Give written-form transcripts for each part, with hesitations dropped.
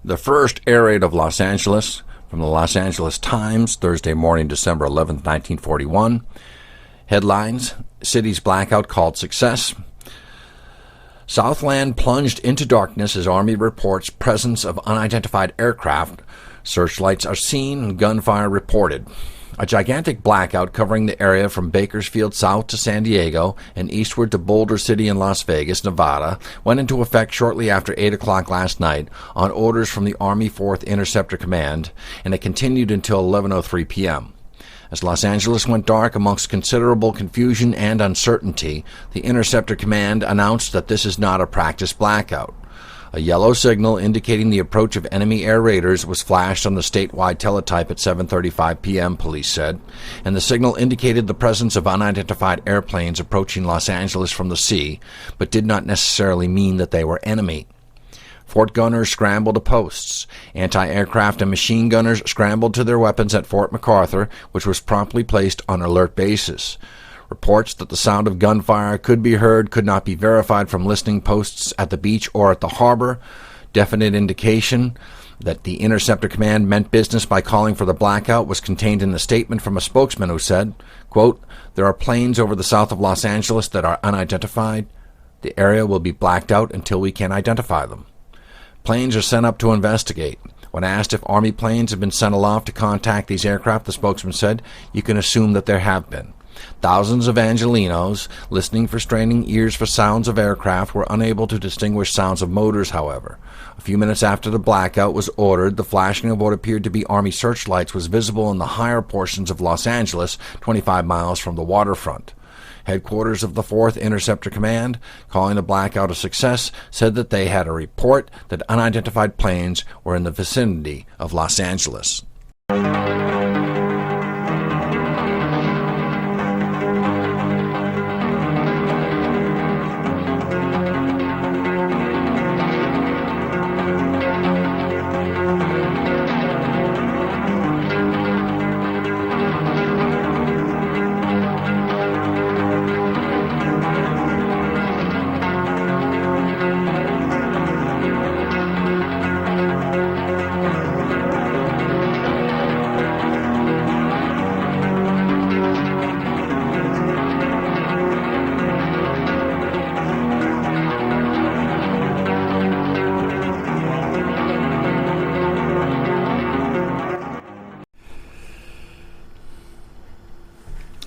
The first air raid of Los Angeles, from the Los Angeles Times, Thursday morning, December 11th, 1941. Headlines: City's blackout called success. Southland plunged into darkness as Army reports presence of unidentified aircraft. Searchlights are seen and gunfire reported. A gigantic blackout covering the area from Bakersfield south to San Diego and eastward to Boulder City and Las Vegas, Nevada, went into effect shortly after 8 o'clock last night on orders from the Army 4th Interceptor Command, and it continued until 11:03 p.m. As Los Angeles went dark amongst considerable confusion and uncertainty, the Interceptor Command announced that this is not a practice blackout. A yellow signal indicating the approach of enemy air raiders was flashed on the statewide teletype at 7:35 p.m., police said, and the signal indicated the presence of unidentified airplanes approaching Los Angeles from the sea, but did not necessarily mean that they were enemy. Fort gunners scrambled to posts. Anti-aircraft and machine gunners scrambled to their weapons at Fort MacArthur, which was promptly placed on alert basis. Reports that the sound of gunfire could be heard could not be verified from listening posts at the beach or at the harbor. Definite indication that the Interceptor Command meant business by calling for the blackout was contained in the statement from a spokesman who said, quote, "There are planes over the south of Los Angeles that are unidentified. The area will be blacked out until we can identify them. Planes are sent up to investigate. When asked if Army planes have been sent aloft to contact these aircraft, the spokesman said, you can assume that there have been. Thousands of Angelinos, listening for straining ears for sounds of aircraft, were unable to distinguish sounds of motors, however. A few minutes after the blackout was ordered, the flashing of what appeared to be Army searchlights was visible in the higher portions of Los Angeles, 25 miles from the waterfront. Headquarters of the 4th Interceptor Command, calling the blackout a success, said that they had a report that unidentified planes were in the vicinity of Los Angeles.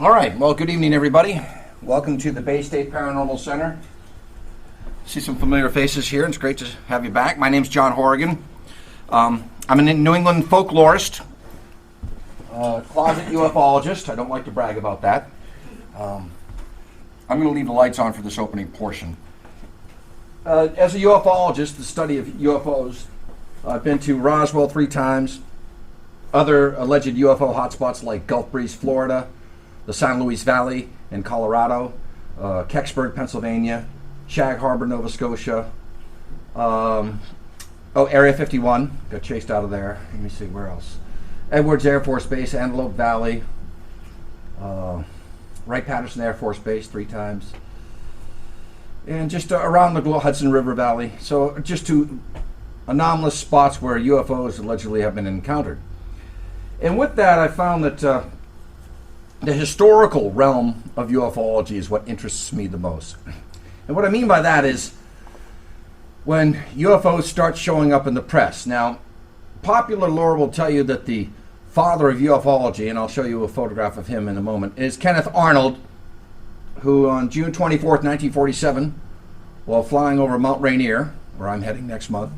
All right, well, good evening, everybody. Welcome to the Bay State Paranormal Center. See some familiar faces here, and it's great to have you back. My name's John Horrigan. I'm a New England folklorist, closet ufologist. I don't like to brag about that. I'm going to leave the lights on for this opening portion. As a ufologist, the study of UFOs, I've been to Roswell 3 times, other alleged UFO hotspots like Gulf Breeze, Florida, the San Luis Valley in Colorado, Kecksburg, Pennsylvania, Shag Harbor, Nova Scotia, Area 51, got chased out of there. Let me see, where else? Edwards Air Force Base, Antelope Valley, Wright-Patterson Air Force Base 3 times, and just around the Hudson River Valley. So just to anomalous spots where UFOs allegedly have been encountered. And with that, I found that the historical realm of ufology is what interests me the most. And what I mean by that is when UFOs start showing up in the press. Now, popular lore will tell you that the father of ufology, and I'll show you a photograph of him in a moment, is Kenneth Arnold, who on June 24th, 1947, while flying over Mount Rainier, where I'm heading next month,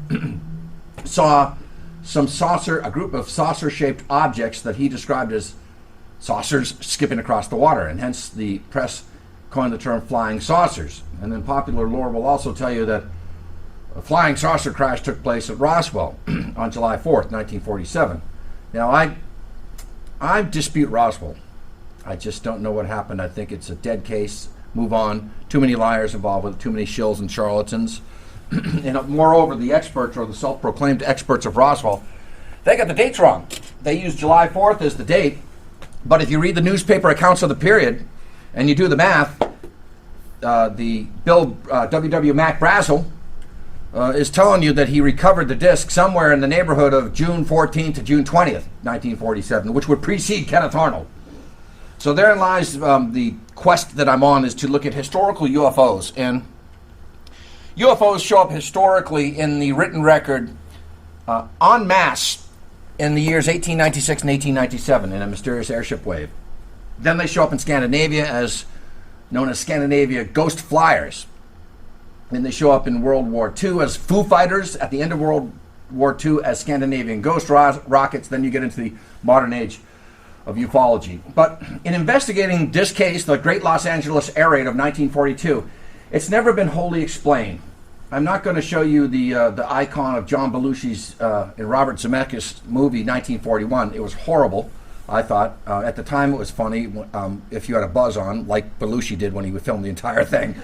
saw a group of saucer-shaped objects that he described as saucers skipping across the water, and hence the press coined the term flying saucers. And then popular lore will also tell you that a flying saucer crash took place at Roswell on July 4th, 1947. Now, I dispute Roswell. I just don't know what happened. I think it's a dead case. Move on. Too many liars involved with it, too many shills and charlatans. And moreover, the experts, or the self-proclaimed experts of Roswell, they got the dates wrong. They used July 4th as the date. But if you read the newspaper accounts of the period and you do the math, the Bill W.W. Mac Brazel is telling you that he recovered the disc somewhere in the neighborhood of June 14th to June 20th, 1947, which would precede Kenneth Arnold. So therein lies the quest that I'm on, is to look at historical UFOs. And UFOs show up historically in the written record en masse in the years 1896 and 1897 in a mysterious airship wave. Then they show up in Scandinavia as known as Scandinavia Ghost Flyers. Then they show up in World War II as Foo Fighters, at the end of World War II as Scandinavian Ghost Rockets. Then you get into the modern age of ufology. But in investigating this case, the Great Los Angeles Air Raid of 1942, it's never been wholly explained. I'm not going to show you the icon of John Belushi's in Robert Zemeckis' movie 1941. It was horrible, I thought. At the time it was funny if you had a buzz on, like Belushi did when he would film the entire thing.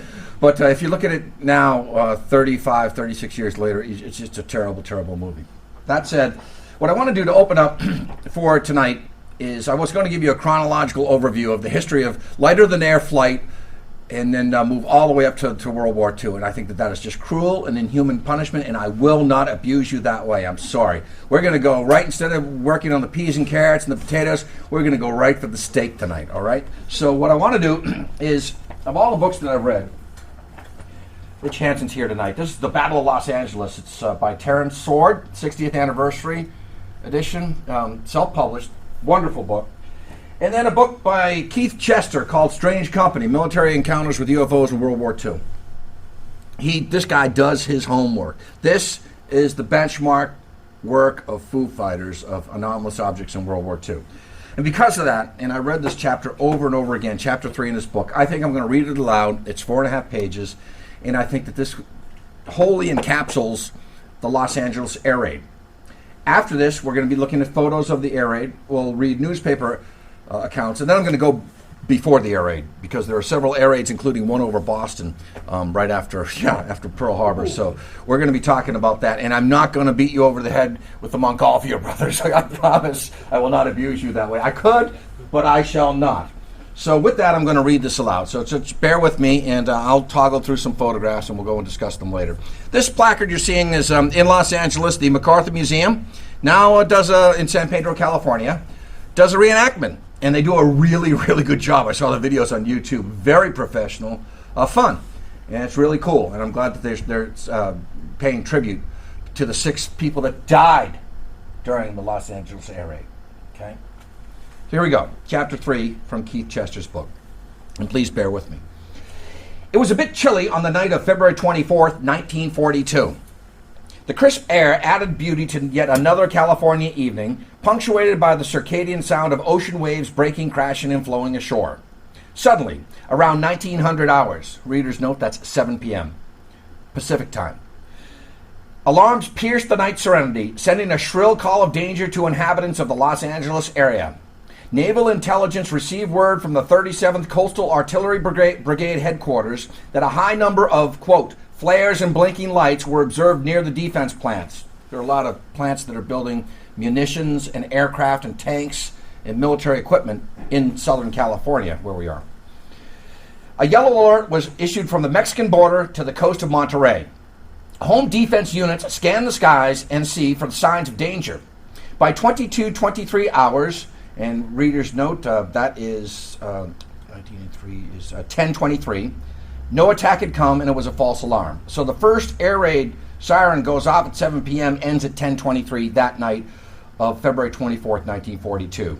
But if you look at it now, 35, 36 years later, it's just a terrible, terrible movie. That said, what I want to do to open up for tonight is I was going to give you a chronological overview of the history of lighter-than-air flight, and then move all the way up to World War II. And I think that that is just cruel and inhuman punishment, and I will not abuse you that way. I'm sorry. We're going to go right, instead of working on the peas and carrots and the potatoes, we're going to go right for the steak tonight, all right? So what I want to do is, of all the books that I've read, Rich Hanson's here tonight. This is The Battle of Los Angeles. It's by Terrence Sword, 60th anniversary edition, self-published, wonderful book. And then a book by Keith Chester called Strange Company, Military Encounters with UFOs in World War II. This guy does his homework. This is the benchmark work of Foo Fighters, of anomalous objects in World War II. And because of that, and I read this chapter over and over again, chapter 3 in this book, I think I'm going to read it aloud. It's 4.5 pages, and I think that this wholly encapsulates the Los Angeles air raid. After this, we're going to be looking at photos of the air raid. We'll read newspaper accounts, and then I'm going to go before the air raid, because there are several air raids, including one over Boston right after Pearl Harbor. So we're going to be talking about that, and I'm not going to beat you over the head with the Montgolfier brothers. I promise I will not abuse you that way. I could, but I shall not. So with that, I'm going to read this aloud. So just bear with me, and I'll toggle through some photographs, and we'll go and discuss them later. This placard you're seeing is in Los Angeles. The MacArthur Museum now does in San Pedro, California, does a reenactment. And they do a really, really good job. I saw the videos on YouTube. Very professional, fun, and it's really cool. And I'm glad that they're paying tribute to the 6 people that died during the Los Angeles air raid. Okay, so here we go. Chapter 3 from Keith Chester's book, and please bear with me. It was a bit chilly on the night of February 24th, 1942. The crisp air added beauty to yet another California evening, punctuated by the circadian sound of ocean waves breaking, crashing, and flowing ashore. Suddenly, around 1900 hours, readers note that's 7 p.m. Pacific time, alarms pierced the night serenity, sending a shrill call of danger to inhabitants of the Los Angeles area. Naval intelligence received word from the 37th Coastal Artillery Brigade headquarters that a high number of, quote, flares and blinking lights were observed near the defense plants. There are a lot of plants that are building munitions and aircraft and tanks and military equipment in Southern California, where we are. A yellow alert was issued from the Mexican border to the coast of Monterey. Home defense units scanned the skies and sea for signs of danger. By 23 hours, and readers note that is 1983 is 10:23. No attack had come, and it was a false alarm. So the first air raid siren goes off at 7 p.m., ends at 10:23 that night of February 24th, 1942.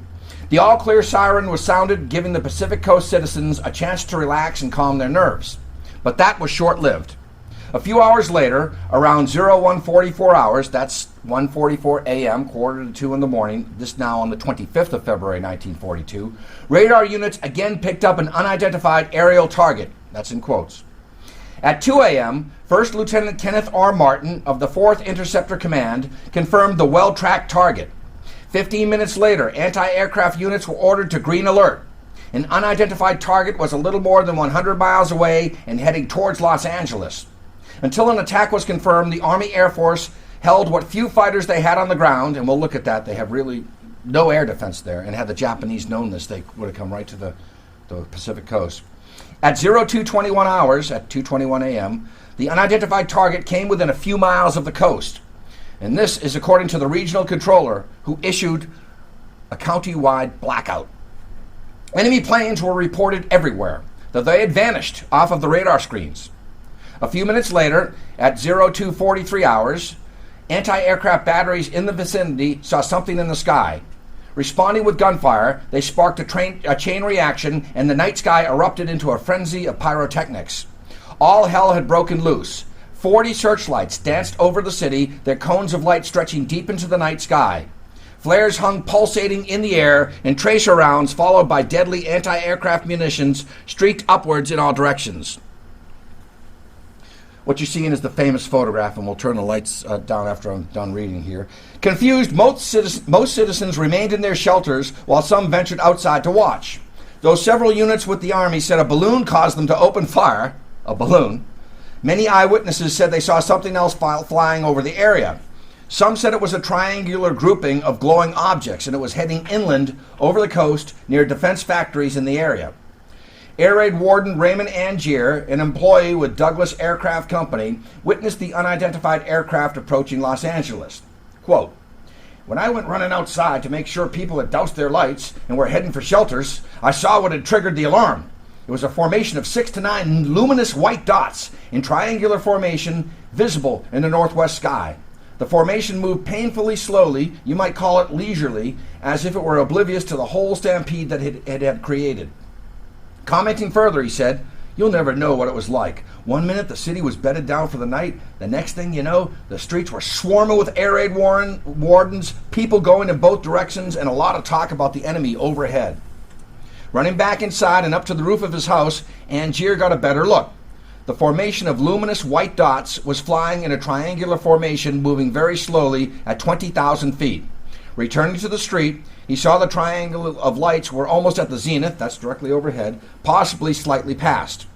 The all-clear siren was sounded, giving the Pacific Coast citizens a chance to relax and calm their nerves. But that was short-lived. A few hours later, around 0144 hours, that's 1:44 a.m., quarter to 2 in the morning, this now on the 25th of February, 1942, radar units again picked up an unidentified aerial target. That's in quotes. At 2 a.m., First Lieutenant Kenneth R. Martin of the 4th Interceptor Command confirmed the well-tracked target. 15 minutes later, anti-aircraft units were ordered to green alert. An unidentified target was a little more than 100 miles away and heading towards Los Angeles. Until an attack was confirmed, the Army Air Force held what few fighters they had on the ground, and we'll look at that. They have really no air defense there, and had the Japanese known this, they would have come right to the Pacific coast. At 0221 hours, at 2:21 a.m., The unidentified target came within a few miles of the coast. And this is according to the regional controller, who issued a county-wide blackout. Enemy planes were reported everywhere, though they had vanished off of the radar screens. A few minutes later, at 02:43 hours, anti-aircraft batteries in the vicinity saw something in the sky. Responding with gunfire, they sparked a chain reaction, and the night sky erupted into a frenzy of pyrotechnics. All hell had broken loose. 40 searchlights danced over the city, their cones of light stretching deep into the night sky. Flares hung pulsating in the air, and tracer rounds, followed by deadly anti-aircraft munitions, streaked upwards in all directions. What you're seeing is the famous photograph, and we'll turn the lights down after I'm done reading here. Confused, most citizens remained in their shelters, while some ventured outside to watch. Though several units with the Army said a balloon caused them to open fire, a balloon, many eyewitnesses said they saw something else flying over the area. Some said it was a triangular grouping of glowing objects, and it was heading inland over the coast near defense factories in the area. Air Raid Warden Raymond Angier, an employee with Douglas Aircraft Company, witnessed the unidentified aircraft approaching Los Angeles. Quote, "When I went running outside to make sure people had doused their lights and were heading for shelters, I saw what had triggered the alarm. It was a formation of 6 to 9 luminous white dots in triangular formation visible in the northwest sky. The formation moved painfully slowly, you might call it leisurely, as if it were oblivious to the whole stampede that it had created." Commenting further, he said, "You'll never know what it was like. One minute the city was bedded down for the night. The next thing you know, the streets were swarming with air raid wardens, people going in both directions, and a lot of talk about the enemy overhead." Running back inside and up to the roof of his house, Angier got a better look. The formation of luminous white dots was flying in a triangular formation, moving very slowly at 20,000 feet. Returning to the street, he saw the triangle of lights were almost at the zenith, that's directly overhead, possibly slightly past.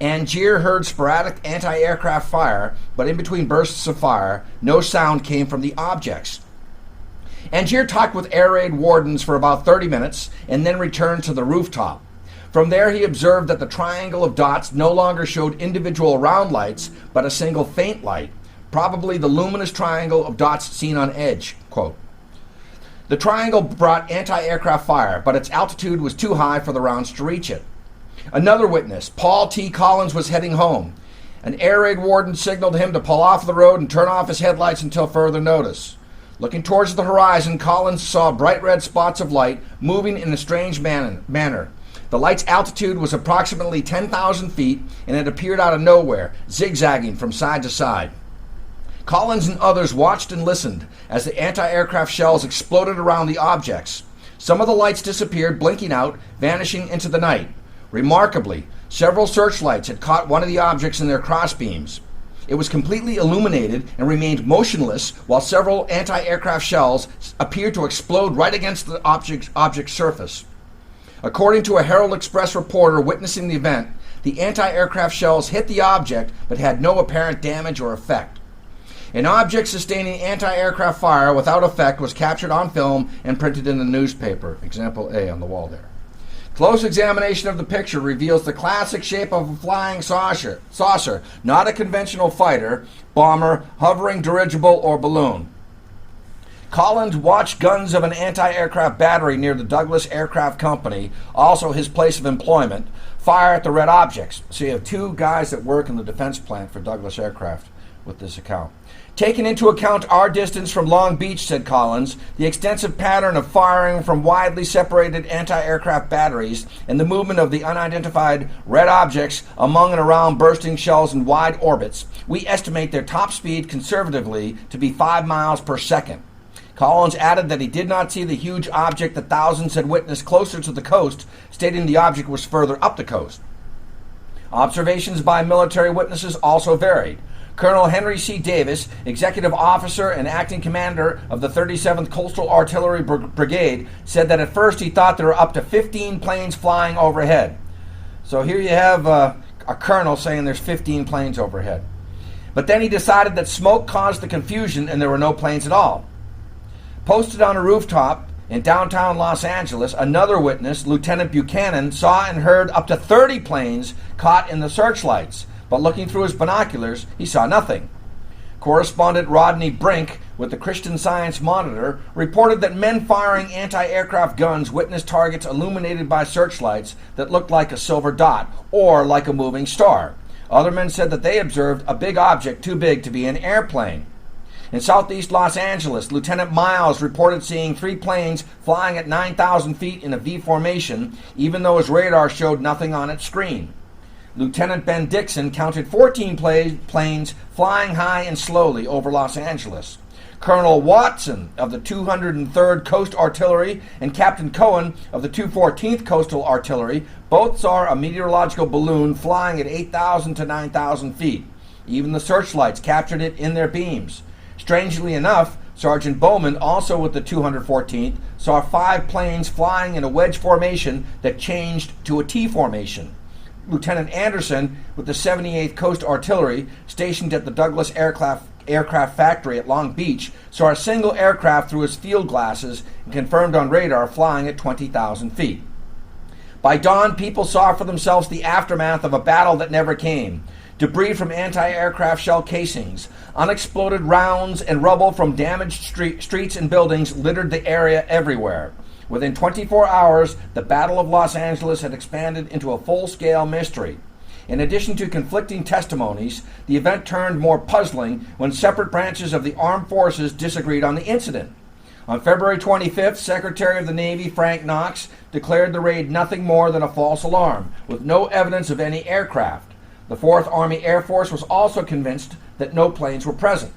Angier heard sporadic anti-aircraft fire, but in between bursts of fire, no sound came from the objects. Angier talked with air raid wardens for about 30 minutes and then returned to the rooftop. From there, he observed that the triangle of dots no longer showed individual round lights, but a single faint light, probably the luminous triangle of dots seen on edge. Quote, "The triangle brought anti-aircraft fire, but its altitude was too high for the rounds to reach it." Another witness, Paul T. Collins, was heading home. An air raid warden signaled him to pull off the road and turn off his headlights until further notice. Looking towards the horizon, Collins saw bright red spots of light moving in a strange manner. The light's altitude was approximately 10,000 feet, and it appeared out of nowhere, zigzagging from side to side. Collins and others watched and listened as the anti-aircraft shells exploded around the objects. Some of the lights disappeared, blinking out, vanishing into the night. Remarkably, several searchlights had caught one of the objects in their crossbeams. It was completely illuminated and remained motionless, while several anti-aircraft shells appeared to explode right against the object's surface. According to a Herald Express reporter witnessing the event, the anti-aircraft shells hit the object but had no apparent damage or effect. An object sustaining anti-aircraft fire without effect was captured on film and printed in the newspaper. Example A on the wall there. Close examination of the picture reveals the classic shape of a flying saucer, not a conventional fighter, bomber, hovering dirigible, or balloon. Collins watched guns of an anti-aircraft battery near the Douglas Aircraft Company, also his place of employment, fire at the red objects. So you have two guys that work in the defense plant for Douglas Aircraft with this account. Taking into account our distance from Long Beach, said Collins, the extensive pattern of firing from widely separated anti-aircraft batteries, and the movement of the unidentified red objects among and around bursting shells in wide orbits, we estimate their top speed conservatively to be 5 miles per second. Collins added that he did not see the huge object that thousands had witnessed closer to the coast, stating the object was further up the coast. Observations by military witnesses also varied. Colonel Henry C. Davis, executive officer and acting commander of the 37th Coastal Artillery Brigade, said that at first he thought there were up to 15 planes flying overhead. So here you have a colonel saying there's 15 planes overhead. But then he decided that smoke caused the confusion and there were no planes at all. Posted on a rooftop in downtown Los Angeles, another witness, Lieutenant Buchanan, saw and heard up to 30 planes caught in the searchlights, but looking through his binoculars, he saw nothing. Correspondent Rodney Brink with the Christian Science Monitor reported that men firing anti-aircraft guns witnessed targets illuminated by searchlights that looked like a silver dot or like a moving star. Other men said that they observed a big object too big to be an airplane. In southeast Los Angeles, Lieutenant Miles reported seeing 3 planes flying at 9,000 feet in a V formation, even though his radar showed nothing on its screen. Lieutenant Ben Dixon counted 14 planes flying high and slowly over Los Angeles. Colonel Watson of the 203rd Coast Artillery and Captain Cohen of the 214th Coastal Artillery both saw a meteorological balloon flying at 8,000 to 9,000 feet. Even the searchlights captured it in their beams. Strangely enough, Sergeant Bowman, also with the 214th, saw 5 planes flying in a wedge formation that changed to a T formation. Lieutenant Anderson, with the 78th Coast Artillery, stationed at the Douglas Aircraft Factory at Long Beach, saw a single aircraft through his field glasses and confirmed on radar flying at 20,000 feet. By dawn, people saw for themselves the aftermath of a battle that never came. Debris from anti-aircraft shell casings, unexploded rounds, and rubble from damaged streets and buildings littered the area everywhere. Within 24 hours, the Battle of Los Angeles had expanded into a full-scale mystery. In addition to conflicting testimonies, the event turned more puzzling when separate branches of the armed forces disagreed on the incident. On February 25th, Secretary of the Navy Frank Knox declared the raid nothing more than a false alarm, with no evidence of any aircraft. The 4th Army Air Force was also convinced that no planes were present.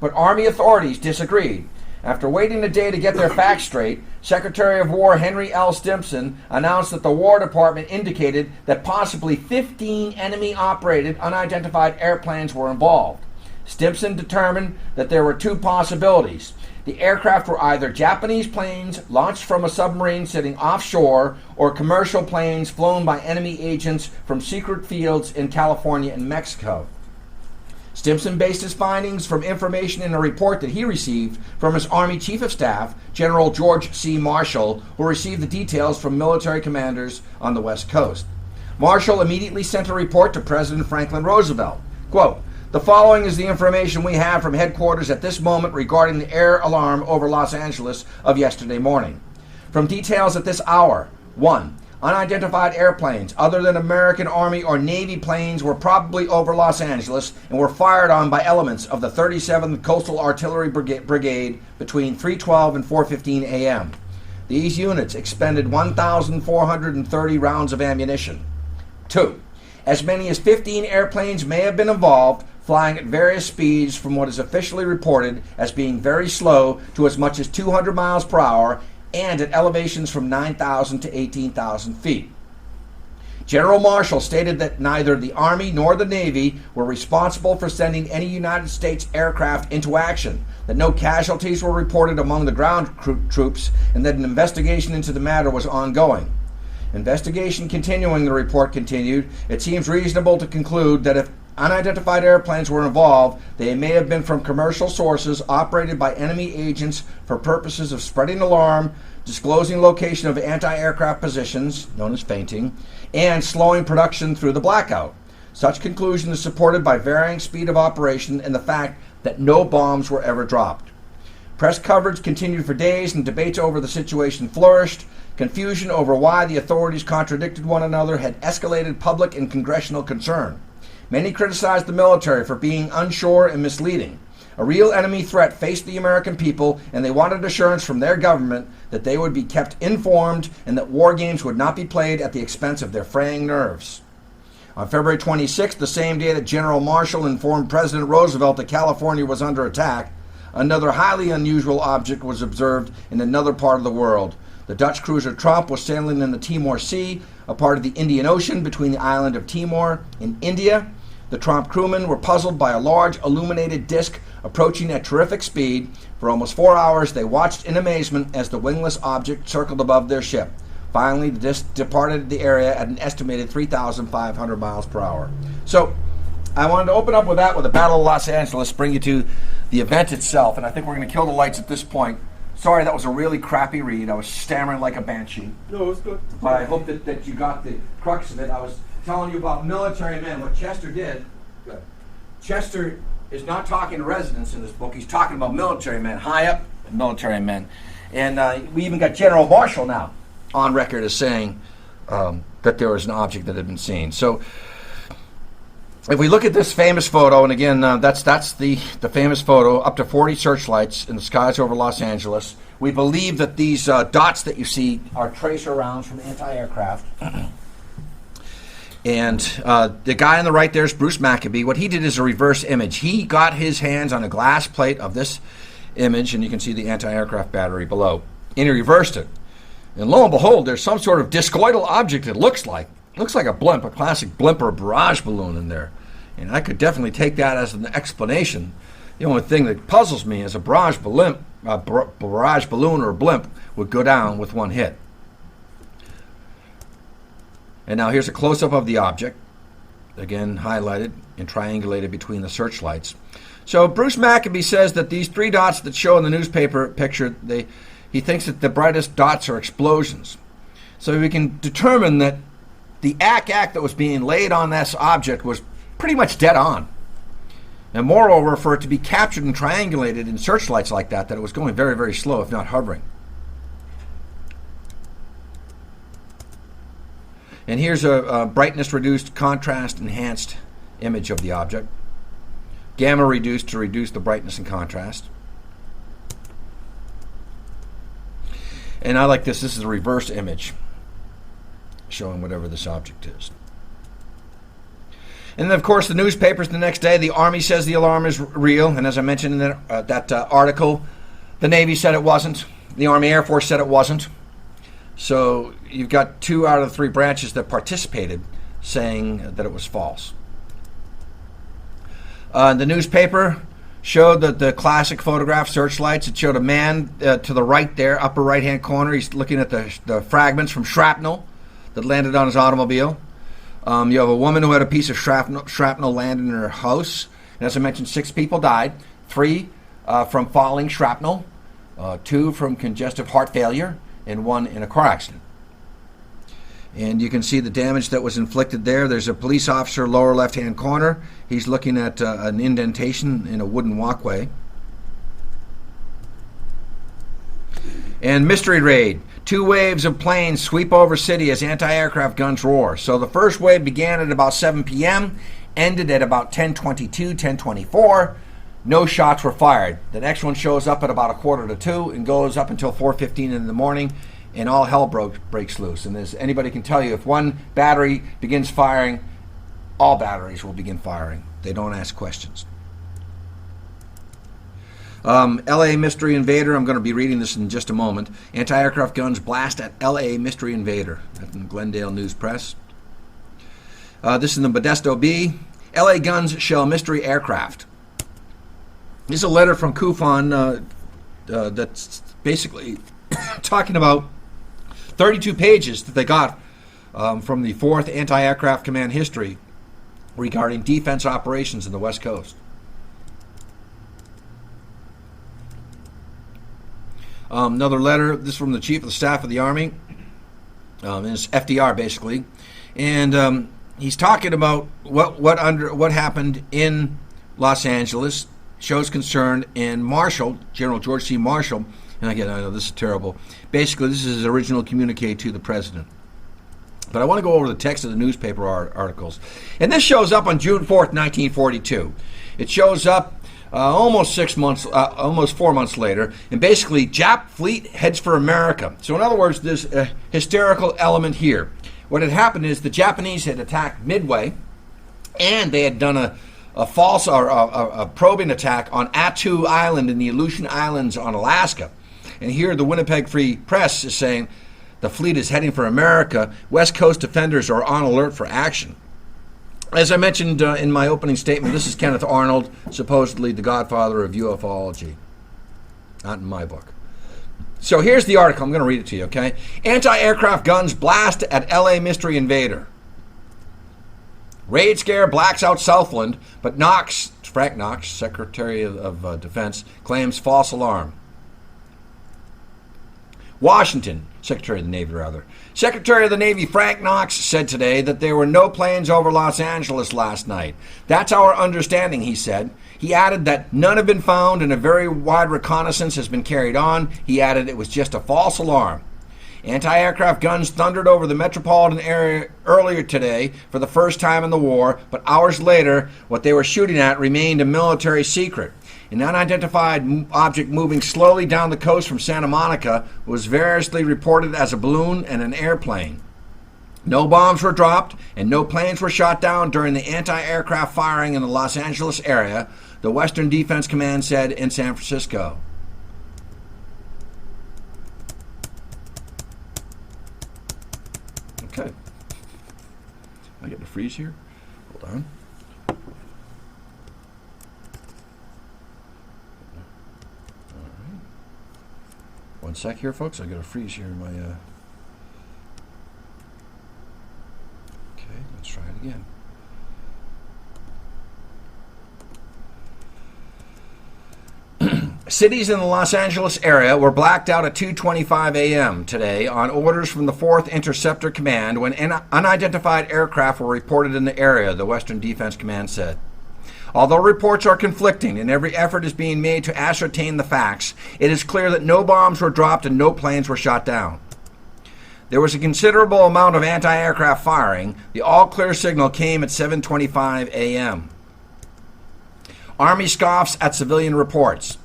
But Army authorities disagreed. After waiting a day to get their facts straight, Secretary of War Henry L. Stimson announced that the War Department indicated that possibly 15 enemy-operated unidentified airplanes were involved. Stimson determined that there were 2 possibilities. The aircraft were either Japanese planes launched from a submarine sitting offshore or commercial planes flown by enemy agents from secret fields in California and Mexico. Stimson based his findings from information in a report that he received from his Army Chief of Staff, General George C. Marshall, who received the details from military commanders on the West Coast. Marshall immediately sent a report to President Franklin Roosevelt. Quote, "The following is the information we have from headquarters at this moment regarding the air alarm over Los Angeles of yesterday morning. From details at this hour, 1. Unidentified airplanes other than American Army or Navy planes were probably over Los Angeles and were fired on by elements of the 37th Coastal Artillery Brigade between 3:12 and 4:15 a.m. These units expended 1,430 rounds of ammunition. 2. As many as 15 airplanes may have been involved, flying at various speeds from what is officially reported as being very slow to as much as 200 miles per hour and at elevations from 9,000 to 18,000 feet. General Marshall stated that neither the Army nor the Navy were responsible for sending any United States aircraft into action, that no casualties were reported among the ground troops, and that an investigation into the matter was ongoing. Investigation continuing, the report continued, it seems reasonable to conclude that if unidentified airplanes were involved, they may have been from commercial sources operated by enemy agents for purposes of spreading alarm, disclosing location of anti-aircraft positions, known as feinting, and slowing production through the blackout. Such conclusion is supported by varying speed of operation and the fact that no bombs were ever dropped. Press coverage continued for days and debates over the situation flourished. Confusion over why the authorities contradicted one another had escalated public and congressional concern. Many criticized the military for being unsure and misleading. A real enemy threat faced the American people, and they wanted assurance from their government that they would be kept informed and that war games would not be played at the expense of their fraying nerves. On February 26th, the same day that General Marshall informed President Roosevelt that California was under attack, another highly unusual object was observed in another part of the world. The Dutch cruiser Tromp was sailing in the Timor Sea, a part of the Indian Ocean between the island of Timor and India. The Tromp crewmen were puzzled by a large illuminated disc approaching at terrific speed. For almost 4 hours, they watched in amazement as the wingless object circled above their ship. Finally, the disc departed the area at an estimated 3,500 miles per hour. So, I wanted to open up with that, with the Battle of Los Angeles, bring you to the event itself, and I think we're going to kill the lights at this point. Sorry, that was a really crappy read. I was stammering like a banshee. No, it was good. But I hope that you got the crux of it. I was telling you about military men. What Chester did, good. Chester is not talking to residents in this book. He's talking about military men, high up military men. And we even got General Marshall now on record as saying that there was an object that had been seen. So if we look at this famous photo, and again, that's the famous photo, up to 40 searchlights in the skies over Los Angeles. We believe that these dots that you see are tracer rounds from anti-aircraft. And the guy on the right there is Bruce Maccabee. What he did is a reverse image. He got his hands on a glass plate of this image, and you can see the anti-aircraft battery below. And he reversed it. And lo and behold, there's some sort of discoidal object it looks like a blimp, a classic blimp or a barrage balloon in there. And I could definitely take that as an explanation. The only thing that puzzles me is a barrage balloon or a blimp would go down with one hit. And now here's a close-up of the object, again highlighted and triangulated between the searchlights. So Bruce Maccabee says that these three dots that show in the newspaper picture, he thinks that the brightest dots are explosions. So we can determine that the act that was being laid on this object was pretty much dead on. And moreover, for it to be captured and triangulated in searchlights like that it was going very, very slow, if not hovering. And here's a brightness reduced, contrast enhanced image of the object. Gamma reduced to reduce the brightness and contrast. And I like this. This is a reverse image showing whatever this object is. And then, of course, the newspapers the next day, the Army says the alarm is real. And as I mentioned in that article, the Navy said it wasn't. The Army Air Force said it wasn't. So you've got 2 out of the 3 branches that participated saying that it was false. The newspaper showed that the classic photograph searchlights. It showed a man to the right there, upper right-hand corner. He's looking at the fragments from shrapnel that landed on his automobile. You have a woman who had a piece of shrapnel land in her house. And as I mentioned, 6 people died. 3 from falling shrapnel, 2 from congestive heart failure, and 1 in a car accident. And you can see the damage that was inflicted there. There's a police officer, lower left-hand corner. He's looking at an indentation in a wooden walkway. And mystery raid. 2 waves of planes sweep over city as anti-aircraft guns roar. So the first wave began at about 7 p.m., ended at about 10:22, 10:24. No shots were fired. The next one shows up at about 1:45 and goes up until 4:15 in the morning, and all hell breaks loose. And as anybody can tell you, if one battery begins firing, all batteries will begin firing. They don't ask questions. L.A. Mystery Invader. I'm going to be reading this in just a moment. Anti-aircraft guns blast at L.A. Mystery Invader. That's in Glendale News Press. This is in the Modesto Bee. L.A. guns shell mystery aircraft. This is a letter from Kufan that's basically talking about 32 pages that they got from the 4th Anti-Aircraft Command history regarding defense operations in the West Coast. Another letter, this is from the Chief of the Staff of the Army. It's FDR, basically. And he's talking about what happened in Los Angeles, shows concern, and Marshall, General George C. Marshall, and again, I know this is terrible. Basically, this is his original communique to the president. But I want to go over the text of the newspaper articles. And this shows up on June 4th, 1942. It shows up almost 4 months later, and basically, Jap fleet heads for America. So in other words, there's a hysterical element here. What had happened is the Japanese had attacked Midway, and they had done a false or a probing attack on Attu Island in the Aleutian Islands on Alaska. And here the Winnipeg Free Press is saying the fleet is heading for America. West Coast defenders are on alert for action. As I mentioned in my opening statement, this is Kenneth Arnold, supposedly the godfather of ufology. Not in my book. So here's the article. I'm going to read it to you, okay? Anti-aircraft guns blast at L.A. Mystery Invader. Raid scare blacks out Southland, but Frank Knox, Secretary of Defense, claims false alarm. Washington. Secretary of the Navy, rather. Secretary of the Navy Frank Knox said today that there were no planes over Los Angeles last night. That's our understanding, he said. He added that none have been found and a very wide reconnaissance has been carried on. He added it was just a false alarm. Anti-aircraft guns thundered over the metropolitan area earlier today for the first time in the war, but hours later, what they were shooting at remained a military secret. An unidentified object moving slowly down the coast from Santa Monica was variously reported as a balloon and an airplane. No bombs were dropped and no planes were shot down during the anti-aircraft firing in the Los Angeles area, the Western Defense Command said in San Francisco. Okay. I get to freeze here? Hold on. Alright. One sec here, folks. I got to freeze here in my Okay, let's try it again. Cities in the Los Angeles area were blacked out at 2:25 a.m. today on orders from the 4th Interceptor Command when unidentified aircraft were reported in the area, the Western Defense Command said. Although reports are conflicting and every effort is being made to ascertain the facts, it is clear that no bombs were dropped and no planes were shot down. There was a considerable amount of anti-aircraft firing. The all-clear signal came at 7:25 a.m. Army scoffs at civilian reports.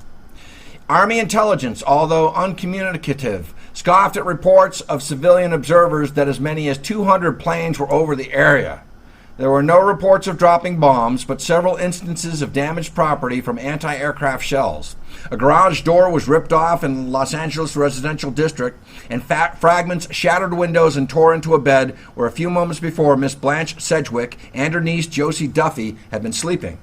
Army intelligence, although uncommunicative, scoffed at reports of civilian observers that as many as 200 planes were over the area. There were no reports of dropping bombs, but several instances of damaged property from anti-aircraft shells. A garage door was ripped off in the Los Angeles residential district, and fragments shattered windows and tore into a bed where a few moments before Miss Blanche Sedgwick and her niece Josie Duffy had been sleeping.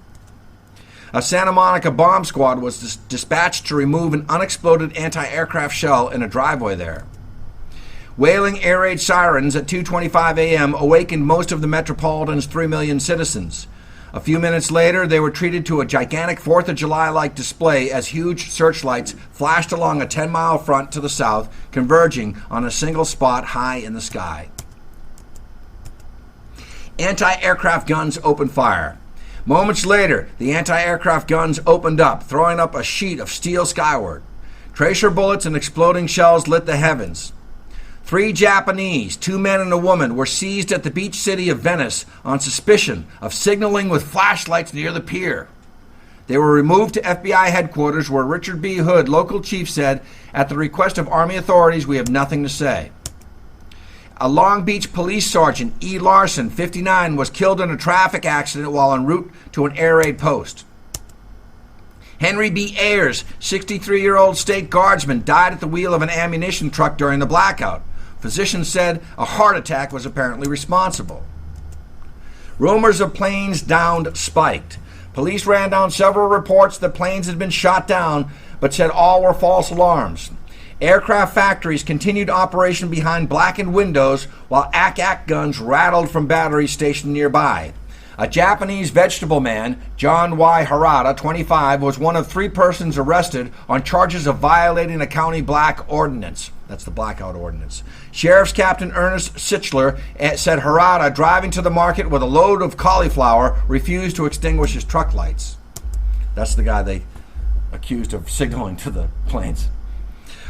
A Santa Monica bomb squad was dispatched to remove an unexploded anti-aircraft shell in a driveway there. Wailing air raid sirens at 2:25 a.m. awakened most of the metropolitan's 3 million citizens. A few minutes later, they were treated to a gigantic 4th of July-like display as huge searchlights flashed along a 10-mile front to the south, converging on a single spot high in the sky. Anti-aircraft guns opened fire. Moments later, the anti-aircraft guns opened up, throwing up a sheet of steel skyward. Tracer bullets and exploding shells lit the heavens. 3 Japanese, 2 men and a woman, were seized at the beach city of Venice on suspicion of signaling with flashlights near the pier. They were removed to FBI headquarters where Richard B. Hood, local chief, said, "At the request of Army authorities, we have nothing to say." A Long Beach police sergeant, E. Larson, 59, was killed in a traffic accident while en route to an air raid post. Henry B. Ayers, 63-year-old state guardsman, died at the wheel of an ammunition truck during the blackout. Physicians said a heart attack was apparently responsible. Rumors of planes downed spiked. Police ran down several reports that planes had been shot down, but said all were false alarms. Aircraft factories continued operation behind blackened windows while ack-ack guns rattled from batteries stationed nearby. A Japanese vegetable man, John Y. Harada, 25, was one of 3 persons arrested on charges of violating a county black ordinance. That's the Blackout ordinance. Sheriff's Captain Ernest Sichler said Harada, driving to the market with a load of cauliflower, refused to extinguish his truck lights. That's the guy they accused of signaling to the planes.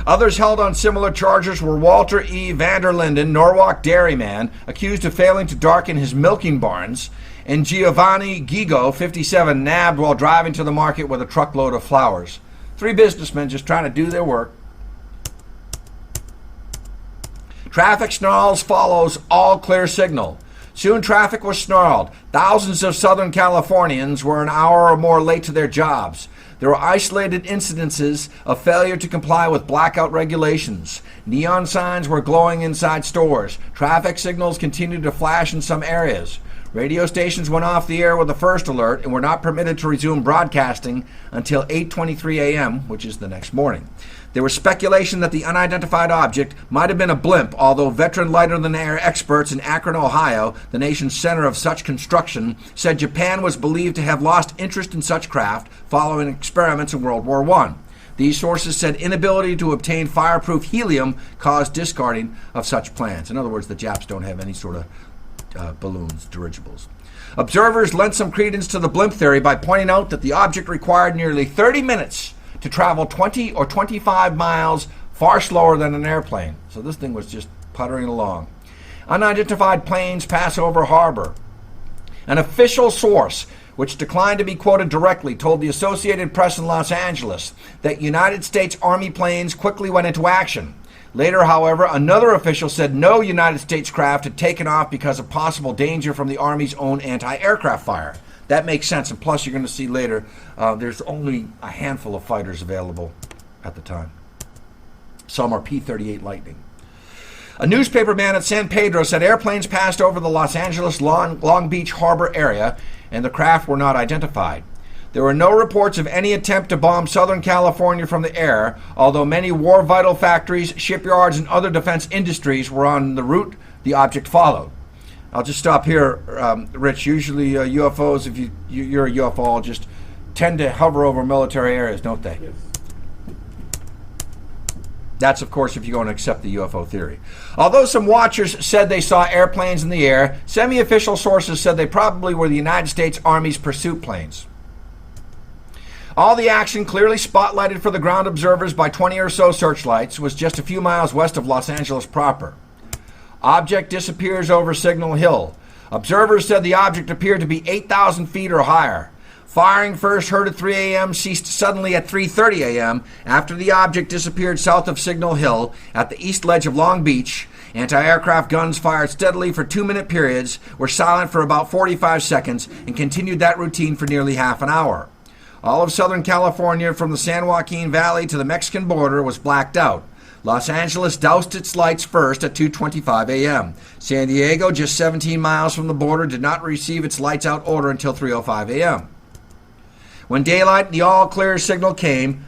Others held on similar charges were Walter E. Vanderlinden, Norwalk dairyman, accused of failing to darken his milking barns, and Giovanni Gigo, 57, nabbed while driving to the market with a truckload of flowers. 3 businessmen just trying to do their work. Traffic snarls follows all clear signal. Soon traffic was snarled. Thousands of Southern Californians were an hour or more late to their jobs. There were isolated incidences of failure to comply with blackout regulations. Neon signs were glowing inside stores. Traffic signals continued to flash in some areas. Radio stations went off the air with the first alert and were not permitted to resume broadcasting until 8:23 a.m., which is the next morning. There was speculation that the unidentified object might have been a blimp, although veteran lighter-than-air experts in Akron, Ohio, the nation's center of such construction, said Japan was believed to have lost interest in such craft following experiments in World War I. These sources said inability to obtain fireproof helium caused discarding of such plans. In other words, the Japs don't have any sort of balloons, dirigibles. Observers lent some credence to the blimp theory by pointing out that the object required nearly 30 minutes to travel 20 or 25 miles, far slower than an airplane. So this thing was just puttering along. Unidentified planes pass over harbor. An official source, which declined to be quoted directly, told the Associated Press in Los Angeles that United States Army planes quickly went into action. Later, however, another official said no United States craft had taken off because of possible danger from the Army's own anti-aircraft fire. That makes sense, and plus you're going to see later there's only a handful of fighters available at the time. Some are P-38 Lightning. A newspaper man at San Pedro said airplanes passed over the Los Angeles Long Beach harbor area and the craft were not identified. There were no reports of any attempt to bomb Southern California from the air, although many war vital factories, shipyards, and other defense industries were on the route the object followed. I'll just stop here, Rich. Usually UFOs, if you're a UFOologist, tend to hover over military areas, don't they? Yes. That's, of course, if you go and accept the UFO theory. Although some watchers said they saw airplanes in the air, semi-official sources said they probably were the United States Army's pursuit planes. All the action, clearly spotlighted for the ground observers by 20 or so searchlights, was just a few miles west of Los Angeles proper. Object disappears over Signal Hill. Observers said the object appeared to be 8,000 feet or higher. Firing first heard at 3 a.m. ceased suddenly at 3:30 a.m. after the object disappeared south of Signal Hill at the east ledge of Long Beach. Anti-aircraft guns fired steadily for 2-minute periods, were silent for about 45 seconds, and continued that routine for nearly half an hour. All of Southern California, from the San Joaquin Valley to the Mexican border, was blacked out. Los Angeles doused its lights first at 2:25 a.m. San Diego, just 17 miles from the border, did not receive its lights out order until 3:05 a.m. When daylight, the all-clear signal came.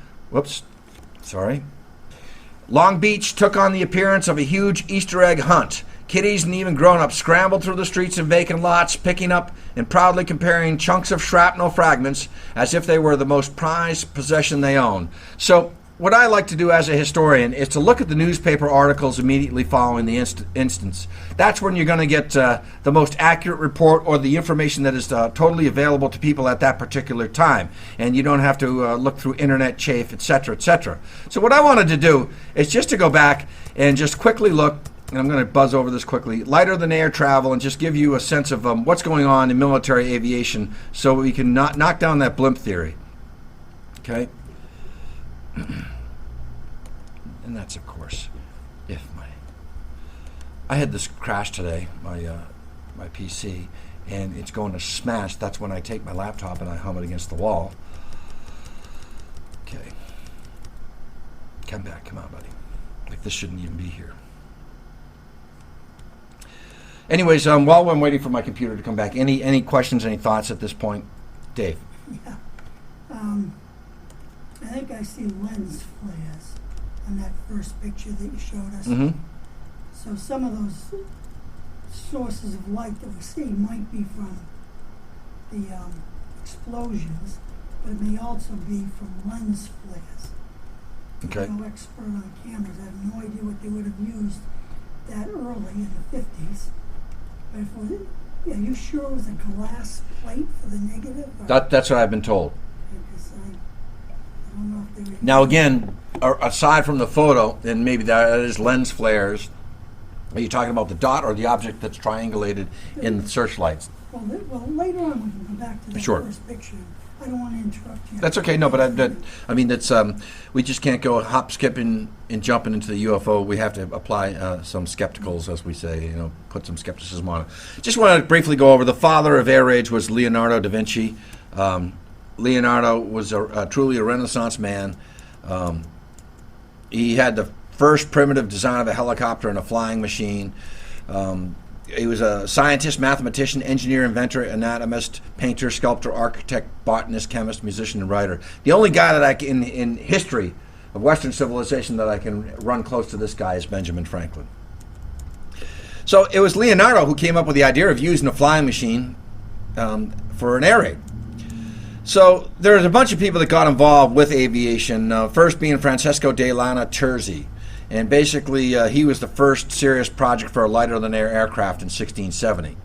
Long Beach took on the appearance of a huge Easter egg hunt. Kiddies and even grown-ups scrambled through the streets and vacant lots, picking up and proudly comparing chunks of shrapnel fragments as if they were the most prized possession they owned. So what I like to do as a historian is to look at the newspaper articles immediately following the instance. That's when you're going to get the most accurate report or the information that is totally available to people at that particular time. And you don't have to look through internet chafe, etc., etc. So what I wanted to do is just to go back and just quickly look, and I'm going to buzz over this quickly, lighter than air travel, and just give you a sense of what's going on in military aviation so we can knock down that blimp theory. Okay? And that's, of course, I had this crash today, my PC, and it's going to smash. That's when I take my laptop and I hum it against the wall. Okay. Come back. Come on, buddy. Like, this shouldn't even be here. Anyways, while I'm waiting for my computer to come back, any questions, any thoughts at this point? Dave? Yeah. I think I see lens flares on that first picture that you showed us. Mm-hmm. So some of those sources of light that we see might be from the explosions, but it may also be from lens flares. Okay. I'm no expert on cameras. I have no idea what they would have used that early in the 50s. But if it was, are you sure it was a glass plate for the negative? That's what I've been told. Because I don't know if they were... Now, again, aside from the photo, and maybe that is lens flares, are you talking about the dot or the object that's triangulated in the searchlights? Well, later on we can come back to the Sure. first picture. I don't want to interrupt you. That's okay. No, but I mean, that's we just can't go hop, skipping, and jumping into the UFO. We have to apply some skepticals, as we say. Put some skepticism on it. Just want to briefly go over the father of air rage was Leonardo da Vinci. Leonardo was truly a Renaissance man. He had the first primitive design of a helicopter and a flying machine. He was a scientist, mathematician, engineer, inventor, anatomist, painter, sculptor, architect, botanist, chemist, musician, and writer. The only guy that in history of Western civilization that I can run close to this guy is Benjamin Franklin. So it was Leonardo who came up with the idea of using a flying machine for an air raid. So there's a bunch of people that got involved with aviation, first being Francesco de Lana Terzi. And basically, he was the first serious project for a lighter-than-air aircraft in 1670.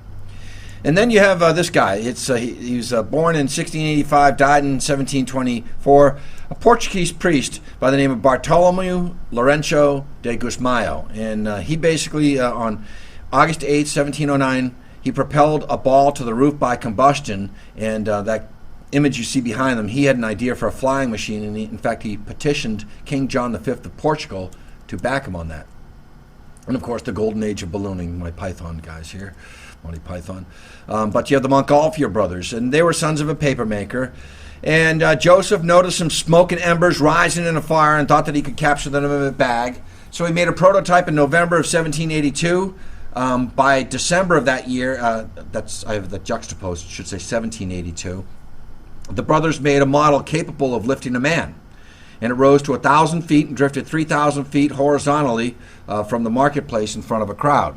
And then you have this guy. He was born in 1685, died in 1724, a Portuguese priest by the name of Bartolomeu Lourenço de Gusmão. And he basically, on August 8, 1709, he propelled a ball to the roof by combustion, and that image you see behind them, he had an idea for a flying machine, and in fact, he petitioned King John V of Portugal to back him on that. And of course, the golden age of ballooning, my Python guys here, Monty Python. But you have the Montgolfier brothers, and they were sons of a papermaker. And Joseph noticed some smoke and embers rising in a fire and thought that he could capture them in a bag. So he made a prototype in November of 1782. By December of that year, I have the juxtaposed, it should say 1782, the brothers made a model capable of lifting a man. And it rose to 1,000 feet and drifted 3,000 feet horizontally from the marketplace in front of a crowd.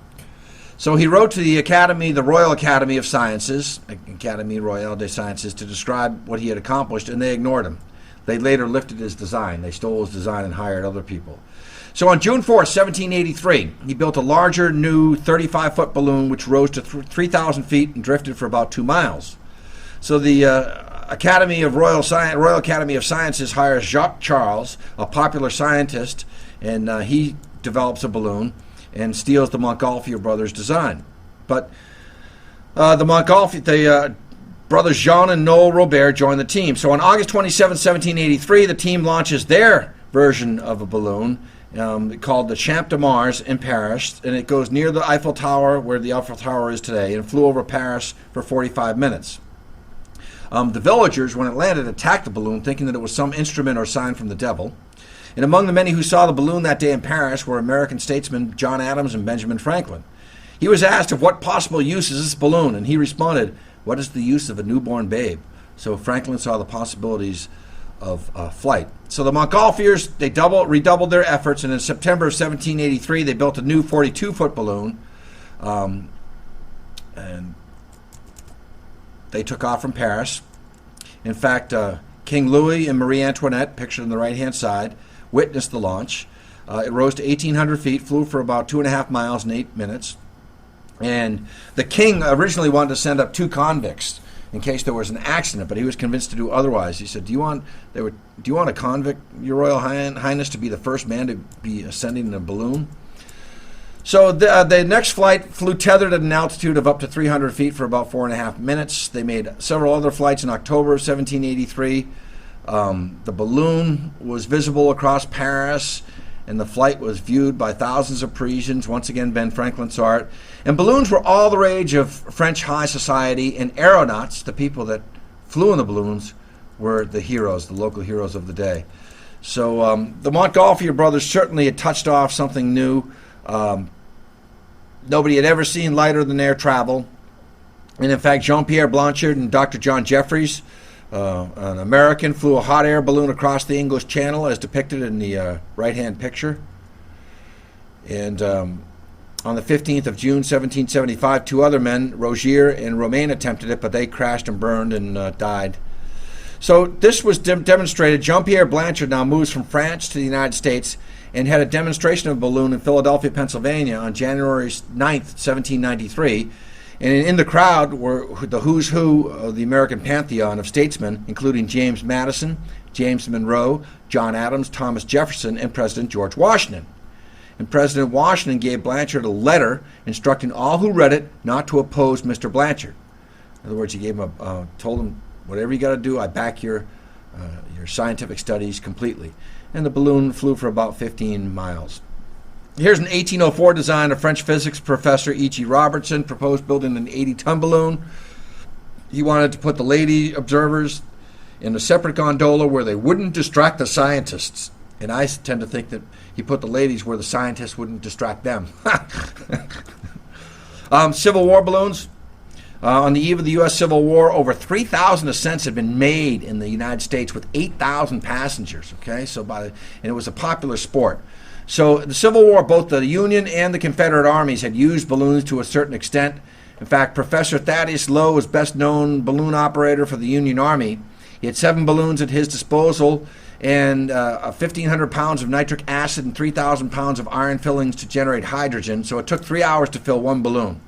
So he wrote to the Academy, the Royal Academy of Sciences, Académie Royale des Sciences, to describe what he had accomplished, and they ignored him. They later lifted his design. They stole his design and hired other people. So on June 4, 1783, he built a larger, new 35-foot balloon which rose to 3,000 feet and drifted for about 2 miles. So the Royal Academy of Sciences hires Jacques Charles, a popular scientist, and he develops a balloon and steals the Montgolfier brothers' design. But the brothers Jean and Noel Robert joined the team. So on August 27, 1783, the team launches their version of a balloon called the Champ de Mars in Paris, and it goes near the Eiffel Tower, where the Eiffel Tower is today, and flew over Paris for 45 minutes. The villagers, when it landed, attacked the balloon, thinking that it was some instrument or sign from the devil. And among the many who saw the balloon that day in Paris were American statesmen John Adams and Benjamin Franklin. He was asked of what possible use is this balloon, and he responded, "What is the use of a newborn babe?" So Franklin saw the possibilities of flight. So the Montgolfiers, they redoubled their efforts, and in September of 1783, they built a new 42-foot balloon, and they took off from Paris. In fact, King Louis and Marie Antoinette, pictured on the right-hand side, witnessed the launch. It rose to 1,800 feet, flew for about 2.5 miles in 8 minutes. And the king originally wanted to send up 2 convicts in case there was an accident, but he was convinced to do otherwise. He said, do you want a convict, Your Royal Highness, to be the first man to be ascending in a balloon? So the next flight flew tethered at an altitude of up to 300 feet for about 4.5 minutes. They made several other flights in October of 1783. The balloon was visible across Paris, and the flight was viewed by thousands of Parisians. Once again, Ben Franklin saw it. And balloons were all the rage of French high society, and aeronauts, the people that flew in the balloons, were the heroes, the local heroes of the day. So the Montgolfier brothers certainly had touched off something new. Nobody had ever seen lighter-than-air travel. And in fact, Jean-Pierre Blanchard and Dr. John Jeffries, an American, flew a hot air balloon across the English Channel as depicted in the right-hand picture. And on the 15th of June, 1775, 2 other men, Rogier and Romain, attempted it, but they crashed and burned and died. So this was demonstrated. Jean-Pierre Blanchard now moves from France to the United States and had a demonstration of a balloon in Philadelphia, Pennsylvania on January 9th, 1793. And in the crowd were the who's who of the American pantheon of statesmen, including James Madison, James Monroe, John Adams, Thomas Jefferson, and President George Washington. And President Washington gave Blanchard a letter instructing all who read it not to oppose Mr. Blanchard. In other words, he gave him told him, whatever you got to do, I back your scientific studies completely. And the balloon flew for about 15 miles. Here's an 1804 design of French physics professor E.G. Robertson proposed building an 80-ton balloon. He wanted to put the lady observers in a separate gondola where they wouldn't distract the scientists. And I tend to think that he put the ladies where the scientists wouldn't distract them. Civil War balloons. On the eve of the U.S. Civil War, over 3,000 ascents had been made in the United States with 8,000 passengers. Okay, and it was a popular sport. So the Civil War, both the Union and the Confederate armies had used balloons to a certain extent. In fact, Professor Thaddeus Lowe was best known balloon operator for the Union Army. He had 7 balloons at his disposal and 1,500 pounds of nitric acid and 3,000 pounds of iron fillings to generate hydrogen. So it took 3 hours to fill one balloon.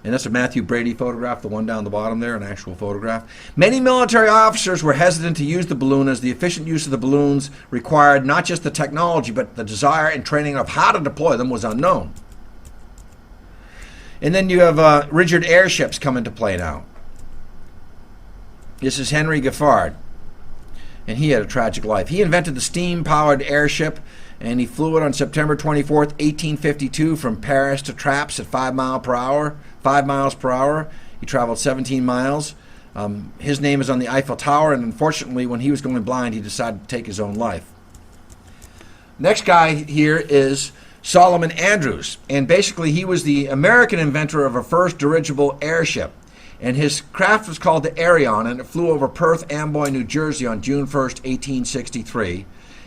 And that's a Matthew Brady photograph, the one down the bottom there, an actual photograph. Many military officers were hesitant to use the balloon as the efficient use of the balloons required not just the technology, but the desire and training of how to deploy them was unknown. And then you have rigid airships come into play now. This is Henry Giffard, and he had a tragic life. He invented the steam-powered airship, and he flew it on September 24th, 1852 from Paris to Trappes at 5 miles per hour. He traveled 17 miles. His name is on the Eiffel Tower, and unfortunately, when he was going blind, he decided to take his own life. Next guy here is Solomon Andrews, and basically he was the American inventor of a first dirigible airship. And his craft was called the Arion, and it flew over Perth Amboy, New Jersey on June 1st, 1863.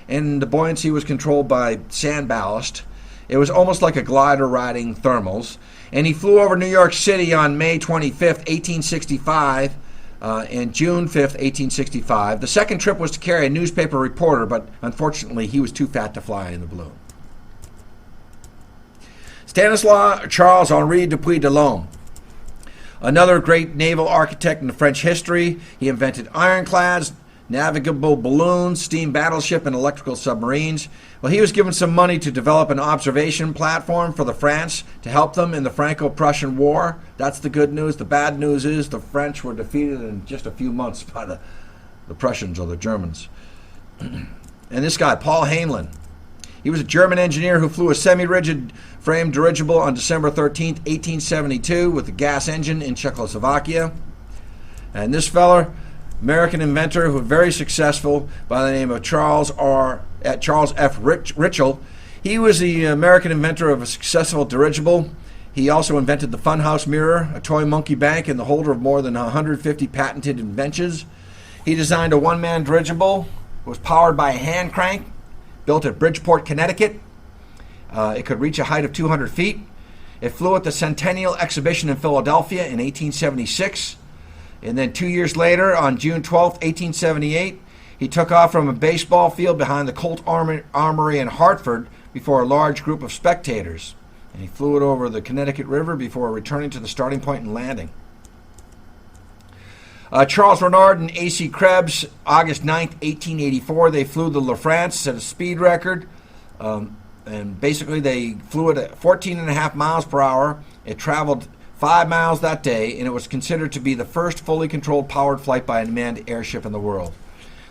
And the buoyancy was controlled by sand ballast. It was almost like a glider riding thermals. And he flew over New York City on May 25th, 1865, and June 5th, 1865. The second trip was to carry a newspaper reporter, but unfortunately he was too fat to fly in the balloon. Stanislaus Charles-Henri Dupuy de Lome, another great naval architect in the French history. He invented ironclads, navigable balloons, steam battleship, and electrical submarines. Well, he was given some money to develop an observation platform for the France to help them in the Franco-Prussian War. That's the good news. The bad news is the French were defeated in just a few months by the Prussians or the Germans. And this guy, Paul Heinlein, he was a German engineer who flew a semi-rigid frame dirigible on December 13th, 1872 with a gas engine in Czechoslovakia. And this feller, American inventor who was very successful by the name of Charles F. Ritchell. He was the American inventor of a successful dirigible. He also invented the funhouse mirror, a toy monkey bank, and the holder of more than 150 patented inventions. He designed a one-man dirigible. It was powered by a hand crank, built at Bridgeport, Connecticut. It could reach a height of 200 feet. It flew at the Centennial Exhibition in Philadelphia in 1876. And then 2 years later, on June 12, 1878, he took off from a baseball field behind the Colt Armory in Hartford before a large group of spectators. And he flew it over the Connecticut River before returning to the starting point and landing. Charles Renard and A.C. Krebs, August 9, 1884, they flew the La France, set a speed record. And basically they flew it at 14.5 miles per hour. It traveled 5 miles that day, and it was considered to be the first fully controlled powered flight by a manned airship in the world.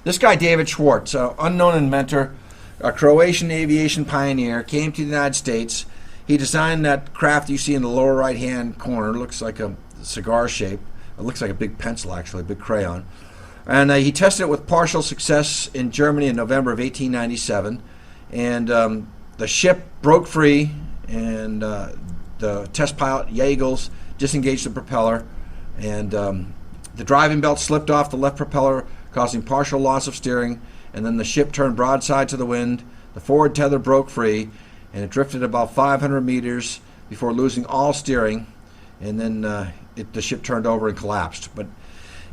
This guy, David Schwartz, an unknown inventor, a Croatian aviation pioneer, came to the United States. He designed that craft you see in the lower right-hand corner. It looks like a cigar shape. It looks like a big pencil, actually, a big crayon. And he tested it with partial success in Germany in November of 1897. And the ship broke free, and the test pilot, Jagels, disengaged the propeller, and the driving belt slipped off the left propeller, causing partial loss of steering, and then the ship turned broadside to the wind. The forward tether broke free, and it drifted about 500 meters before losing all steering, and then the ship turned over and collapsed. But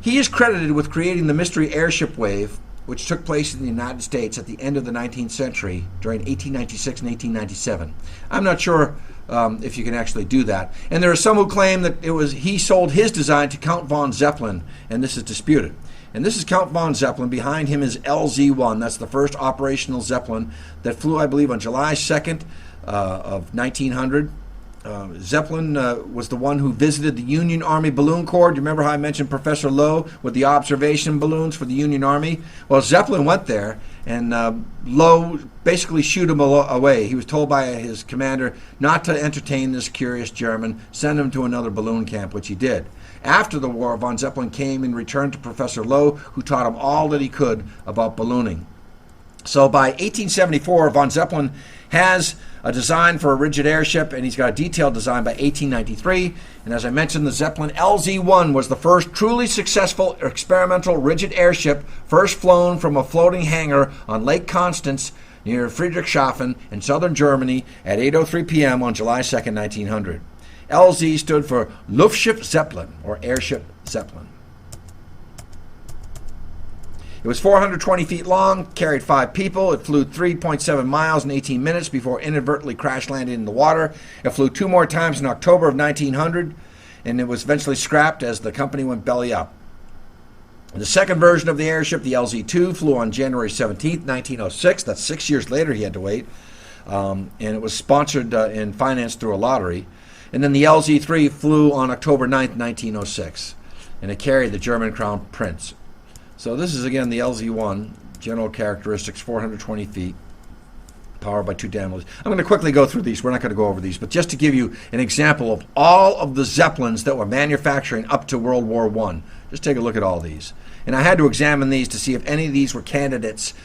he is credited with creating the mystery airship wave, which took place in the United States at the end of the 19th century during 1896 and 1897. I'm not sure if you can actually do that. And there are some who claim that he sold his design to Count von Zeppelin, and this is disputed. And this is Count von Zeppelin. Behind him is LZ-1. That's the first operational Zeppelin that flew, I believe, on July 2nd of 1900. Zeppelin was the one who visited the Union Army Balloon Corps. Do you remember how I mentioned Professor Lowe with the observation balloons for the Union Army? Well, Zeppelin went there, and Lowe basically shooed him away. He was told by his commander not to entertain this curious German, send him to another balloon camp, which he did. After the war, von Zeppelin came and returned to Professor Lowe, who taught him all that he could about ballooning. So by 1874, von Zeppelin has a design for a rigid airship, and he's got a detailed design by 1893. And as I mentioned, the Zeppelin LZ-1 was the first truly successful experimental rigid airship, first flown from a floating hangar on Lake Constance near Friedrichshafen in southern Germany at 8:03 p.m. on July 2nd, 1900. LZ stood for Luftschiff Zeppelin, or Airship Zeppelin. It was 420 feet long, carried 5 people. It flew 3.7 miles in 18 minutes before inadvertently crash landed in the water. It flew 2 more times in October of 1900, and it was eventually scrapped as the company went belly up. The second version of the airship, the LZ-2, flew on January 17th, 1906. That's 6 years later he had to wait. And it was sponsored and financed through a lottery. And then the LZ-3 flew on October 9th, 1906. And it carried the German Crown Prince. So this is, again, the LZ-1. General characteristics, 420 feet. Powered by 2 dynamos. I'm going to quickly go through these. We're not going to go over these. But just to give you an example of all of the Zeppelins that were manufacturing up to World War I. Just take a look at all these. And I had to examine these to see if any of these were candidates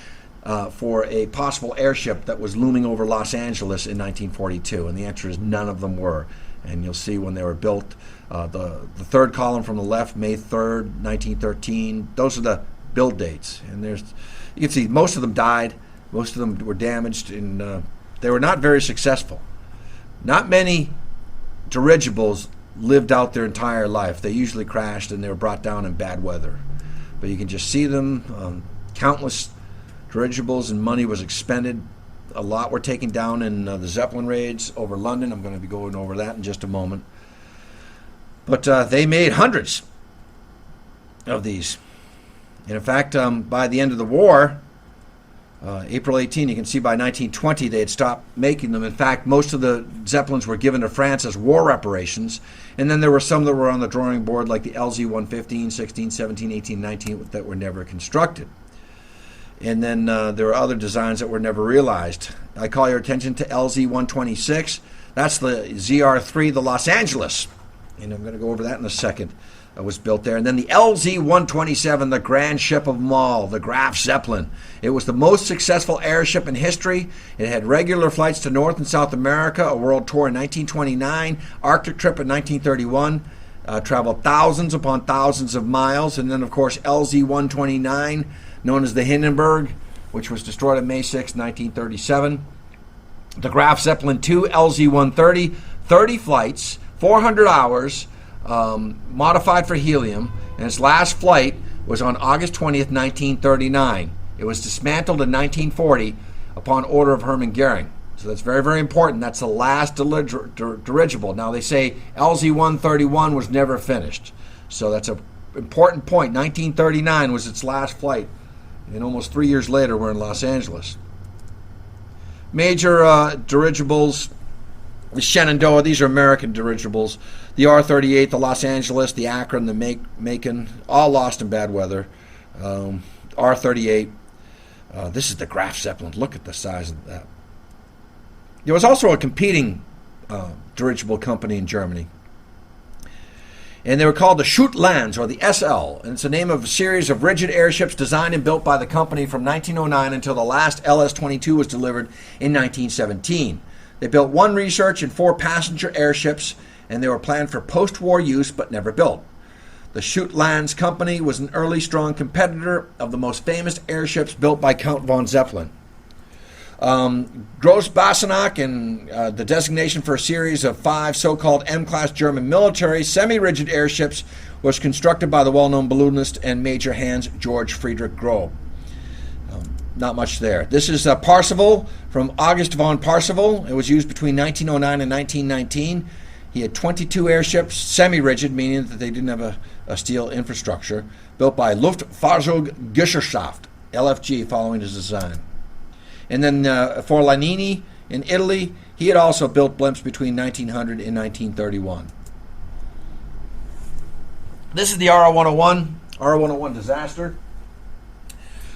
for a possible airship that was looming over Los Angeles in 1942. And the answer is none of them were. And you'll see when they were built, the third column from the left, May 3rd, 1913. Those are the build dates. And you can see most of them died. Most of them were damaged, and they were not very successful. Not many dirigibles lived out their entire life. They usually crashed, and they were brought down in bad weather. But you can just see them. Countless dirigibles and money was expended. A lot were taken down in the Zeppelin raids over London. I'm going to be going over that in just a moment. But they made hundreds of these. And in fact, by the end of the war, April 18, you can see by 1920 they had stopped making them. In fact, most of the Zeppelins were given to France as war reparations. And then there were some that were on the drawing board, like the LZ-115, 16, 17, 18, 19, that were never constructed. And then there were other designs that were never realized. I call your attention to LZ-126. That's the ZR-3, the Los Angeles. And I'm going to go over that in a second. Was built there. And then the LZ-127, the grand ship of them all, the Graf Zeppelin. It was the most successful airship in history. It had regular flights to North and South America, a world tour in 1929, Arctic trip in 1931, traveled thousands upon thousands of miles. And then, of course, LZ-129, known as the Hindenburg, which was destroyed on May 6, 1937. The Graf Zeppelin II, LZ-130, 30 flights, 400 hours, modified for helium, and its last flight was on August 20th, 1939. It was dismantled in 1940 upon order of Hermann Goering. So that's very, very important. That's the last dirigible. Now, they say LZ-131 was never finished. So that's an important point. 1939 was its last flight, and almost 3 years later, we're in Los Angeles. Major dirigibles, the Shenandoah, these are American dirigibles. The R-38, the Los Angeles, the Akron, the Macon, all lost in bad weather. R-38. This is the Graf Zeppelin. Look at the size of that. There was also a competing dirigible company in Germany. And they were called the Schutzlanz, or the SL. And it's the name of a series of rigid airships designed and built by the company from 1909 until the last LS-22 was delivered in 1917. They built 1 research and 4 passenger airships, and they were planned for post-war use but never built. The Schutzlanz company was an early strong competitor of the most famous airships built by Count von Zeppelin. Grossbasenach, and the designation for a series of 5 so-called M-class German military semi-rigid airships, was constructed by the well-known balloonist and Major Hans George Friedrich Grob. Not much there. This is Parseval from August von Parseval. It was used between 1909 and 1919. He had 22 airships, semi-rigid, meaning that they didn't have a steel infrastructure, built by Luftfahrzeuggesellschaft, LFG, following his design. And then for Lanini in Italy, he had also built blimps between 1900 and 1931. This is the R101 disaster.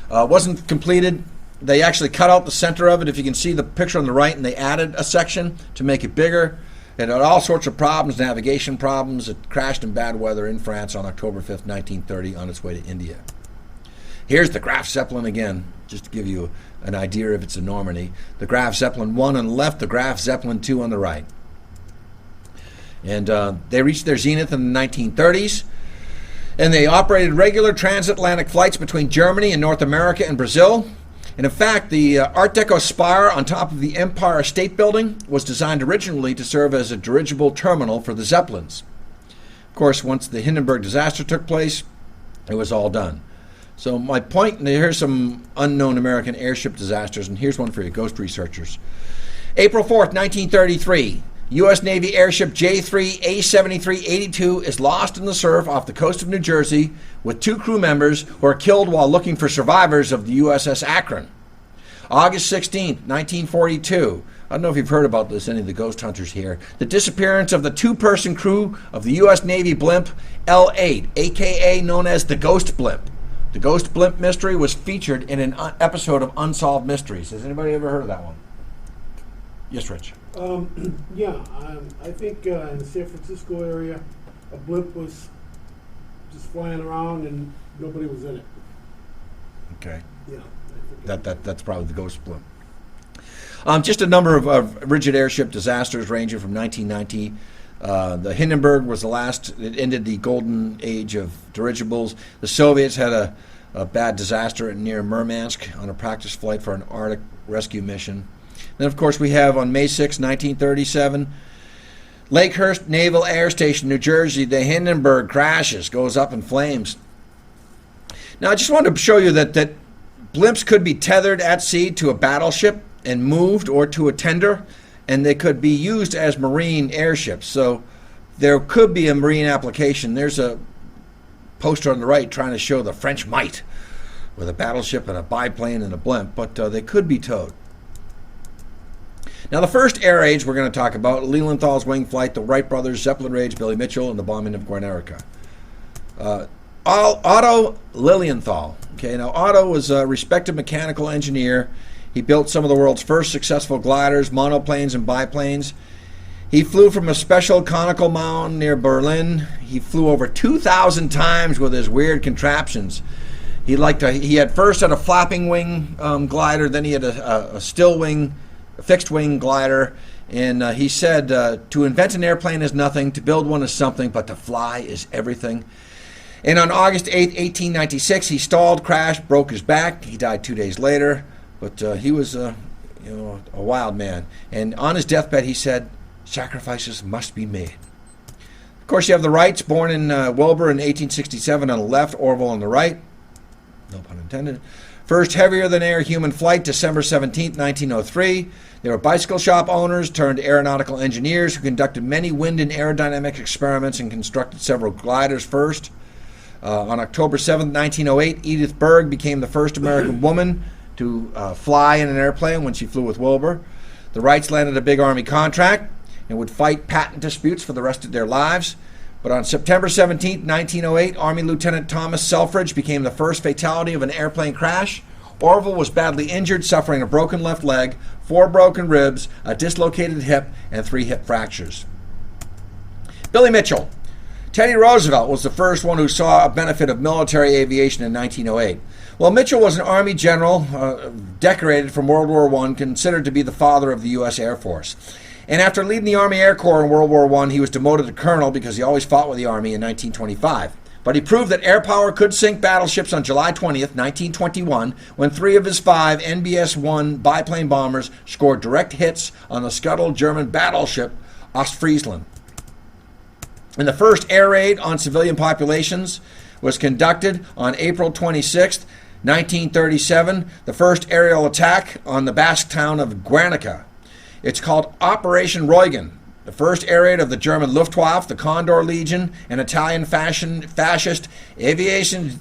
Wasn't completed. They actually cut out the center of it, if you can see the picture on the right, and they added a section to make it bigger. It had all sorts of problems, navigation problems. It crashed in bad weather in France on October 5th, 1930, on its way to India. Here's the Graf Zeppelin again, just to give you an idea of its enormity. The Graf Zeppelin 1 on the left, the Graf Zeppelin 2 on the right. And they reached their zenith in the 1930s. And they operated regular transatlantic flights between Germany and North America and Brazil. And in fact, the Art Deco spire on top of the Empire State Building was designed originally to serve as a dirigible terminal for the Zeppelins. Of course, once the Hindenburg disaster took place, it was all done. So my point, and here's some unknown American airship disasters, and here's one for you, ghost researchers. April 4th, 1933, U.S. Navy airship J3A7382 is lost in the surf off the coast of New Jersey with 2 crew members who are killed while looking for survivors of the USS Akron. August 16th, 1942, I don't know if you've heard about this, any of the ghost hunters here, the disappearance of the 2-person crew of the U.S. Navy blimp L8, aka known as the Ghost Blimp. The Ghost Blimp mystery was featured in an episode of Unsolved Mysteries. Has anybody ever heard of that one? Yes, Rich. Yeah, I think in the San Francisco area, a blimp was just flying around and nobody was in it. Okay. Yeah. That's probably the Ghost Blimp. Just a number of rigid airship disasters ranging from 1990. The Hindenburg was the last. It ended the golden age of dirigibles. The Soviets had a bad disaster near Murmansk on a practice flight for an Arctic rescue mission. Then, of course, we have on May 6, 1937, Lakehurst Naval Air Station, New Jersey, the Hindenburg crashes, goes up in flames. Now, I just wanted to show you that blimps could be tethered at sea to a battleship and moved, or to a tender, and they could be used as marine airships. So there could be a marine application. There's a poster on the right trying to show the French might with a battleship and a biplane and a blimp, but they could be towed. Now, the first air raids we're going to talk about, Lilienthal's wing flight, the Wright brothers, Zeppelin raids, Billy Mitchell, and the bombing of Guernica. Otto Lilienthal. Okay, now Otto was a respected mechanical engineer. He built some of the world's first successful gliders, monoplanes, and biplanes. He flew from a special conical mound near Berlin. He flew over 2,000 times with his weird contraptions. He had first had a flapping wing glider, then he had a still wing, a fixed wing glider, and he said, to invent an airplane is nothing, to build one is something, but to fly is everything. And on August 8, 1896, he stalled, crashed, broke his back. He died 2 days later, but he was a wild man. And on his deathbed, he said, sacrifices must be made. Of course, you have the Wrights, born in Wilbur in 1867 on the left, Orville on the right. No pun intended. First heavier-than-air human flight, December 17, 1903. They were bicycle shop owners turned aeronautical engineers who conducted many wind and aerodynamic experiments and constructed several gliders first. On October 7, 1908, Edith Berg became the first American woman to fly in an airplane when she flew with Wilbur. The Wrights landed a big Army contract and would fight patent disputes for the rest of their lives. But on September 17, 1908, Army Lieutenant Thomas Selfridge became the first fatality of an airplane crash. Orville was badly injured, suffering a broken left leg, 4 broken ribs, a dislocated hip, and 3 hip fractures. Billy Mitchell. Teddy Roosevelt was the first one who saw a benefit of military aviation in 1908. Well, Mitchell was an Army general, decorated from World War I, considered to be the father of the U.S. Air Force. And after leading the Army Air Corps in World War I, he was demoted to colonel because he always fought with the Army in 1925. But he proved that air power could sink battleships on July 20th, 1921, when 3 of his 5 NBS-1 biplane bombers scored direct hits on the scuttled German battleship Ostfriesland. And the first air raid on civilian populations was conducted on April 26, 1937, the first aerial attack on the Basque town of Guernica. It's called Operation Horrigan, the first air raid of the German Luftwaffe, the Condor Legion, and Italian fascist Aviazione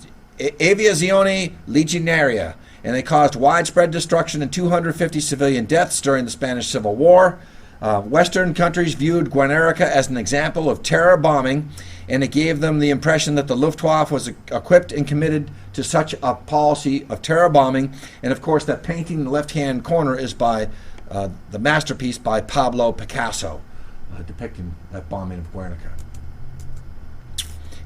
Legionaria, and they caused widespread destruction and 250 civilian deaths during the Spanish Civil War. Western countries viewed Guernica as an example of terror bombing, and it gave them the impression that the Luftwaffe was equipped and committed to such a policy of terror bombing. And of course, that painting in the left-hand corner is by the masterpiece by Pablo Picasso, depicting that bombing of Guernica.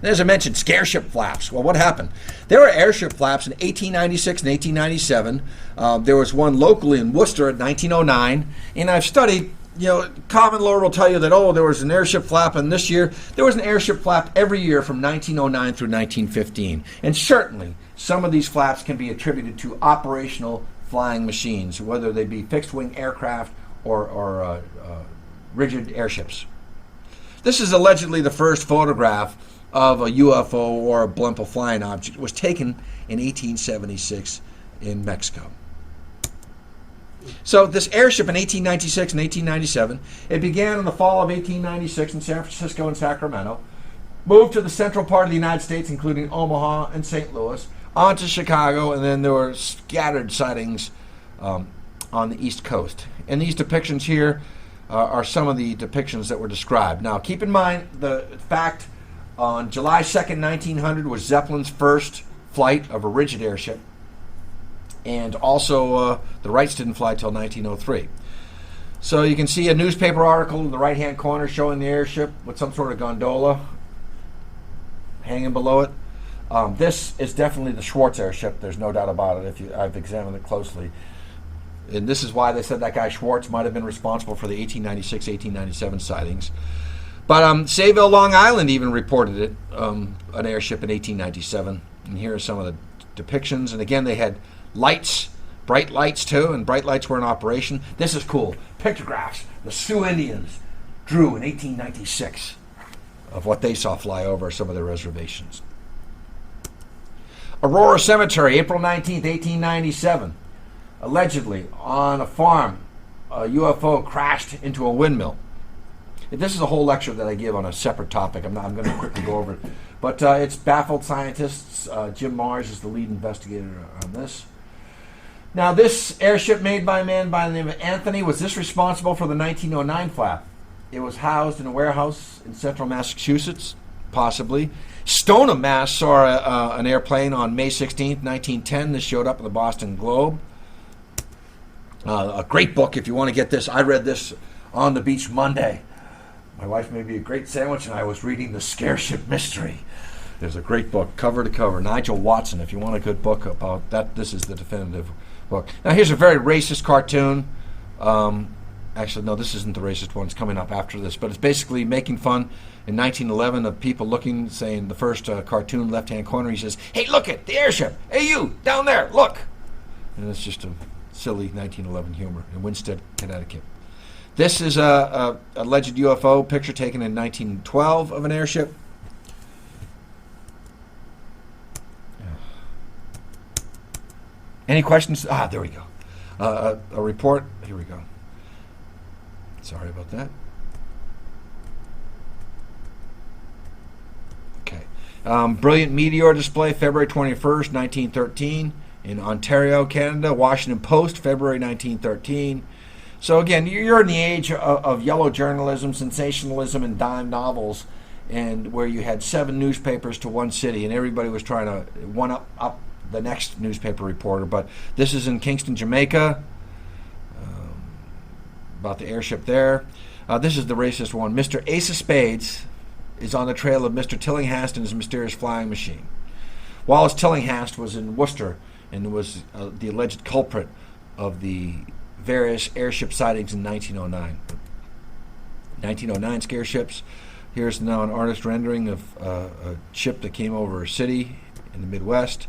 And as I mentioned, scareship flaps. Well, what happened? There were airship flaps in 1896 and 1897. There was one locally in Worcester in 1909. And I've studied, common lore will tell you that, there was an airship flap, and this year there was an airship flap every year from 1909 through 1915. And certainly, some of these flaps can be attributed to operational flying machines, whether they be fixed-wing aircraft or rigid airships. This is allegedly the first photograph of a UFO or a blimp, a flying object, was taken in 1876 in Mexico. So this airship in 1896 and 1897, it began in the fall of 1896 in San Francisco and Sacramento, moved to the central part of the United States, including Omaha and St. Louis, on to Chicago, and then there were scattered sightings on the East Coast. And these depictions here are some of the depictions that were described. Now, keep in mind the fact on July 2nd, 1900 was Zeppelin's first flight of a rigid airship. And also, the Wrights didn't fly till 1903. So you can see a newspaper article in the right-hand corner showing the airship with some sort of gondola hanging below it. This is definitely the Schwartz airship. There's no doubt about it. I've examined it closely. And this is why they said that guy Schwartz might have been responsible for the 1896, 1897 sightings. But Sayville, Long Island even reported it, an airship in 1897. And here are some of the depictions. And again, they had lights, bright lights too, and bright lights were in operation. This is cool. Pictographs the Sioux Indians drew in 1896 of what they saw fly over some of their reservations. Aurora Cemetery, April 19th, 1897. Allegedly, on a farm, a UFO crashed into a windmill. This is a whole lecture that I give on a separate topic. I'm going to quickly go over it. But it's baffled scientists. Jim Mars is the lead investigator on this. Now, this airship made by a man by the name of Anthony, was this responsible for the 1909 flap? It was housed in a warehouse in central Massachusetts, possibly. Stoneham, Mass. saw an airplane on May 16th, 1910. This showed up in the Boston Globe. A great book, if you want to get this. I read this on the beach Monday. My wife made me a great sandwich, and I was reading The Scareship Mystery. There's a great book, cover to cover. Nigel Watson, if you want a good book about that, this is the definitive book. Now, here's a very racist cartoon. Actually, no, this isn't the racist one. It's coming up after this. But it's basically making fun in 1911 of people looking, saying the first cartoon, left-hand corner, he says, "Hey, look it, the airship. Hey, you, down there, look." And it's just a silly 1911 humor in Winsted, Connecticut. This is a alleged UFO picture taken in 1912 of an airship. Any questions? There we go. A report. Here we go. Sorry about that. Okay. Brilliant meteor display, February 21st, 1913, in Ontario, Canada. Washington Post, February 1913. So again, you're in the age of yellow journalism, sensationalism, and dime novels, and where you had 7 newspapers to one city, and everybody was trying to one up the next newspaper reporter. But this is in Kingston, Jamaica, about the airship there. This is the racist one. Mr. Ace of Spades is on the trail of Mr. Tillinghast and his mysterious flying machine. Wallace Tillinghast was in Worcester and was the alleged culprit of the various airship sightings in 1909. 1909 scare ships. Here's now an artist rendering of a ship that came over a city in the Midwest.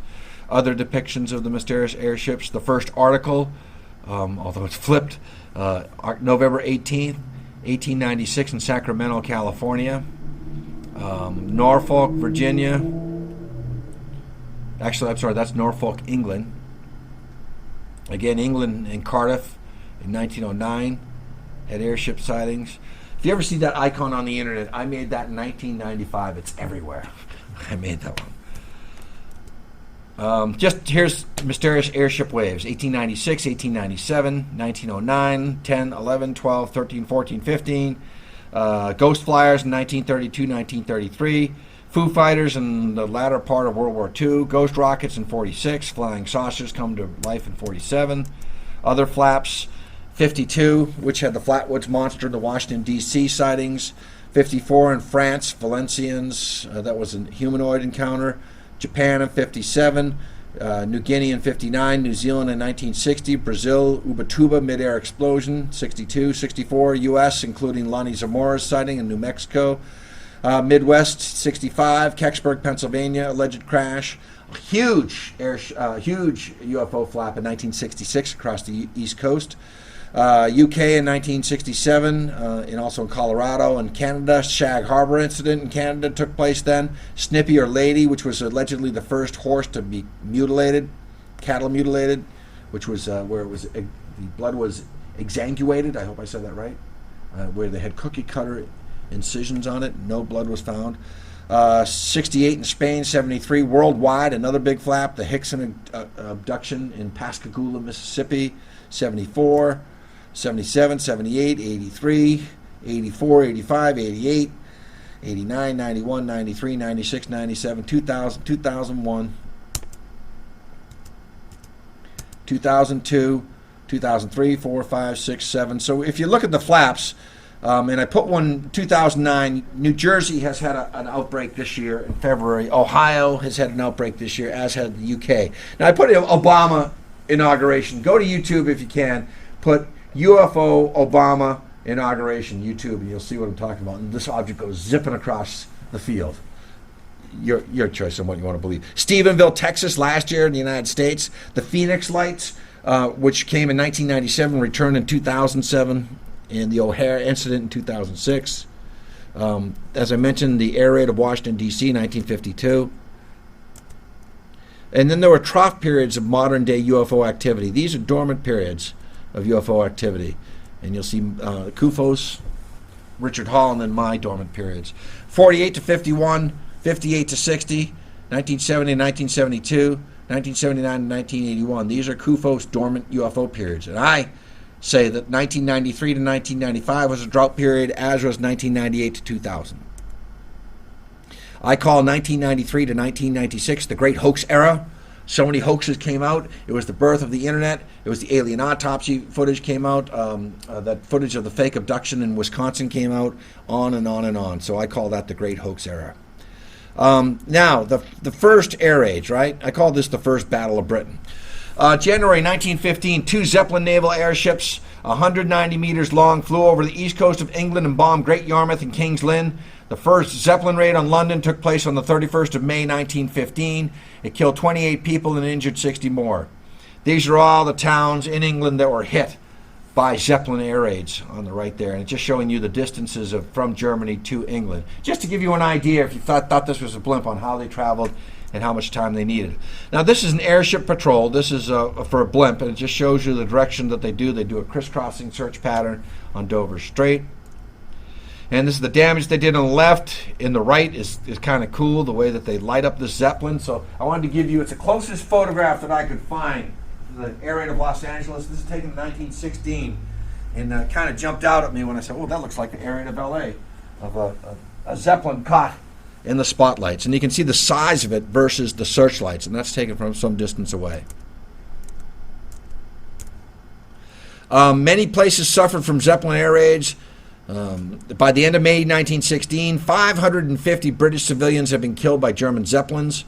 Other depictions of the mysterious airships. The first article, although it's flipped, November 18th, 1896 in Sacramento, California. Norfolk, Virginia. Actually, I'm sorry, that's Norfolk, England. Again, England and Cardiff in 1909 had airship sightings. If you ever see that icon on the internet, I made that in 1995. It's everywhere. I made that one. Just here's mysterious airship waves. 1896, 1897, 1909, 10, 11, 12, 13, 14, 15. Ghost flyers in 1932, 1933. Foo Fighters in the latter part of World War II. Ghost rockets in 46. Flying saucers come to life in 47. Other flaps, 52, which had the Flatwoods Monster, the Washington, D.C. sightings. 54 in France, Valencians, that was a humanoid encounter. Japan in 57. New Guinea in 59. New Zealand in 1960. Brazil, Ubatuba, mid-air explosion, 62. 64, U.S., including Lonnie Zamora's sighting in New Mexico. Midwest, 65. Kecksburg, Pennsylvania, alleged crash. Huge UFO flap in 1966 across the East Coast. UK in 1967, and also in Colorado and Canada. Shag Harbor incident in Canada took place then. Snippy or Lady, which was allegedly the first horse to be mutilated, cattle mutilated, which was where it was the blood was exsanguated. I hope I said that right. Where they had cookie cutter incisions on it, no blood was found. 68 in Spain, 73 worldwide, another big flap. The Hickson abduction in Pascagoula, Mississippi, 74. 77, 78, 83, 84, 85, 88, 89, 91, 93, 96, 97, 2000, 2001, 2002, 2003, 4, 5, 6, 7. So if you look at the flaps, and I put one 2009, New Jersey has had an outbreak this year in February. Ohio has had an outbreak this year, as had the UK. Now I put Obama inauguration. Go to YouTube if you can. Put UFO Obama inauguration, YouTube, and you'll see what I'm talking about. And this object goes zipping across the field. Your choice on what you want to believe. Stephenville, Texas, last year in the United States. The Phoenix Lights, which came in 1997, returned in 2007, and the O'Hare incident in 2006. As I mentioned, the air raid of Washington, D.C., 1952. And then there were trough periods of modern-day UFO activity. These are dormant periods of UFO activity. And you'll see Kufos, Richard Hall, and then my dormant periods. 48 to 51, 58 to 60, 1970 and 1972, 1979 and 1981. These are Kufos dormant UFO periods. And I say that 1993 to 1995 was a drought period, as was 1998 to 2000. I call 1993 to 1996 the Great Hoax Era. So many hoaxes came out. It was the birth of the internet. It was the alien autopsy footage came out. That footage of the fake abduction in Wisconsin came out. On and on and on. So I call that the Great Hoax Era. Now, the first air raids, right? I call this the first Battle of Britain. January 1915, 2 Zeppelin naval airships, 190 meters long, flew over the east coast of England and bombed Great Yarmouth and King's Lynn. The first Zeppelin raid on London took place on the 31st of May 1915. It killed 28 people and injured 60 more. These are all the towns in England that were hit by Zeppelin air raids on the right there. And it's just showing you the distances from Germany to England. Just to give you an idea, if you thought this was a blimp, on how they traveled and how much time they needed. Now, this is an airship patrol. This is for a blimp, and it just shows you the direction that they do. They do a crisscrossing search pattern on Dover Strait. And this is the damage they did on the left. In the right is kind of cool, the way that they light up this Zeppelin. So I wanted to give you, it's the closest photograph that I could find to the air raid of Los Angeles. This is taken in 1916, and kind of jumped out at me when I said, oh, that looks like the air raid of LA, of a Zeppelin caught in the spotlights. And you can see the size of it versus the searchlights, and that's taken from some distance away. Many places suffered from Zeppelin air raids. By the end of May 1916, 550 British civilians have been killed by German Zeppelins.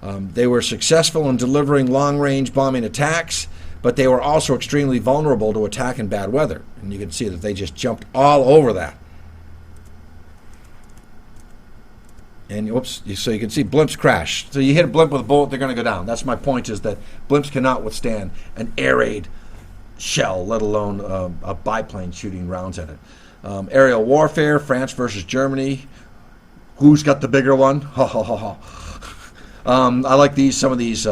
They were successful in delivering long-range bombing attacks, but they were also extremely vulnerable to attack in bad weather. And you can see that they just jumped all over that. And oops, so you can see blimps crash. So you hit a blimp with a bullet, they're going to go down. That's my point, is that blimps cannot withstand an air raid shell, let alone a biplane shooting rounds at it. Aerial warfare, France versus Germany. Who's got the bigger one? Ha ha ha ha. I like some of these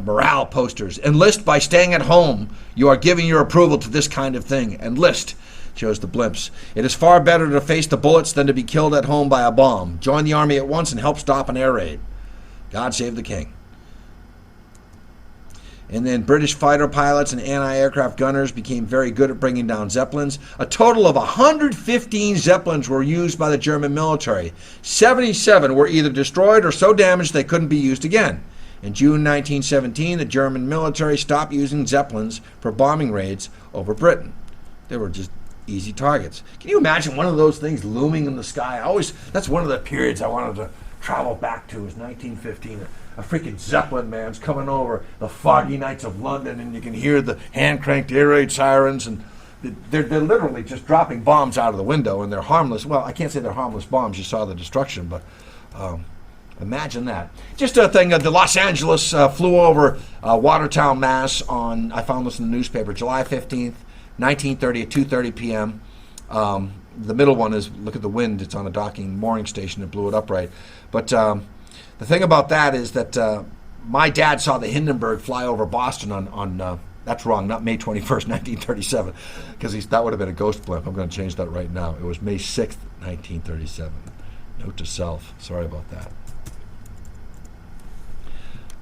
morale posters. Enlist by staying at home. You are giving your approval to this kind of thing. Enlist shows the blimps. It is far better to face the bullets than to be killed at home by a bomb. Join the army at once and help stop an air raid. God save the king. And then British fighter pilots and anti-aircraft gunners became very good at bringing down Zeppelins. A total of 115 Zeppelins were used by the German military. 77 were either destroyed or so damaged they couldn't be used again. In June 1917, the German military stopped using Zeppelins for bombing raids over Britain. They were just easy targets. Can you imagine one of those things looming in the sky? That's one of the periods I wanted to travel back to, is 1915. A freaking Zeppelin, man's coming over the foggy nights of London, and you can hear the hand-cranked air raid sirens, and they're literally just dropping bombs out of the window, and they're harmless. Well, I can't say they're harmless bombs. You saw the destruction, but imagine that. Just a thing, the Los Angeles flew over Watertown, Mass. on, I found this in the newspaper, July 15th, 1930 at 2:30 p.m. The middle one is, look at the wind, it's on a docking mooring station that blew it upright. But the thing about that is that my dad saw the Hindenburg fly over Boston on that's wrong, not May 21st, 1937, because that would have been a ghost blimp. I'm going to change that right now. It was May 6th, 1937. Note to self. Sorry about that.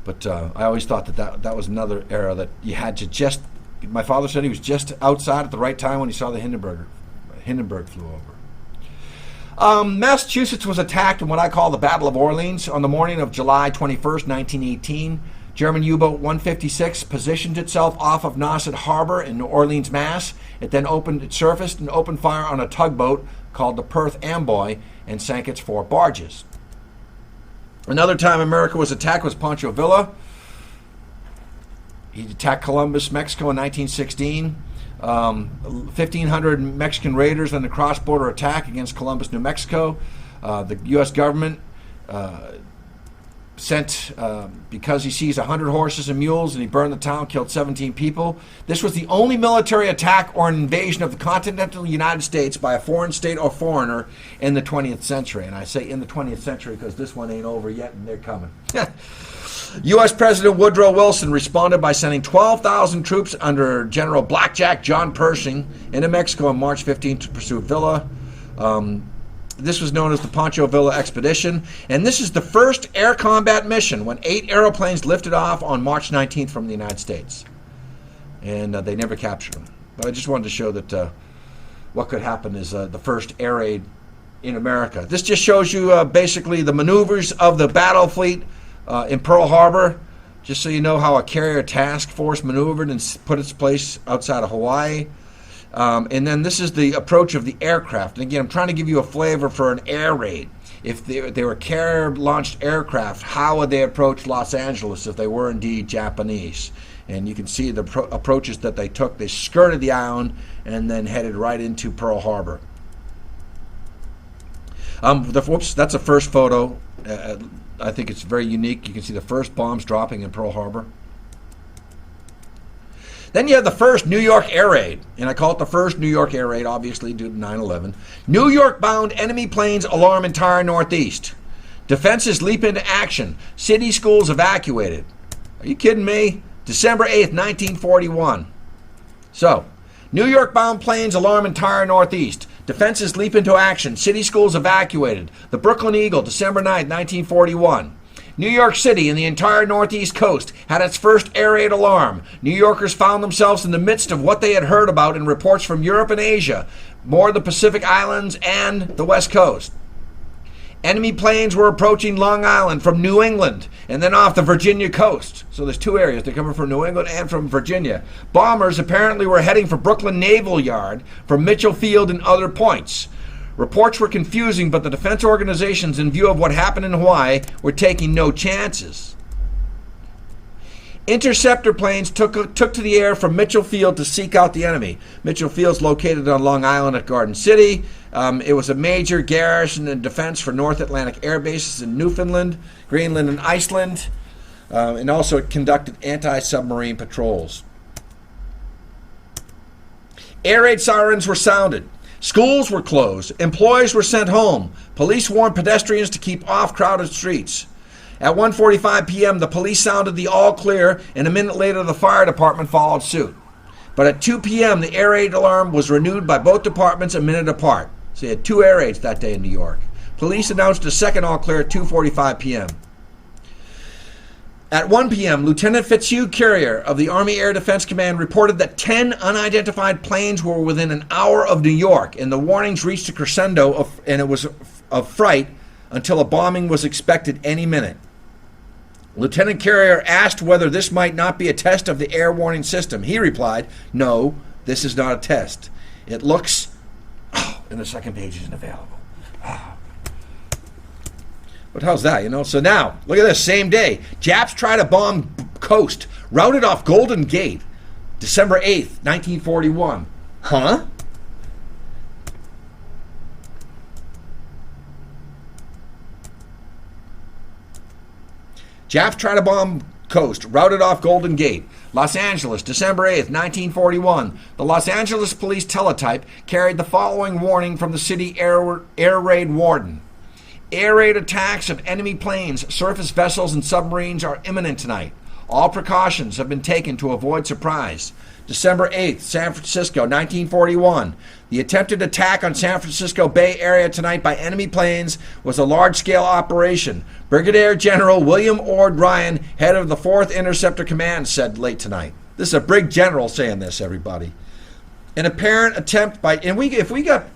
But I always thought that was another era that you had to just... My father said he was just outside at the right time when he saw the Hindenburg flew over. Massachusetts was attacked in what I call the Battle of Orleans on the morning of July 21st, 1918. German U-boat 156 positioned itself off of Nauset Harbor in New Orleans, Mass. It then surfaced and opened fire on a tugboat called the Perth Amboy and sank its 4 barges. Another time America was attacked was Pancho Villa. He attacked Columbus, Mexico in 1916. 1,500 Mexican raiders on the cross-border attack against Columbus, New Mexico. The U.S. government sent, because he seized 100 horses and mules and he burned the town, killed 17 people. This was the only military attack or an invasion of the continental United States by a foreign state or foreigner in the 20th century. And I say in the 20th century because this one ain't over yet and they're coming. U.S. President Woodrow Wilson responded by sending 12,000 troops under General Blackjack John Pershing into Mexico on March 15 to pursue Villa. This was known as the Pancho Villa Expedition, and this is the first air combat mission when 8 airplanes lifted off on March 19th from the United States. And they never captured them. But I just wanted to show that what could happen is the first air raid in America. This just shows you basically the maneuvers of the battle fleet in Pearl Harbor, just so you know how a carrier task force maneuvered and put its place outside of Hawaii. And then this is the approach of the aircraft. And again, I'm trying to give you a flavor for an air raid. If they were carrier-launched aircraft, how would they approach Los Angeles if they were indeed Japanese? And you can see the approaches that they took. They skirted the island and then headed right into Pearl Harbor. Whoops, that's a first photo. I think it's very unique. You can see the first bombs dropping in Pearl Harbor. Then you have the first New York air raid, and I call it the first New York air raid, obviously due to 9/11. New York-bound enemy planes alarm entire Northeast. Defenses leap into action. City schools evacuated. Are you kidding me? December 8th, 1941. So, New York-bound planes alarm entire Northeast. Defenses leap into action. City schools evacuated. The Brooklyn Eagle, December 9th, 1941. New York City and the entire Northeast coast had its first air raid alarm. New Yorkers found themselves in the midst of what they had heard about in reports from Europe and Asia, more the Pacific Islands and the West Coast. Enemy planes were approaching Long Island from New England and then off the Virginia coast. So there's 2 areas. They're coming from New England and from Virginia. Bombers apparently were heading for Brooklyn Naval Yard from Mitchell Field and other points. Reports were confusing, but the defense organizations, in view of what happened in Hawaii, were taking no chances. Interceptor planes took to the air from Mitchell Field to seek out the enemy. Mitchell Field's located on Long Island at Garden City. It was a major garrison and defense for North Atlantic air bases in Newfoundland, Greenland, and Iceland. And also it conducted anti-submarine patrols. Air raid sirens were sounded. Schools were closed. Employees were sent home. Police warned pedestrians to keep off crowded streets. At 1:45 p.m., the police sounded the all clear, and a minute later, the fire department followed suit. But at 2 p.m., the air raid alarm was renewed by both departments a minute apart. So you had 2 air raids that day in New York. Police announced a second all clear at 2:45 p.m. At 1 p.m., Lieutenant Fitzhugh Carrier of the Army Air Defense Command reported that 10 unidentified planes were within an hour of New York, and the warnings reached a crescendo and it was of fright until a bombing was expected any minute. Lieutenant Carrier asked whether this might not be a test of the air warning system. He replied, "No, this is not a test. It looks..." And the second page isn't available. But how's that, So now, look at this, same day. Japs try to bomb coast, routed off Golden Gate, December 8th, 1941. Huh? Japs try to bomb coast, routed off Golden Gate. Los Angeles, December 8th, 1941. The Los Angeles Police Teletype carried the following warning from the city air raid warden. Air raid attacks of enemy planes, surface vessels, and submarines are imminent tonight. All precautions have been taken to avoid surprise. December 8th, San Francisco, 1941. The attempted attack on San Francisco Bay Area tonight by enemy planes was a large-scale operation. Brigadier General William Ord Ryan, head of the 4th Interceptor Command, said late tonight. This is a brig general saying this, everybody. An apparent attempt by, if we got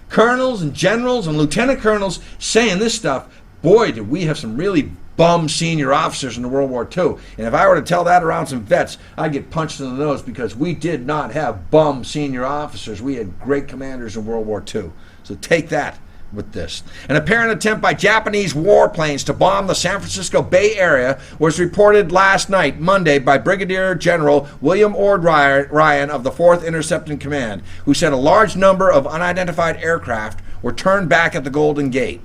colonels and generals and lieutenant colonels saying this stuff, boy, did we have some really bum senior officers in World War II. And if I were to tell that around some vets, I'd get punched in the nose, because we did not have bum senior officers. We had great commanders in World War II. So take that with this. An apparent attempt by Japanese warplanes to bomb the San Francisco Bay Area was reported last night, Monday, by Brigadier General William Ord Ryan of the 4th Intercepting Command, who said a large number of unidentified aircraft were turned back at the Golden Gate.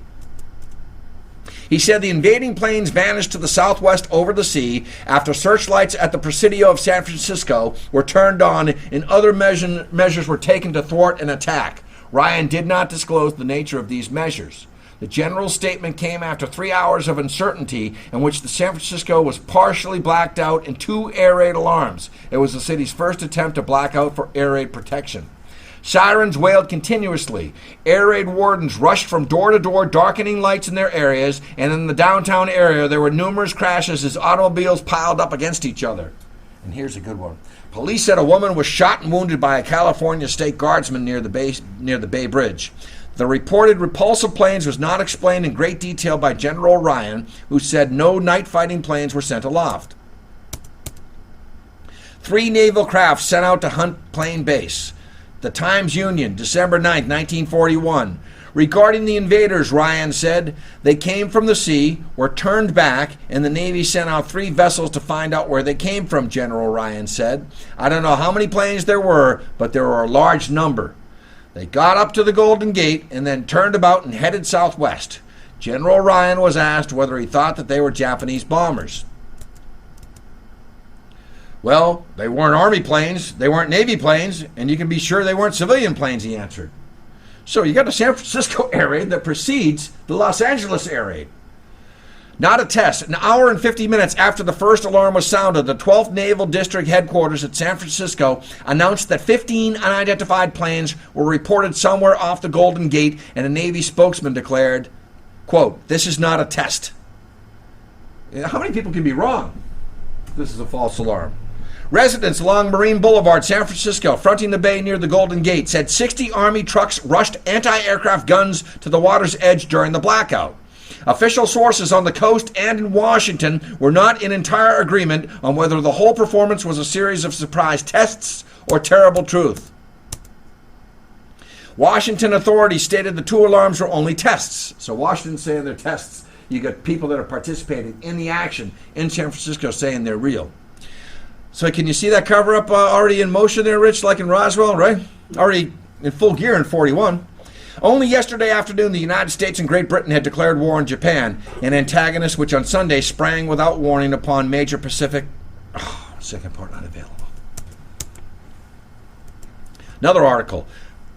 He said the invading planes vanished to the southwest over the sea after searchlights at the Presidio of San Francisco were turned on and other measures were taken to thwart an attack. Ryan did not disclose the nature of these measures. The general's statement came after 3 hours of uncertainty in which the San Francisco was partially blacked out in 2 air raid alarms. It was the city's first attempt to black out for air raid protection. Sirens wailed continuously. Air raid wardens rushed from door to door, darkening lights in their areas, and in the downtown area there were numerous crashes as automobiles piled up against each other. And here's a good one. Police said a woman was shot and wounded by a California state guardsman near the Bay Bridge. The reported repulsive planes was not explained in great detail by General Ryan, who said no night fighting planes were sent aloft. 3 naval craft sent out to hunt plane base. The Times-Union, December 9, 1941. Regarding the invaders, Ryan said, they came from the sea, were turned back, and the Navy sent out 3 vessels to find out where they came from, General Ryan said. I don't know how many planes there were, but there were a large number. They got up to the Golden Gate and then turned about and headed southwest. General Ryan was asked whether he thought that they were Japanese bombers. Well, they weren't Army planes, they weren't Navy planes, and you can be sure they weren't civilian planes, he answered. So you got the San Francisco air raid that precedes the Los Angeles air raid. Not a test. An hour and 50 minutes after the first alarm was sounded, the 12th Naval District Headquarters at San Francisco announced that 15 unidentified planes were reported somewhere off the Golden Gate, and a Navy spokesman declared, quote, "This is not a test." How many people can be wrong? This is a false alarm. Residents along Marine Boulevard, San Francisco, fronting the bay near the Golden Gate, said 60 Army trucks rushed anti-aircraft guns to the water's edge during the blackout. Official sources on the coast and in Washington were not in entire agreement on whether the whole performance was a series of surprise tests or terrible truth. Washington authorities stated the 2 alarms were only tests. So Washington's saying they're tests. You got people that are participating in the action in San Francisco saying they're real. So can you see that cover-up already in motion there, Rich, like in Roswell, right? Already in full gear in 41. Only yesterday afternoon, the United States and Great Britain had declared war on Japan, an antagonist which on Sunday sprang without warning upon major Pacific... Oh, second part unavailable. Another article.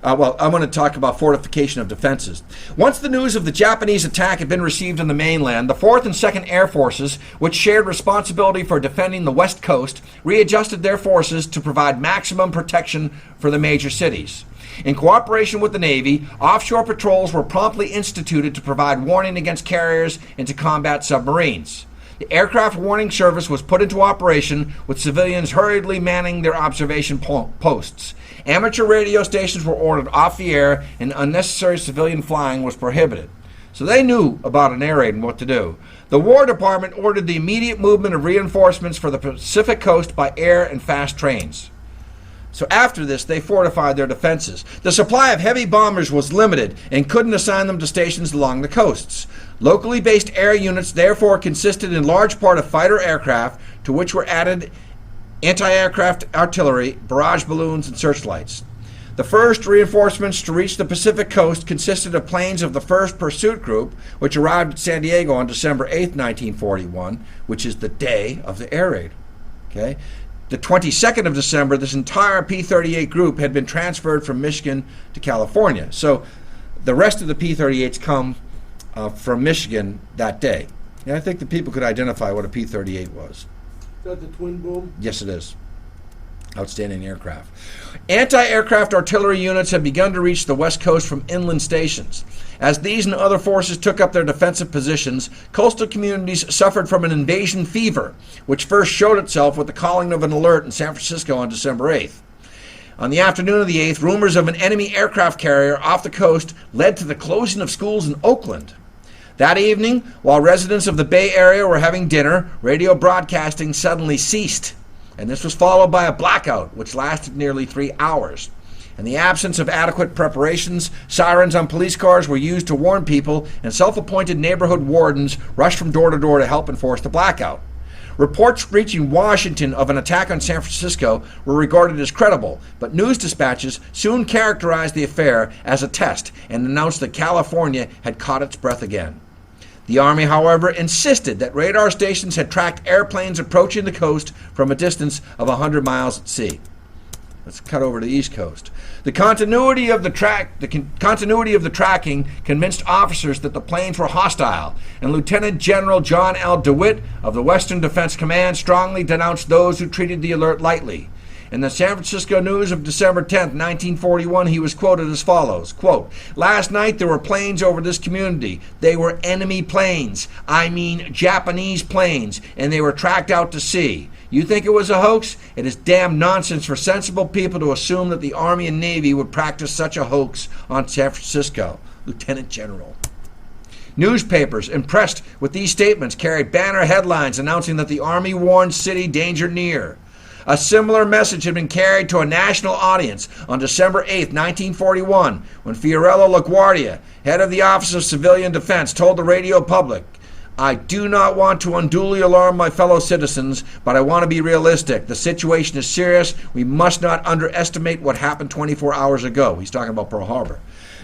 I'm going to talk about fortification of defenses. Once the news of the Japanese attack had been received on the mainland, the 4th and 2nd Air Forces, which shared responsibility for defending the West Coast, readjusted their forces to provide maximum protection for the major cities. In cooperation with the Navy, offshore patrols were promptly instituted to provide warning against carriers and to combat submarines. The Aircraft Warning Service was put into operation, with civilians hurriedly manning their observation posts. Amateur radio stations were ordered off the air, and unnecessary civilian flying was prohibited. So they knew about an air raid and what to do. The War Department ordered the immediate movement of reinforcements for the Pacific coast by air and fast trains. So after this, they fortified their defenses. The supply of heavy bombers was limited and couldn't assign them to stations along the coasts. Locally based air units therefore consisted in large part of fighter aircraft, to which were added anti-aircraft artillery, barrage balloons, and searchlights. The first reinforcements to reach the Pacific coast consisted of planes of the 1st Pursuit Group, which arrived at San Diego on December 8, 1941, which is the day of the air raid. Okay? The 22nd of December, this entire P-38 group had been transferred from Michigan to California. So the rest of the P-38s come from Michigan that day. And I think the people could identify what a P-38 was. Is that the twin boom? Yes, it is. Outstanding aircraft. Anti-aircraft artillery units had begun to reach the West Coast from inland stations. As these and other forces took up their defensive positions, coastal communities suffered from an invasion fever, which first showed itself with the calling of an alert in San Francisco on December 8th. On the afternoon of the 8th, rumors of an enemy aircraft carrier off the coast led to the closing of schools in Oakland. That evening, while residents of the Bay Area were having dinner, radio broadcasting suddenly ceased. And this was followed by a blackout, which lasted nearly 3 hours. In the absence of adequate preparations, sirens on police cars were used to warn people, and self-appointed neighborhood wardens rushed from door to door to help enforce the blackout. Reports reaching Washington of an attack on San Francisco were regarded as credible, but news dispatches soon characterized the affair as a test and announced that California had caught its breath again. The Army, however, insisted that radar stations had tracked airplanes approaching the coast from a distance of 100 miles at sea. Let's cut over to the East Coast. The continuity of the tracking convinced officers that the planes were hostile, and Lieutenant General John L. DeWitt of the Western Defense Command strongly denounced those who treated the alert lightly. In the San Francisco News of December 10, 1941, he was quoted as follows, quote, "Last night there were planes over this community. They were enemy planes. I mean Japanese planes, and they were tracked out to sea. You think it was a hoax? It is damn nonsense for sensible people to assume that the Army and Navy would practice such a hoax on San Francisco." Lieutenant General. Newspapers impressed with these statements carried banner headlines announcing that the Army warned city danger near. A similar message had been carried to a national audience on December 8, 1941, when Fiorello LaGuardia, head of the Office of Civilian Defense, told the radio public, "I do not want to unduly alarm my fellow citizens, but I want to be realistic. The situation is serious. We must not underestimate what happened 24 hours ago." He's talking about Pearl Harbor.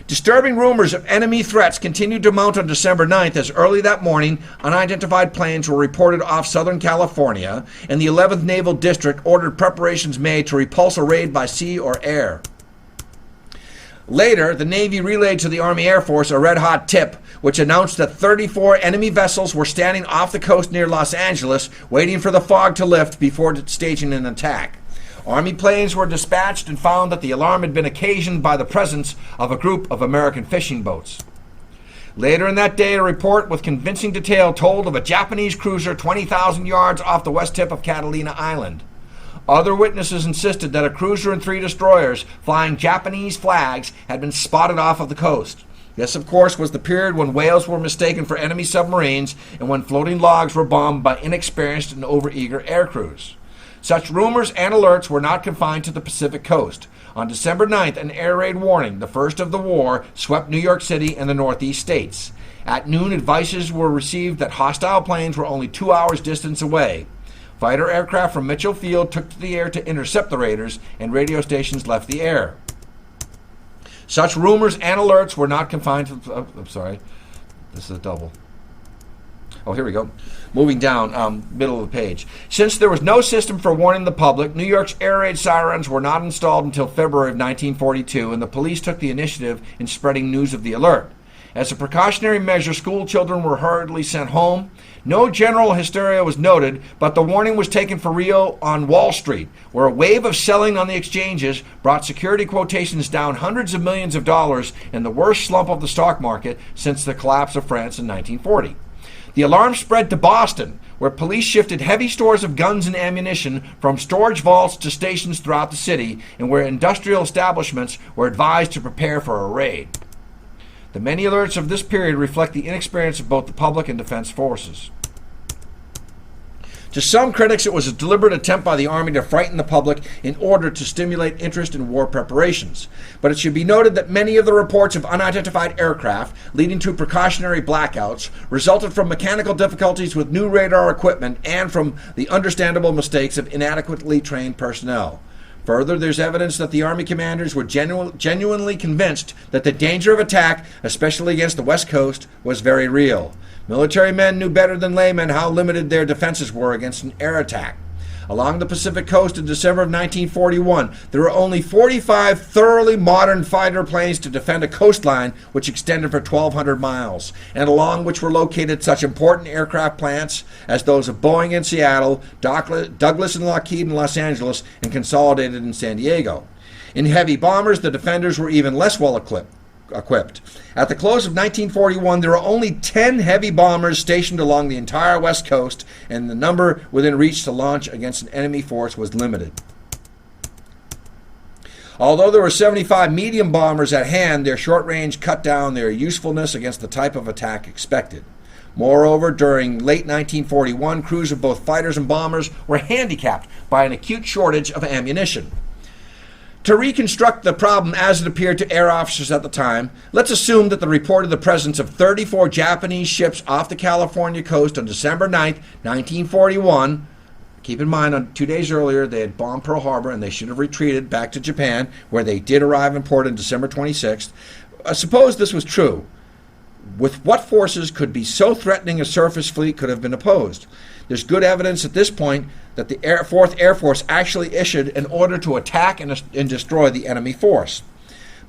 Disturbing rumors of enemy threats continued to mount on December 9th as early that morning, unidentified planes were reported off Southern California, and the 11th Naval District ordered preparations made to repulse a raid by sea or air. Later, the Navy relayed to the Army Air Force a red-hot tip, which announced that 34 enemy vessels were standing off the coast near Los Angeles, waiting for the fog to lift before staging an attack. Army planes were dispatched and found that the alarm had been occasioned by the presence of a group of American fishing boats. Later in that day, a report with convincing detail told of a Japanese cruiser 20,000 yards off the west tip of Catalina Island. Other witnesses insisted that a cruiser and 3 destroyers flying Japanese flags had been spotted off of the coast. This, of course, was the period when whales were mistaken for enemy submarines and when floating logs were bombed by inexperienced and overeager air crews. Such rumors and alerts were not confined to the Pacific coast. On December 9th, an air raid warning, the first of the war, swept New York City and the Northeast states. At noon, advices were received that hostile planes were only 2 hours distance away. Fighter aircraft from Mitchell Field took to the air to intercept the raiders, and radio stations left the air. Such rumors and alerts were not confined to... this is a double. Oh, here we go. Moving down, middle of the page. Since there was no system for warning the public, New York's air raid sirens were not installed until February of 1942, and the police took the initiative in spreading news of the alert. As a precautionary measure, school children were hurriedly sent home. No general hysteria was noted, but the warning was taken for real on Wall Street, where a wave of selling on the exchanges brought security quotations down hundreds of millions of dollars in the worst slump of the stock market since the collapse of France in 1940. The alarm spread to Boston, where police shifted heavy stores of guns and ammunition from storage vaults to stations throughout the city, and where industrial establishments were advised to prepare for a raid. The many alerts of this period reflect the inexperience of both the public and defense forces. To some critics, it was a deliberate attempt by the Army to frighten the public in order to stimulate interest in war preparations. But it should be noted that many of the reports of unidentified aircraft leading to precautionary blackouts resulted from mechanical difficulties with new radar equipment and from the understandable mistakes of inadequately trained personnel. Further, there's evidence that the Army commanders were genuinely convinced that the danger of attack, especially against the West Coast, was very real. Military men knew better than laymen how limited their defenses were against an air attack. Along the Pacific coast in December of 1941, there were only 45 thoroughly modern fighter planes to defend a coastline which extended for 1,200 miles, and along which were located such important aircraft plants as those of Boeing in Seattle, Douglas and Lockheed in Los Angeles, and Consolidated in San Diego. In heavy bombers, the defenders were even less well equipped. At the close of 1941, there were only 10 heavy bombers stationed along the entire West Coast, and the number within reach to launch against an enemy force was limited. Although there were 75 medium bombers at hand, their short range cut down their usefulness against the type of attack expected. Moreover, during late 1941, crews of both fighters and bombers were handicapped by an acute shortage of ammunition. To reconstruct the problem as it appeared to air officers at the time, let's assume that the report of the presence of 34 Japanese ships off the California coast on December 9, 1941, keep in mind, 2 days earlier they had bombed Pearl Harbor and they should have retreated back to Japan, where they did arrive in port on December 26th. Suppose this was true. With what forces could be so threatening a surface fleet could have been opposed? There's good evidence at this point that the 4th Air Force actually issued an order to attack and destroy the enemy force.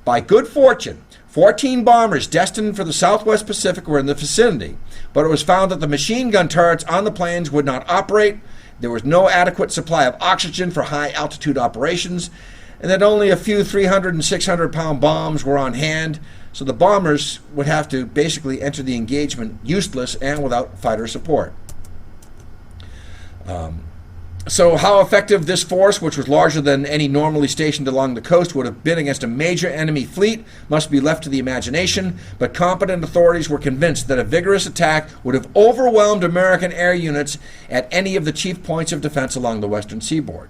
By good fortune, 14 bombers destined for the Southwest Pacific were in the vicinity, but it was found that the machine gun turrets on the planes would not operate, there was no adequate supply of oxygen for high-altitude operations, and that only a few 300 and 600-pound bombs were on hand, so the bombers would have to basically enter the engagement useless and without fighter support. So how effective this force, which was larger than any normally stationed along the coast, would have been against a major enemy fleet must be left to the imagination, but competent authorities were convinced that a vigorous attack would have overwhelmed American air units at any of the chief points of defense along the western seaboard.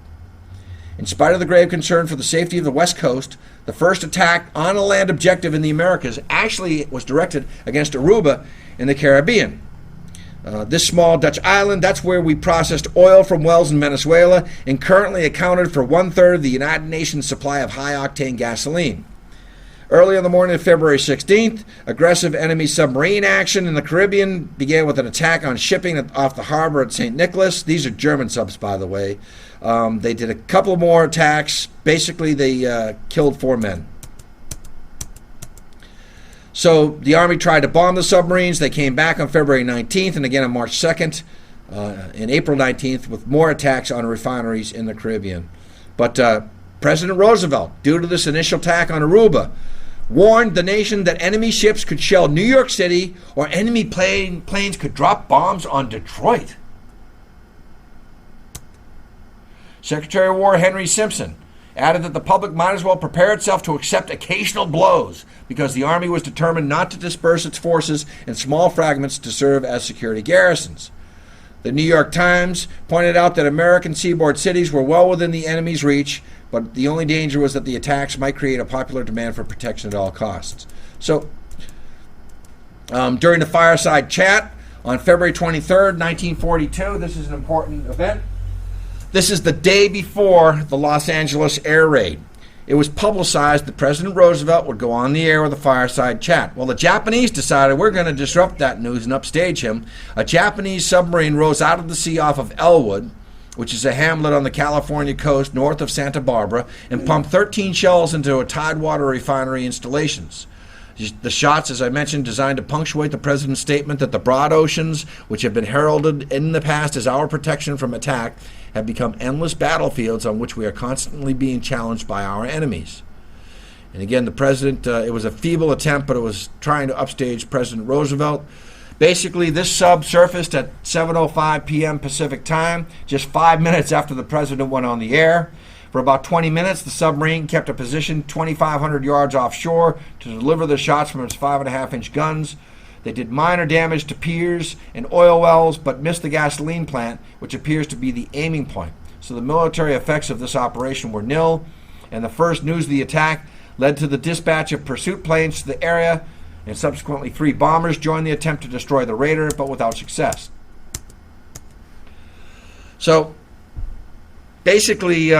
In spite of the grave concern for the safety of the West Coast, the first attack on a land objective in the Americas actually was directed against Aruba in the Caribbean. This small Dutch island, that's where we processed oil from wells in Venezuela and currently accounted for 1/3 of the United Nations supply of high-octane gasoline. Early in the morning of February 16th, aggressive enemy submarine action in the Caribbean began with an attack on shipping off the harbor at St. Nicholas. These are German subs, by the way. They did a couple more attacks. Basically, they killed 4 men. So the Army tried to bomb the submarines. They came back on February 19th and again on March 2nd and April 19th with more attacks on refineries in the Caribbean. But President Roosevelt, due to this initial attack on Aruba, warned the nation that enemy ships could shell New York City or enemy planes could drop bombs on Detroit. Secretary of War Henry Simpson added that the public might as well prepare itself to accept occasional blows because the Army was determined not to disperse its forces in small fragments to serve as security garrisons. The New York Times pointed out that American seaboard cities were well within the enemy's reach, but the only danger was that the attacks might create a popular demand for protection at all costs. So, during the fireside chat on February 23rd, 1942, this is an important event. This is the day before the Los Angeles air raid. It was publicized that President Roosevelt would go on the air with a fireside chat. Well, the Japanese decided we're going to disrupt that news and upstage him. A Japanese submarine rose out of the sea off of Elwood, which is a hamlet on the California coast north of Santa Barbara, and pumped 13 shells into a Tidewater refinery installations. The shots, as I mentioned, designed to punctuate the president's statement that the broad oceans, which have been heralded in the past as our protection from attack, have become endless battlefields on which we are constantly being challenged by our enemies. And again, the president, it was a feeble attempt, but it was trying to upstage President Roosevelt. Basically, this sub surfaced at 7:05 p.m. Pacific time, just 5 minutes after the president went on the air. For about 20 minutes, the submarine kept a position 2,500 yards offshore to deliver the shots from its 5.5-inch guns. They did minor damage to piers and oil wells, but missed the gasoline plant, which appears to be the aiming point. So the military effects of this operation were nil, and the first news of the attack led to the dispatch of pursuit planes to the area, and subsequently 3 bombers joined the attempt to destroy the raider, but without success. So basically,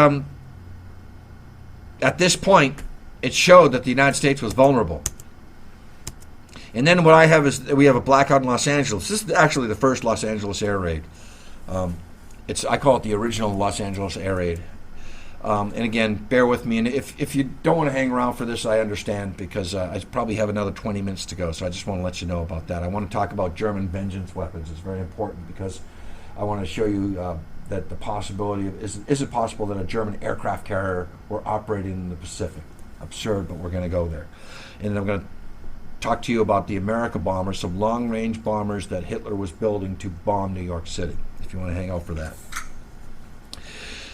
at this point, it showed that the United States was vulnerable. And then what I have is we have a blackout in Los Angeles. This is actually the first Los Angeles air raid. I call it the original Los Angeles air raid. And again, bear with me. And if you don't want to hang around for this, I understand, because I probably have another 20 minutes to go. So I just want to let you know about that. I want to talk about German vengeance weapons. It's very important because I want to show you that the possibility of is it possible that a German aircraft carrier were operating in the Pacific? Absurd, but we're going to go there. And then I'm going to talk to you about the America bombers, some long-range bombers that Hitler was building to bomb New York City, if you want to hang out for that.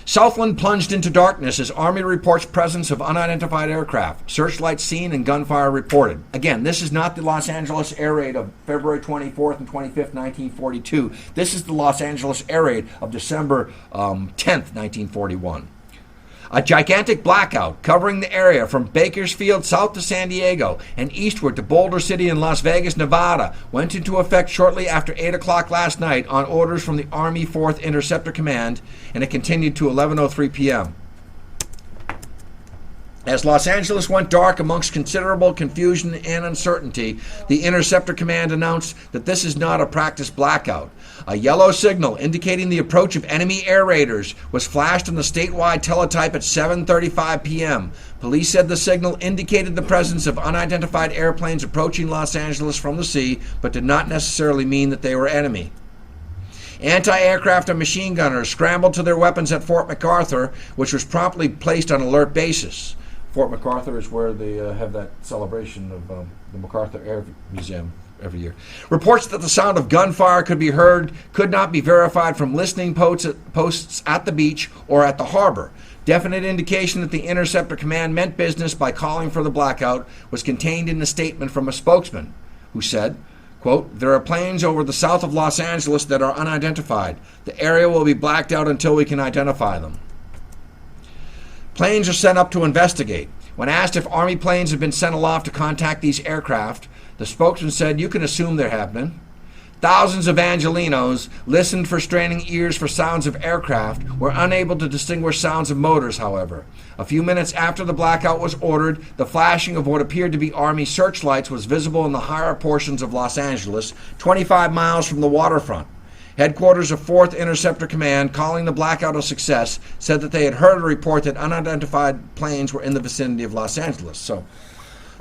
Southland plunged into darkness as Army reports presence of unidentified aircraft. Searchlights seen and gunfire reported. Again, this is not the Los Angeles air raid of February 24th and 25th, 1942. This is the Los Angeles air raid of December 10th, 1941. A gigantic blackout covering the area from Bakersfield south to San Diego and eastward to Boulder City and Las Vegas, Nevada, went into effect shortly after 8 o'clock last night on orders from the Army 4th Interceptor Command, and it continued to 11:03 p.m. As Los Angeles went dark amongst considerable confusion and uncertainty, the Interceptor Command announced that this is not a practice blackout. A yellow signal indicating the approach of enemy air raiders was flashed on the statewide teletype at 7:35 p.m. Police said the signal indicated the presence of unidentified airplanes approaching Los Angeles from the sea, but did not necessarily mean that they were enemy. Anti-aircraft and machine gunners scrambled to their weapons at Fort MacArthur, which was promptly placed on alert basis. Fort MacArthur is where they have that celebration of the MacArthur Air Museum every year. Reports that the sound of gunfire could be heard could not be verified from listening posts at the beach or at the harbor. Definite indication that the Interceptor Command meant business by calling for the blackout was contained in a statement from a spokesman who said, quote, "There are planes over the south of Los Angeles that are unidentified. The area will be blacked out until we can identify them." Planes are sent up to investigate. When asked if Army planes have been sent aloft to contact these aircraft, the spokesman said, "You can assume there have been." Thousands of Angelenos listened for straining ears for sounds of aircraft, were unable to distinguish sounds of motors, however. A few minutes after the blackout was ordered, the flashing of what appeared to be Army searchlights was visible in the higher portions of Los Angeles, 25 miles from the waterfront. Headquarters of 4th Interceptor Command, calling the blackout a success, said that they had heard a report that unidentified planes were in the vicinity of Los Angeles. So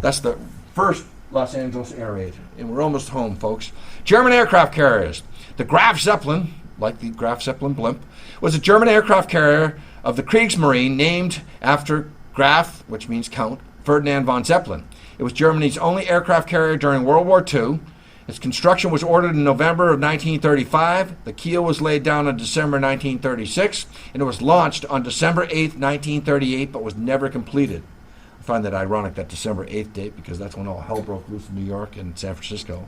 that's the first Los Angeles air raid, and we're almost home, folks. German aircraft carriers. The Graf Zeppelin, like the Graf Zeppelin blimp, was a German aircraft carrier of the Kriegsmarine named after Graf, which means Count, Ferdinand von Zeppelin. It was Germany's only aircraft carrier during World War II. Its construction was ordered in November of 1935. The keel was laid down in December 1936, and it was launched on December 8th, 1938, but was never completed. I find that ironic, that December 8th date, because that's when all hell broke loose in New York and San Francisco.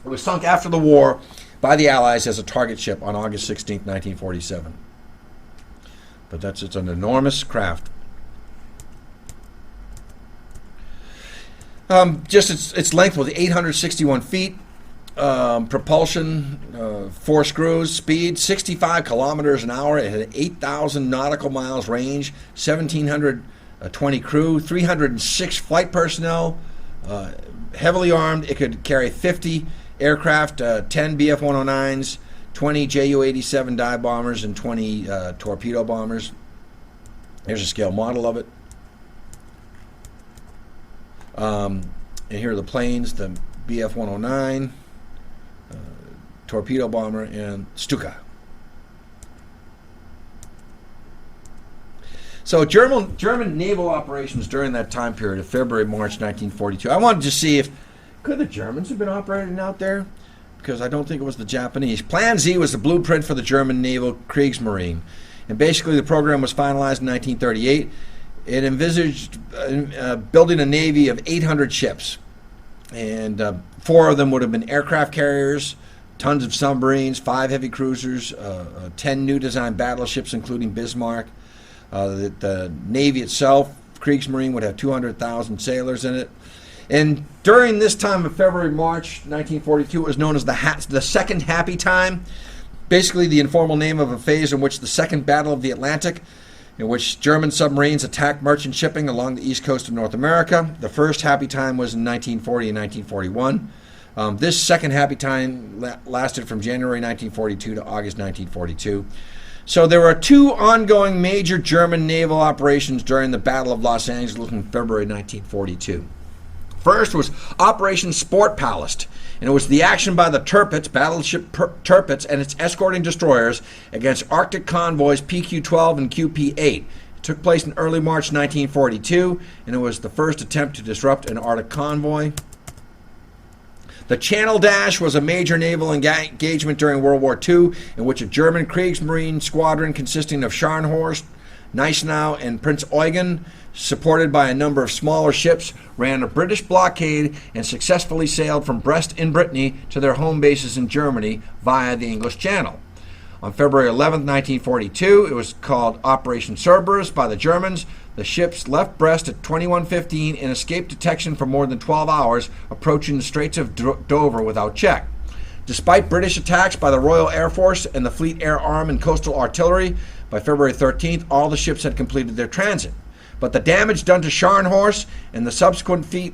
It was sunk after the war by the Allies as a target ship on August 16th, 1947. But it's an enormous craft. Its length was 861 feet. Propulsion, 4 screws. Speed, 65 kilometers an hour. It had 8,000 nautical miles range. 1,720 crew. 306 flight personnel. Heavily armed. It could carry 50 aircraft, 10 BF-109s, 20 Ju-87 dive bombers, and 20 torpedo bombers. Here's a scale model of it. And here are the planes, the BF-109, torpedo bomber, and Stuka. So German naval operations during that time period of February, March 1942. I wanted to see if could the Germans have been operating out there, because I don't think it was the Japanese. Plan Z was the blueprint for the German naval Kriegsmarine, and basically the program was finalized in 1938. It envisaged building a navy of 800 ships, and 4 of them would have been aircraft carriers, tons of submarines, 5 heavy cruisers, 10 new design battleships, including Bismarck. The Navy itself, Kriegsmarine, would have 200,000 sailors in it. And during this time of February, March 1942, it was known as the Second Happy Time, basically the informal name of a phase in which the Second Battle of the Atlantic in which German submarines attacked merchant shipping along the east coast of North America. The first happy time was in 1940 and 1941. This second happy time lasted from January 1942 to August 1942. So there were two ongoing major German naval operations during the Battle of Los Angeles in February 1942. First was Operation Sport Palace, and it was the action by the Tirpitz, battleship Tirpitz, and its escorting destroyers against Arctic convoys PQ-12 and QP-8. It took place in early March 1942, and it was the first attempt to disrupt an Arctic convoy. The Channel Dash was a major naval engagement during World War II, in which a German Kriegsmarine squadron consisting of Scharnhorst, Gneisenau, and Prince Eugen, supported by a number of smaller ships, ran a British blockade and successfully sailed from Brest in Brittany to their home bases in Germany via the English Channel. On February 11, 1942, it was called Operation Cerberus by the Germans. The ships left Brest at 21:15 and escaped detection for more than 12 hours, approaching the Straits of Dover without check. Despite British attacks by the Royal Air Force and the Fleet Air Arm and Coastal Artillery, by February 13th, all the ships had completed their transit. But the damage done to Scharnhorst and the subsequent fate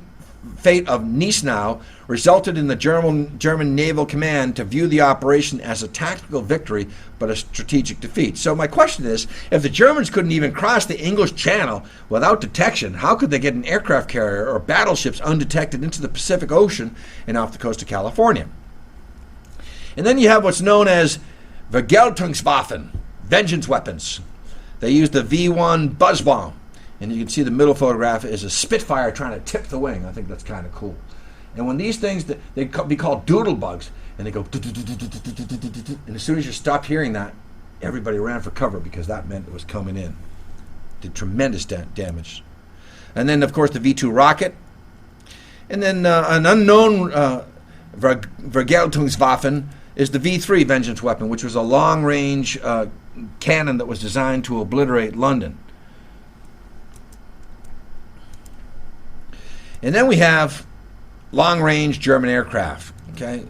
of Gneisenau resulted in the German Naval Command to view the operation as a tactical victory but a strategic defeat. So my question is, if the Germans couldn't even cross the English Channel without detection, how could they get an aircraft carrier or battleships undetected into the Pacific Ocean and off the coast of California? And then you have what's known as Vergeltungswaffen, vengeance weapons. They used the V-1 buzz bomb. And you can see the middle photograph is a Spitfire trying to tip the wing. I think that's kind of cool. And when these things, they be called doodle bugs, and they go, and as soon as you stop hearing that, everybody ran for cover because that meant it was coming in. Did tremendous damage. And then, of course, the V-2 rocket. And then an unknown Vergeltungswaffen is the V-3 vengeance weapon, which was a long-range cannon that was designed to obliterate London. And then we have long-range German aircraft. Okay,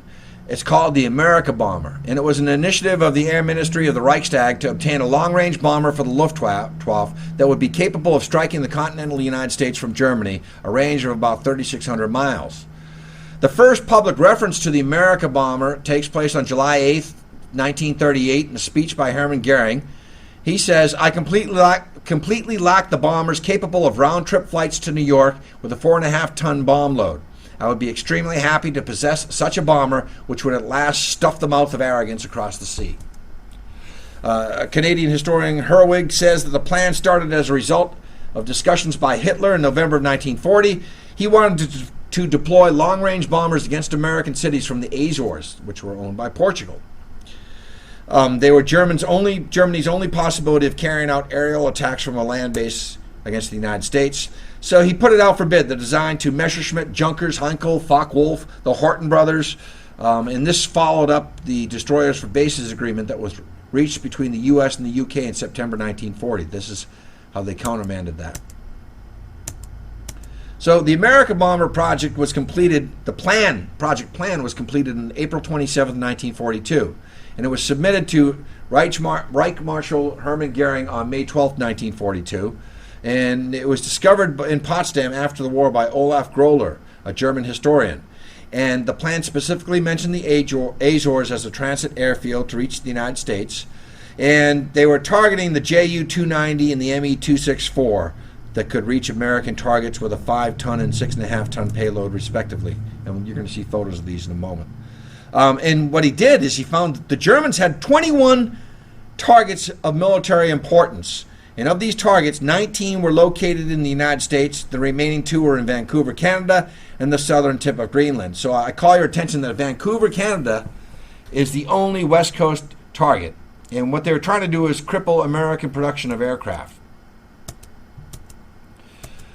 it's called the America Bomber, and it was an initiative of the Air Ministry of the Reichstag to obtain a long-range bomber for the Luftwaffe that would be capable of striking the continental United States from Germany, a range of about 3,600 miles. The first public reference to the America Bomber takes place on July 8th, 1938, in a speech by Hermann Goering. He says, "I completely lack the bombers capable of round-trip flights to New York with a 4.5-ton bomb load. I would be extremely happy to possess such a bomber which would at last stuff the mouth of arrogance across the sea." Canadian historian Horrigan says that the plan started as a result of discussions by Hitler in November of 1940. He wanted to deploy long-range bombers against American cities from the Azores, which were owned by Portugal. They were Germany's only possibility of carrying out aerial attacks from a land base against the United States. So he put it out for bid, the design to Messerschmitt, Junkers, Heinkel, Focke-Wulf, the Horten brothers. And this followed up the Destroyers for Bases agreement that was reached between the U.S. and the U.K. in September 1940. This is how they countermanded that. So the America Bomber project was completed, project plan was completed on April 27, 1942. And it was submitted to Reich Marshal Hermann Goering on May 12, 1942. And it was discovered in Potsdam after the war by Olaf Groller, a German historian. And the plan specifically mentioned the Azores as a transit airfield to reach the United States. And they were targeting the Ju-290 and the Me-264 that could reach American targets with a 5-ton and 6.5-ton payload, respectively. And you're going to see photos of these in a moment. And what he did is he found that the Germans had 21 targets of military importance. And of these targets, 19 were located in the United States. The remaining 2 were in Vancouver, Canada, and the southern tip of Greenland. So I call your attention that Vancouver, Canada is the only West Coast target. And what they were trying to do is cripple American production of aircraft.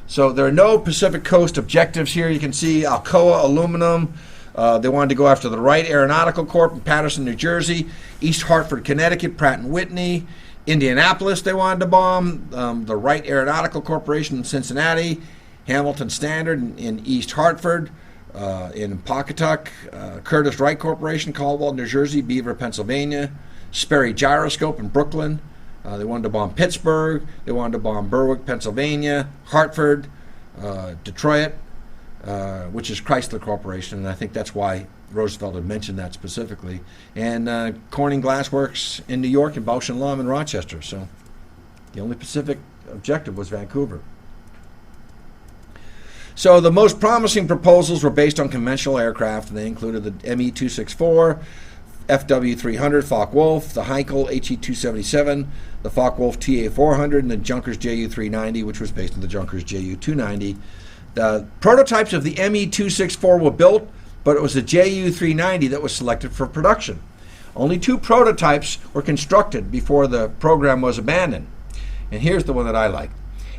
So there are no Pacific Coast objectives here. You can see Alcoa Aluminum. They wanted to go after the Wright Aeronautical Corp in Paterson, New Jersey, East Hartford, Connecticut, Pratt & Whitney, Indianapolis they wanted to bomb, the Wright Aeronautical Corporation in Cincinnati, Hamilton Standard in East Hartford, in Pawcatuck, Curtiss Wright Corporation, Caldwell, New Jersey, Beaver, Pennsylvania, Sperry Gyroscope in Brooklyn, They wanted to bomb Pittsburgh. They wanted to bomb Berwick, Pennsylvania, Hartford, Detroit, which is Chrysler Corporation, and I think that's why Roosevelt had mentioned that specifically, and Corning Glass Works in New York, and Bausch and Lomb in Rochester. So the only Pacific objective was Vancouver. So the most promising proposals were based on conventional aircraft, and they included the ME-264, FW-300 Focke-Wulf, the Heinkel HE-277, the Focke-Wulf TA-400, and the Junkers JU-390, which was based on the Junkers JU-290. The prototypes of the ME-264 were built, but it was the JU-390 that was selected for production. Only 2 prototypes were constructed before the program was abandoned. And here's the one that I like.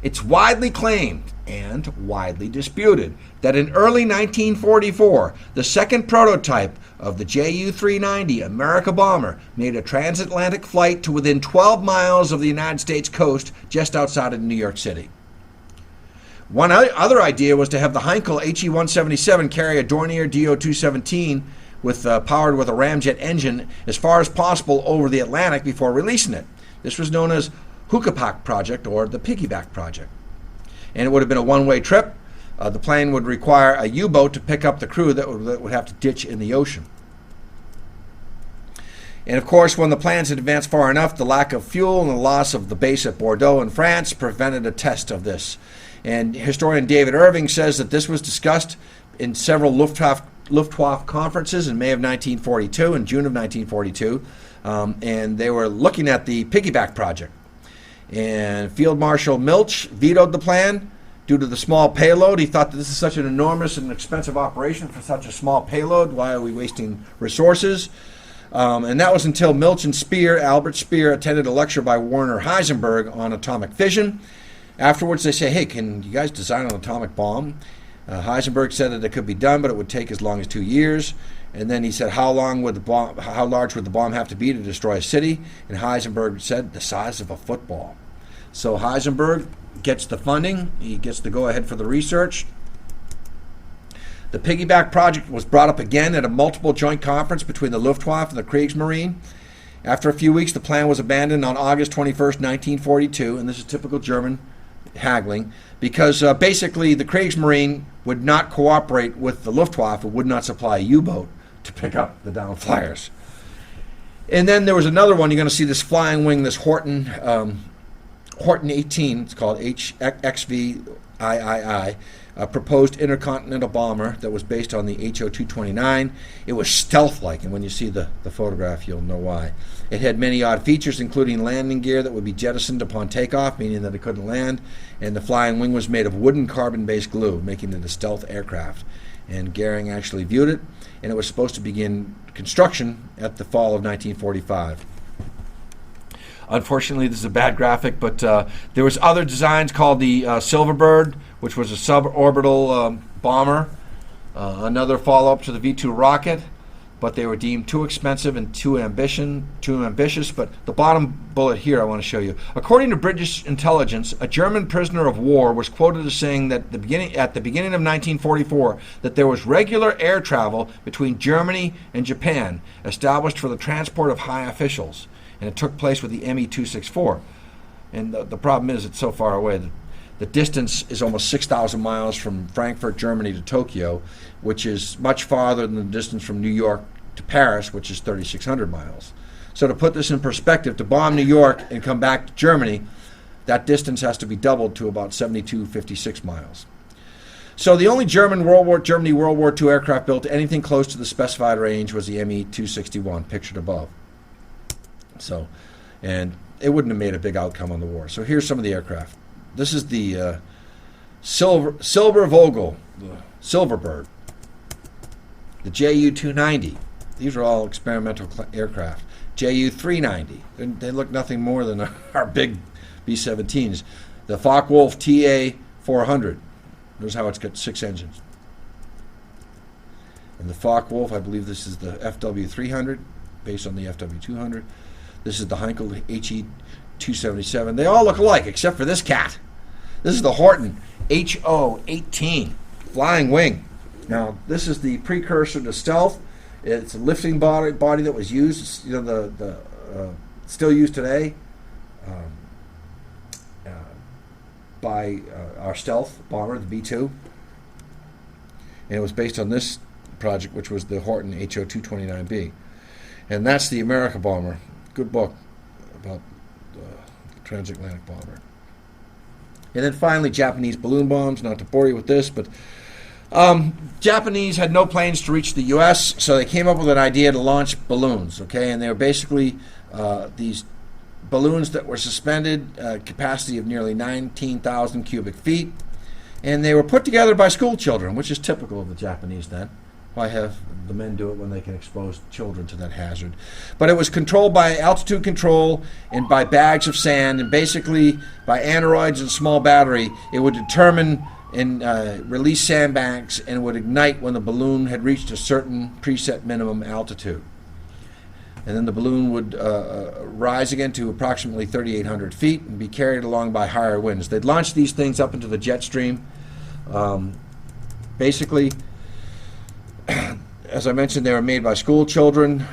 It's widely claimed and widely disputed that in early 1944, the second prototype of the JU-390 America bomber made a transatlantic flight to within 12 miles of the United States coast just outside of New York City. One other idea was to have the Heinkel HE-177 carry a Dornier DO-217 powered with a ramjet engine as far as possible over the Atlantic before releasing it. This was known as Huckapack Project, or the Piggyback Project. And it would have been a one-way trip. The plane would require a U-boat to pick up the crew that would have to ditch in the ocean. And of course, when the plans had advanced far enough, the lack of fuel and the loss of the base at Bordeaux in France prevented a test of this. And historian David Irving says that this was discussed in several Luftwaffe conferences in May of 1942 and June of 1942. And they were looking at the Piggyback Project. And Field Marshal Milch vetoed the plan due to the small payload. He thought that this is such an enormous and expensive operation for such a small payload. Why are we wasting resources? And that was until Milch and Albert Speer, attended a lecture by Werner Heisenberg on atomic fission. Afterwards, they say, hey, can you guys design an atomic bomb? Heisenberg said that it could be done, but it would take as long as 2 years. And then he said, how large would the bomb have to be to destroy a city? And Heisenberg said, the size of a football. So Heisenberg gets the funding. He gets the go-ahead for the research. The Piggyback Project was brought up again at a multiple joint conference between the Luftwaffe and the Kriegsmarine. After a few weeks, the plan was abandoned on August 21st, 1942, and this is typical German haggling, because basically the Kriegsmarine would not cooperate with the Luftwaffe and would not supply a U-boat to pick up the downed flyers. And then there was another one. You're going to see this flying wing, this Horton 18, it's called XVIII, a proposed intercontinental bomber that was based on the HO-229. It was stealth-like, and when you see the photograph, you'll know why. It had many odd features, including landing gear that would be jettisoned upon takeoff, meaning that it couldn't land, and the flying wing was made of wooden carbon-based glue, making it a stealth aircraft. And Goering actually viewed it, and it was supposed to begin construction at the fall of 1945. Unfortunately, this is a bad graphic, but there was other designs called the Silverbird, which was a suborbital bomber, another follow-up to the V-2 rocket, but they were deemed too expensive and too ambitious. But the bottom bullet here I want to show you. According to British intelligence, a German prisoner of war was quoted as saying that at the beginning of 1944 that there was regular air travel between Germany and Japan established for the transport of high officials, and it took place with the ME-264. And the problem is it's so far away that the distance is almost 6,000 miles from Frankfurt, Germany to Tokyo, which is much farther than the distance from New York to Paris, which is 3,600 miles. So to put this in perspective, to bomb New York and come back to Germany, that distance has to be doubled to about 7,256 miles. So the only Germany World War II aircraft built anything close to the specified range was the ME-261, pictured above. So, and it wouldn't have made a big outcome on the war. So here's some of the aircraft. This is the Silbervogel, the Silverbird, the Ju-290. These are all experimental aircraft. Ju-390. They look nothing more than our big B-17s. The Focke-Wulf TA-400. Notice how it's got 6 engines. And the Focke-Wulf, I believe this is the FW-300, based on the FW-200. This is the Heinkel HE-277. They all look alike, except for this cat. This is the Horton HO-18 flying wing. Now, this is the precursor to stealth. It's a lifting body that was used, still used today. by our stealth bomber, the B-2. And it was based on this project, which was the Horton HO-229B. And that's the America bomber. Good book about the transatlantic bomber. And then finally, Japanese balloon bombs. Not to bore you with this, but Japanese had no planes to reach the U.S., so they came up with an idea to launch balloons, okay? And they were basically these balloons that were suspended, capacity of nearly 19,000 cubic feet, and they were put together by school children, which is typical of the Japanese then. Why have the men do it when they can expose children to that hazard? But it was controlled by altitude control and by bags of sand, and basically by aneroids and small battery, it would determine and release sandbags and would ignite when the balloon had reached a certain preset minimum altitude. And then the balloon would rise again to approximately 3,800 feet and be carried along by higher winds. They'd launch these things up into the jet stream. Basically, as I mentioned, they were made by school children.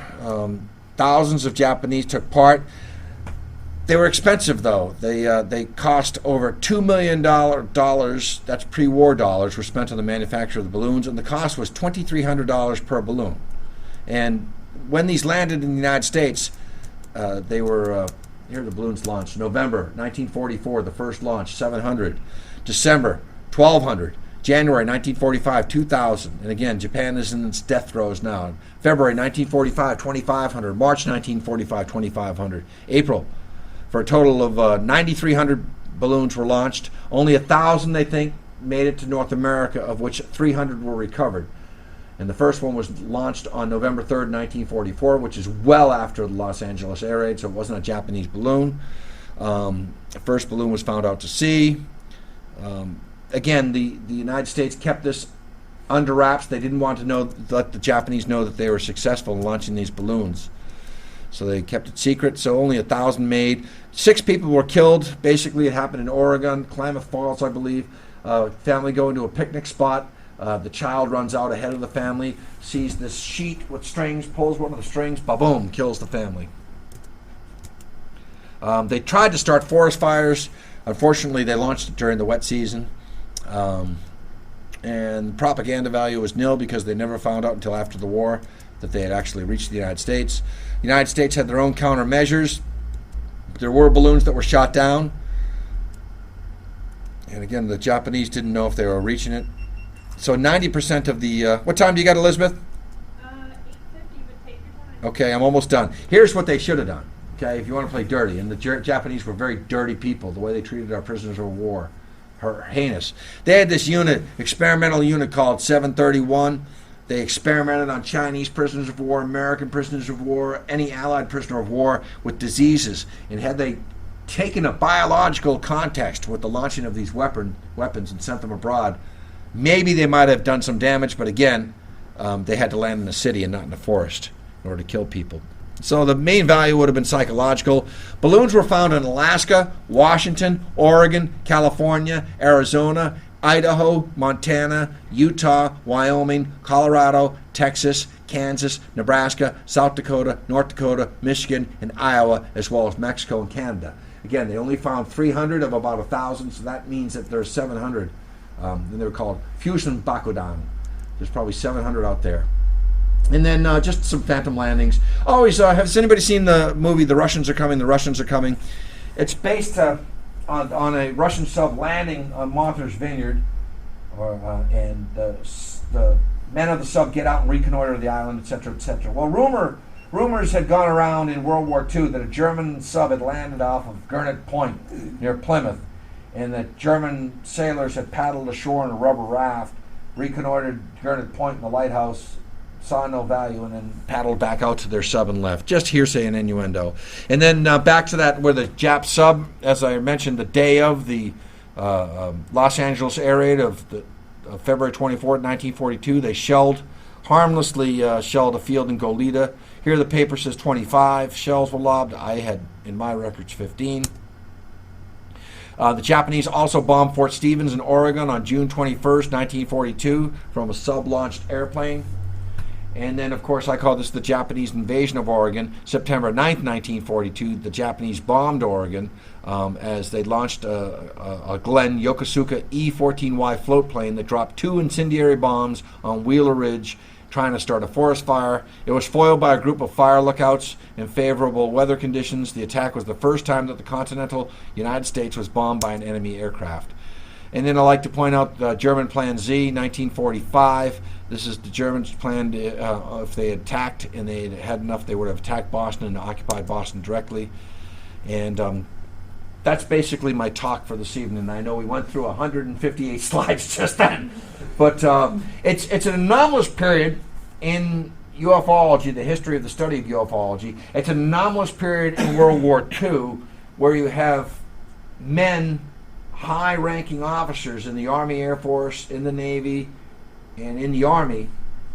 Thousands of Japanese took part. They were expensive, though. They cost over $2 million, that's pre-war dollars, were spent on the manufacture of the balloons, and the cost was $2,300 per balloon. And when these landed in the United States, they were, here are the balloons launched. November 1944, the first launch, 700. December, 1,200. January 1945, 2,000. And again, Japan is in its death throes now. February 1945, 2,500. March 1945, 2,500. April, for a total of 9,300 balloons were launched. Only 1,000, they think, made it to North America, of which 300 were recovered. And the first one was launched on November 3rd, 1944, which is well after the Los Angeles air raid, so it wasn't a Japanese balloon. The first balloon was found out to sea. Again, the United States kept this under wraps. They didn't want to let the Japanese know that they were successful in launching these balloons. So they kept it secret, so only 1,000 made. 6 people were killed. Basically, it happened in Oregon, Klamath Falls, I believe. Family going to a picnic spot. The child runs out ahead of the family, sees this sheet with strings, pulls one of the strings, ba-boom, kills the family. They tried to start forest fires. Unfortunately, they launched it during the wet season. And propaganda value was nil because they never found out until after the war that they had actually reached the United States. The United States had their own countermeasures. There were balloons that were shot down. And again, the Japanese didn't know if they were reaching it. So 90% of the... what time do you got, Elizabeth? 8:50, but take your time. Okay, I'm almost done. Here's what they should have done, okay, if you want to play dirty. And the Japanese were very dirty people, the way they treated our prisoners of war. Heinous. They had this unit, experimental unit called 731. They experimented on Chinese prisoners of war, American prisoners of war, any Allied prisoner of war with diseases. And had they taken a biological context with the launching of these weapons and sent them abroad, maybe they might have done some damage, but again, they had to land in a city and not in a forest in order to kill people. So the main value would have been psychological. Balloons were found in Alaska, Washington, Oregon, California, Arizona, Idaho, Montana, Utah, Wyoming, Colorado, Texas, Kansas, Nebraska, South Dakota, North Dakota, Michigan, and Iowa, as well as Mexico and Canada. Again, they only found 300 of about 1,000, so that means that there's 700. And they were called fusion bakudan. There's probably 700 out there. And then just some phantom landings. Always, has anybody seen the movie The Russians Are Coming? The Russians Are Coming. It's based on a Russian sub landing on Martha's Vineyard, and the men of the sub get out and reconnoiter the island, etc., etc. Well, rumors had gone around in World War II that a German sub had landed off of Gurnet Point near Plymouth, and that German sailors had paddled ashore in a rubber raft, reconnoitered Gurnet Point and the lighthouse, saw no value, and then paddled back out to their sub and left. Just hearsay and innuendo. And then back to that where the Jap sub, as I mentioned, the day of the Los Angeles air raid of February 24th, 1942, they harmlessly shelled a field in Goleta. Here the paper says 25 shells were lobbed. I had, in my records, 15. The Japanese also bombed Fort Stevens in Oregon on June 21st, 1942 from a sub-launched airplane. And then, of course, I call this the Japanese invasion of Oregon. September 9th, 1942, the Japanese bombed Oregon as they launched a Glenn Yokosuka E-14Y float plane that dropped 2 incendiary bombs on Wheeler Ridge, trying to start a forest fire. It was foiled by a group of fire lookouts in favorable weather conditions. The attack was the first time that the continental United States was bombed by an enemy aircraft. And then I like to point out the German Plan Z, 1945. This is the Germans' plan to, if they had attacked and they had enough, they would have attacked Boston and occupied Boston directly. And that's basically my talk for this evening. I know we went through 158 slides just then. But it's an anomalous period in ufology, the history of the study of ufology. It's an anomalous period in World War II where you have men, high-ranking officers in the Army, Air Force, in the Navy, and in the Army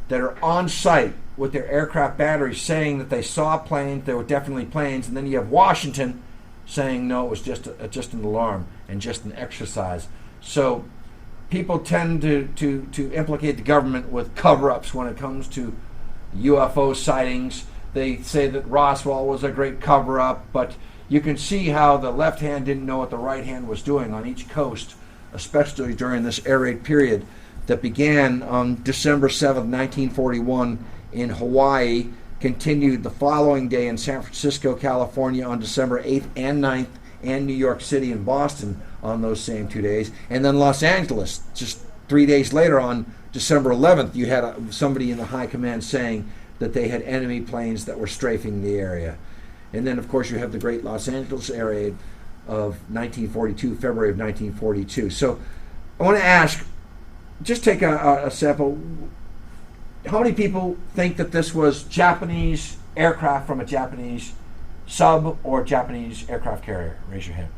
that are on site with their aircraft batteries saying that they saw planes, they were definitely planes, and then you have Washington saying no, it was just an alarm and just an exercise. So people tend to implicate the government with cover-ups when it comes to UFO sightings. They say that Roswell was a great cover-up, but you can see how the left hand didn't know what the right hand was doing on each coast, especially during this air raid period that began on December 7th, 1941 in Hawaii, continued the following day in San Francisco, California on December 8th and 9th, and New York City and Boston on those same 2 days. And then Los Angeles, just 3 days later on December 11th, you had somebody in the high command saying that they had enemy planes that were strafing the area. And then, of course, you have the great Los Angeles air raid of 1942, February of 1942. So I want to ask, just take a sample. How many people think that this was Japanese aircraft from a Japanese sub or Japanese aircraft carrier? Raise your hand.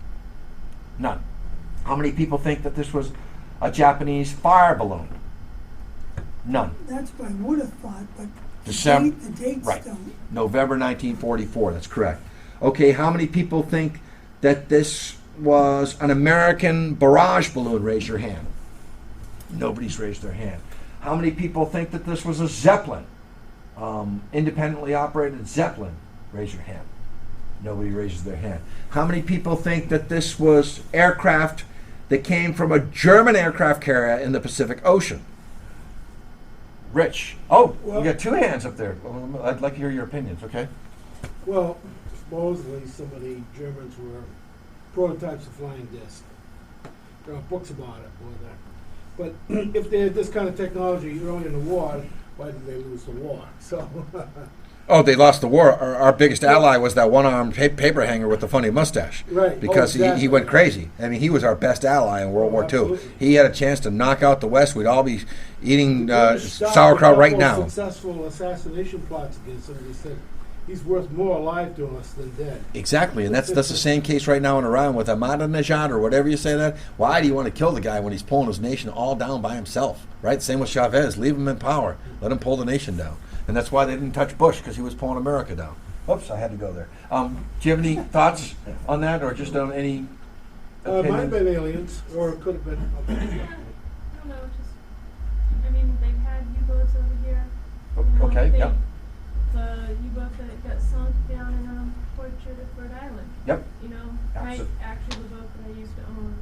None. How many people think that this was a Japanese fire balloon? None. That's what I would have thought, but December, the dates right. don't. November 1944, that's correct. Okay, how many people think that this was an American barrage balloon? Raise your hand. Nobody's raised their hand. How many people think that this was a Zeppelin? Independently operated Zeppelin? Raise your hand. Nobody raises their hand. How many people think that this was aircraft that came from a German aircraft carrier in the Pacific Ocean? Rich. Oh, Well- you got 2 hands up there. Well, I'd like to hear your opinions, okay? Well, supposedly some of the Germans were prototypes of flying discs. There are books about it. But if they had this kind of technology early in the war, why did they lose the war? So, Oh, they lost the war. Our biggest ally was that one-armed paper hanger with the funny mustache. Right. Because Oh, exactly. he went crazy. I mean, he was our best ally in World Oh, War II. absolutely. He had a chance to knock out the West. We'd all be eating the British stopped sauerkraut a right couple now. of successful assassination plots against him. They said he's worth more alive to us than dead. Exactly, and that's the same case right now in Iran with Ahmadinejad or whatever you say that. Why do you want to kill the guy when he's pulling his nation all down by himself? Right? Same with Chavez. Leave him in power. Let him pull the nation down. And that's why they didn't touch Bush, because he was pulling America down. Oops, I had to go there. Do you have any thoughts on that, or just on any Might have opinion? been aliens, or it could have been. I don't know, just, I mean, they've had U-boats over here. You know, Okay, they- yeah. The U-boat that got sunk down in Port Judith, Rhode Island. Yep. You know, Absolutely. the boat that I used to own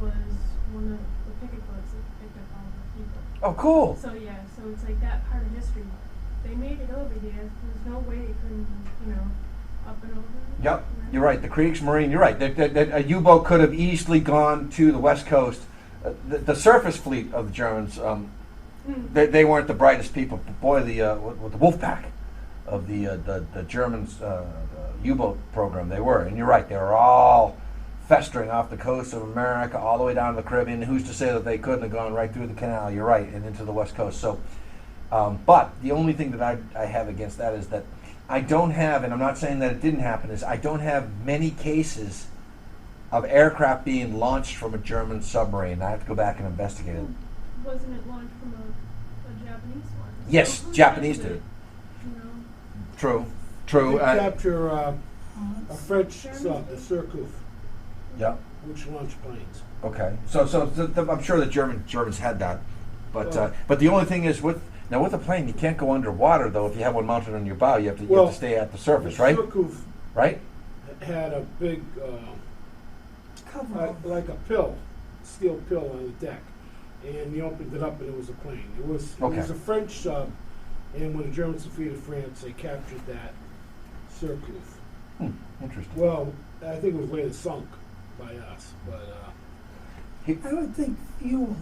was one of the picket boats that picked up all the people. Oh, cool. So yeah, so it's like that part of history. They made it over here. There's no way they couldn't, you know, up and over. Yep, you're right. The Kriegsmarine, you're right. That a U-boat could have easily gone to the West Coast. The surface fleet of the Germans, they weren't the brightest people. Boy, the wolf pack of the Germans U-boat program, they were. And you're right, they were all festering off the coast of America all the way down to the Caribbean. Who's to say that they couldn't have gone right through the canal? You're right, and into the West Coast. So, but the only thing that I have against that is that I don't have, and I'm not saying that it didn't happen, is I don't have many cases of aircraft being launched from a German submarine. I have to go back and investigate it. Wasn't it launched from a Japanese one? Yes, So who Japanese tested did. it? You know, True, They true. capture a Let's- French sub, the Surcouf, Yeah. which launched planes. Okay. So I'm sure the Germans had that, but the only thing is with Now with a plane, you can't go underwater though. If you have one mounted on your bow, you have to Well, stay at the surface, right? Surcouf Right? had a big, Cover. like a pill, steel pill on the deck, and you opened it up and it was a plane. It was Okay. a French sub, and when the Germans defeated France, they captured that Surcouf. Interesting. Well, I think it was later sunk by us, but I would think fuel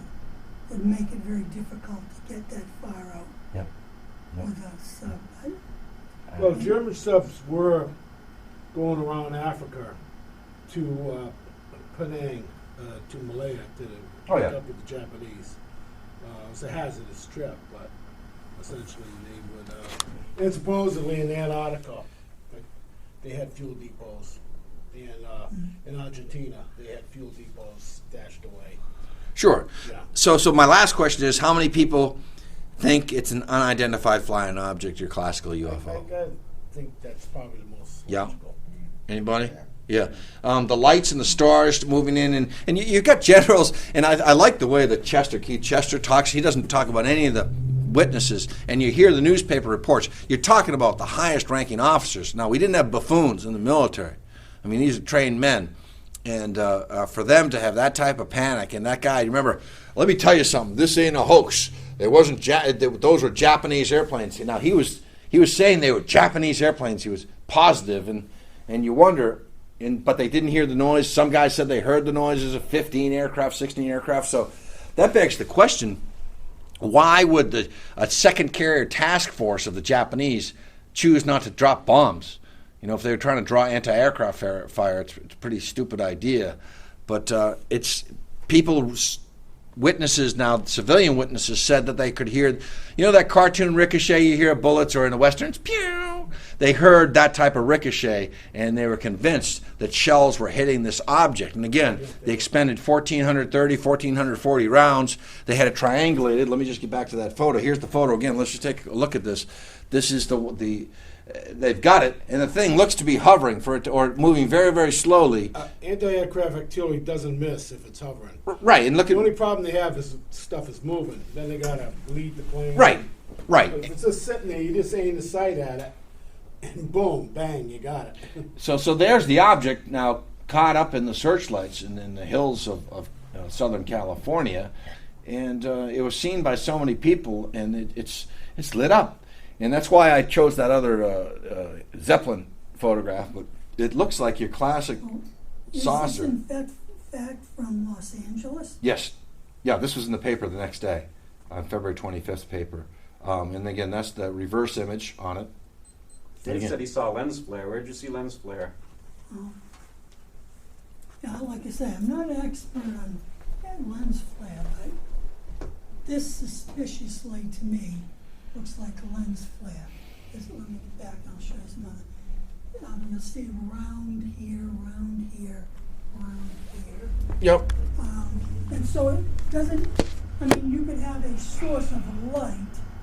would make it very difficult to get that far out Yep. Yep. with a sub. well, German subs were going around Africa to Penang, to Malaya, to Oh, pick yeah. up with the Japanese. It was a hazardous trip, but essentially they would. And supposedly in Antarctica, like, they had fuel depots, and in Argentina they had fuel depots stashed away. Sure. Yeah. So my last question is, how many people think it's an unidentified flying object, your classical UFO? I think that's probably the most Yeah. logical. Anybody? Yeah. The lights and the stars moving in, and you got generals, and I like the way that Keith Chester talks. He doesn't talk about any of the witnesses, and you hear the newspaper reports. You're talking about the highest ranking officers. Now, we didn't have buffoons in the military. I mean, these are trained men. And for them to have that type of panic, and that guy, remember, let me tell you something, this ain't a hoax. It wasn't, those were Japanese airplanes. Now, he was saying they were Japanese airplanes. He was positive, and you wonder, but they didn't hear the noise. Some guys said they heard the noises of 15 aircraft, 16 aircraft. So that begs the question, why would a second carrier task force of the Japanese choose not to drop bombs? You know, if they were trying to draw anti-aircraft fire, it's a pretty stupid idea. But it's people, witnesses now, civilian witnesses said that they could hear, you know, that cartoon ricochet you hear of bullets, or in the westerns, pew. They heard that type of ricochet, and they were convinced that shells were hitting this object. And again, they expended 1,430, 1,440 rounds. They had it triangulated. Let me just get back to that photo. Here's the photo again. Let's just take a look at this. This is the they've got it, and the thing looks to be hovering for it or moving very, very slowly. Anti-aircraft artillery doesn't miss if it's hovering. Right, and look The at only problem they have is stuff is moving. Then they gotta lead the plane. right. But if it's just sitting there, you just aim the sight at it, and boom, bang, you got it. So there's the object now caught up in the searchlights and in the hills of Southern California, and it was seen by so many people, and it's lit up. And that's why I chose that other Zeppelin photograph. But it looks like your classic saucer. Is this in fact from Los Angeles? Yes. Yeah, this was in the paper the next day, on February 25th paper. And again, that's the reverse image on it. Dave said he saw lens flare. Where'd you see lens flare? Oh. Yeah, like I say, I'm not an expert on lens flare, but this suspiciously to me looks like a lens flare. Let me get back and I'll show you some other. You'll see it around here, around here, around here. Yep. And so it doesn't, I mean, you could have a source of light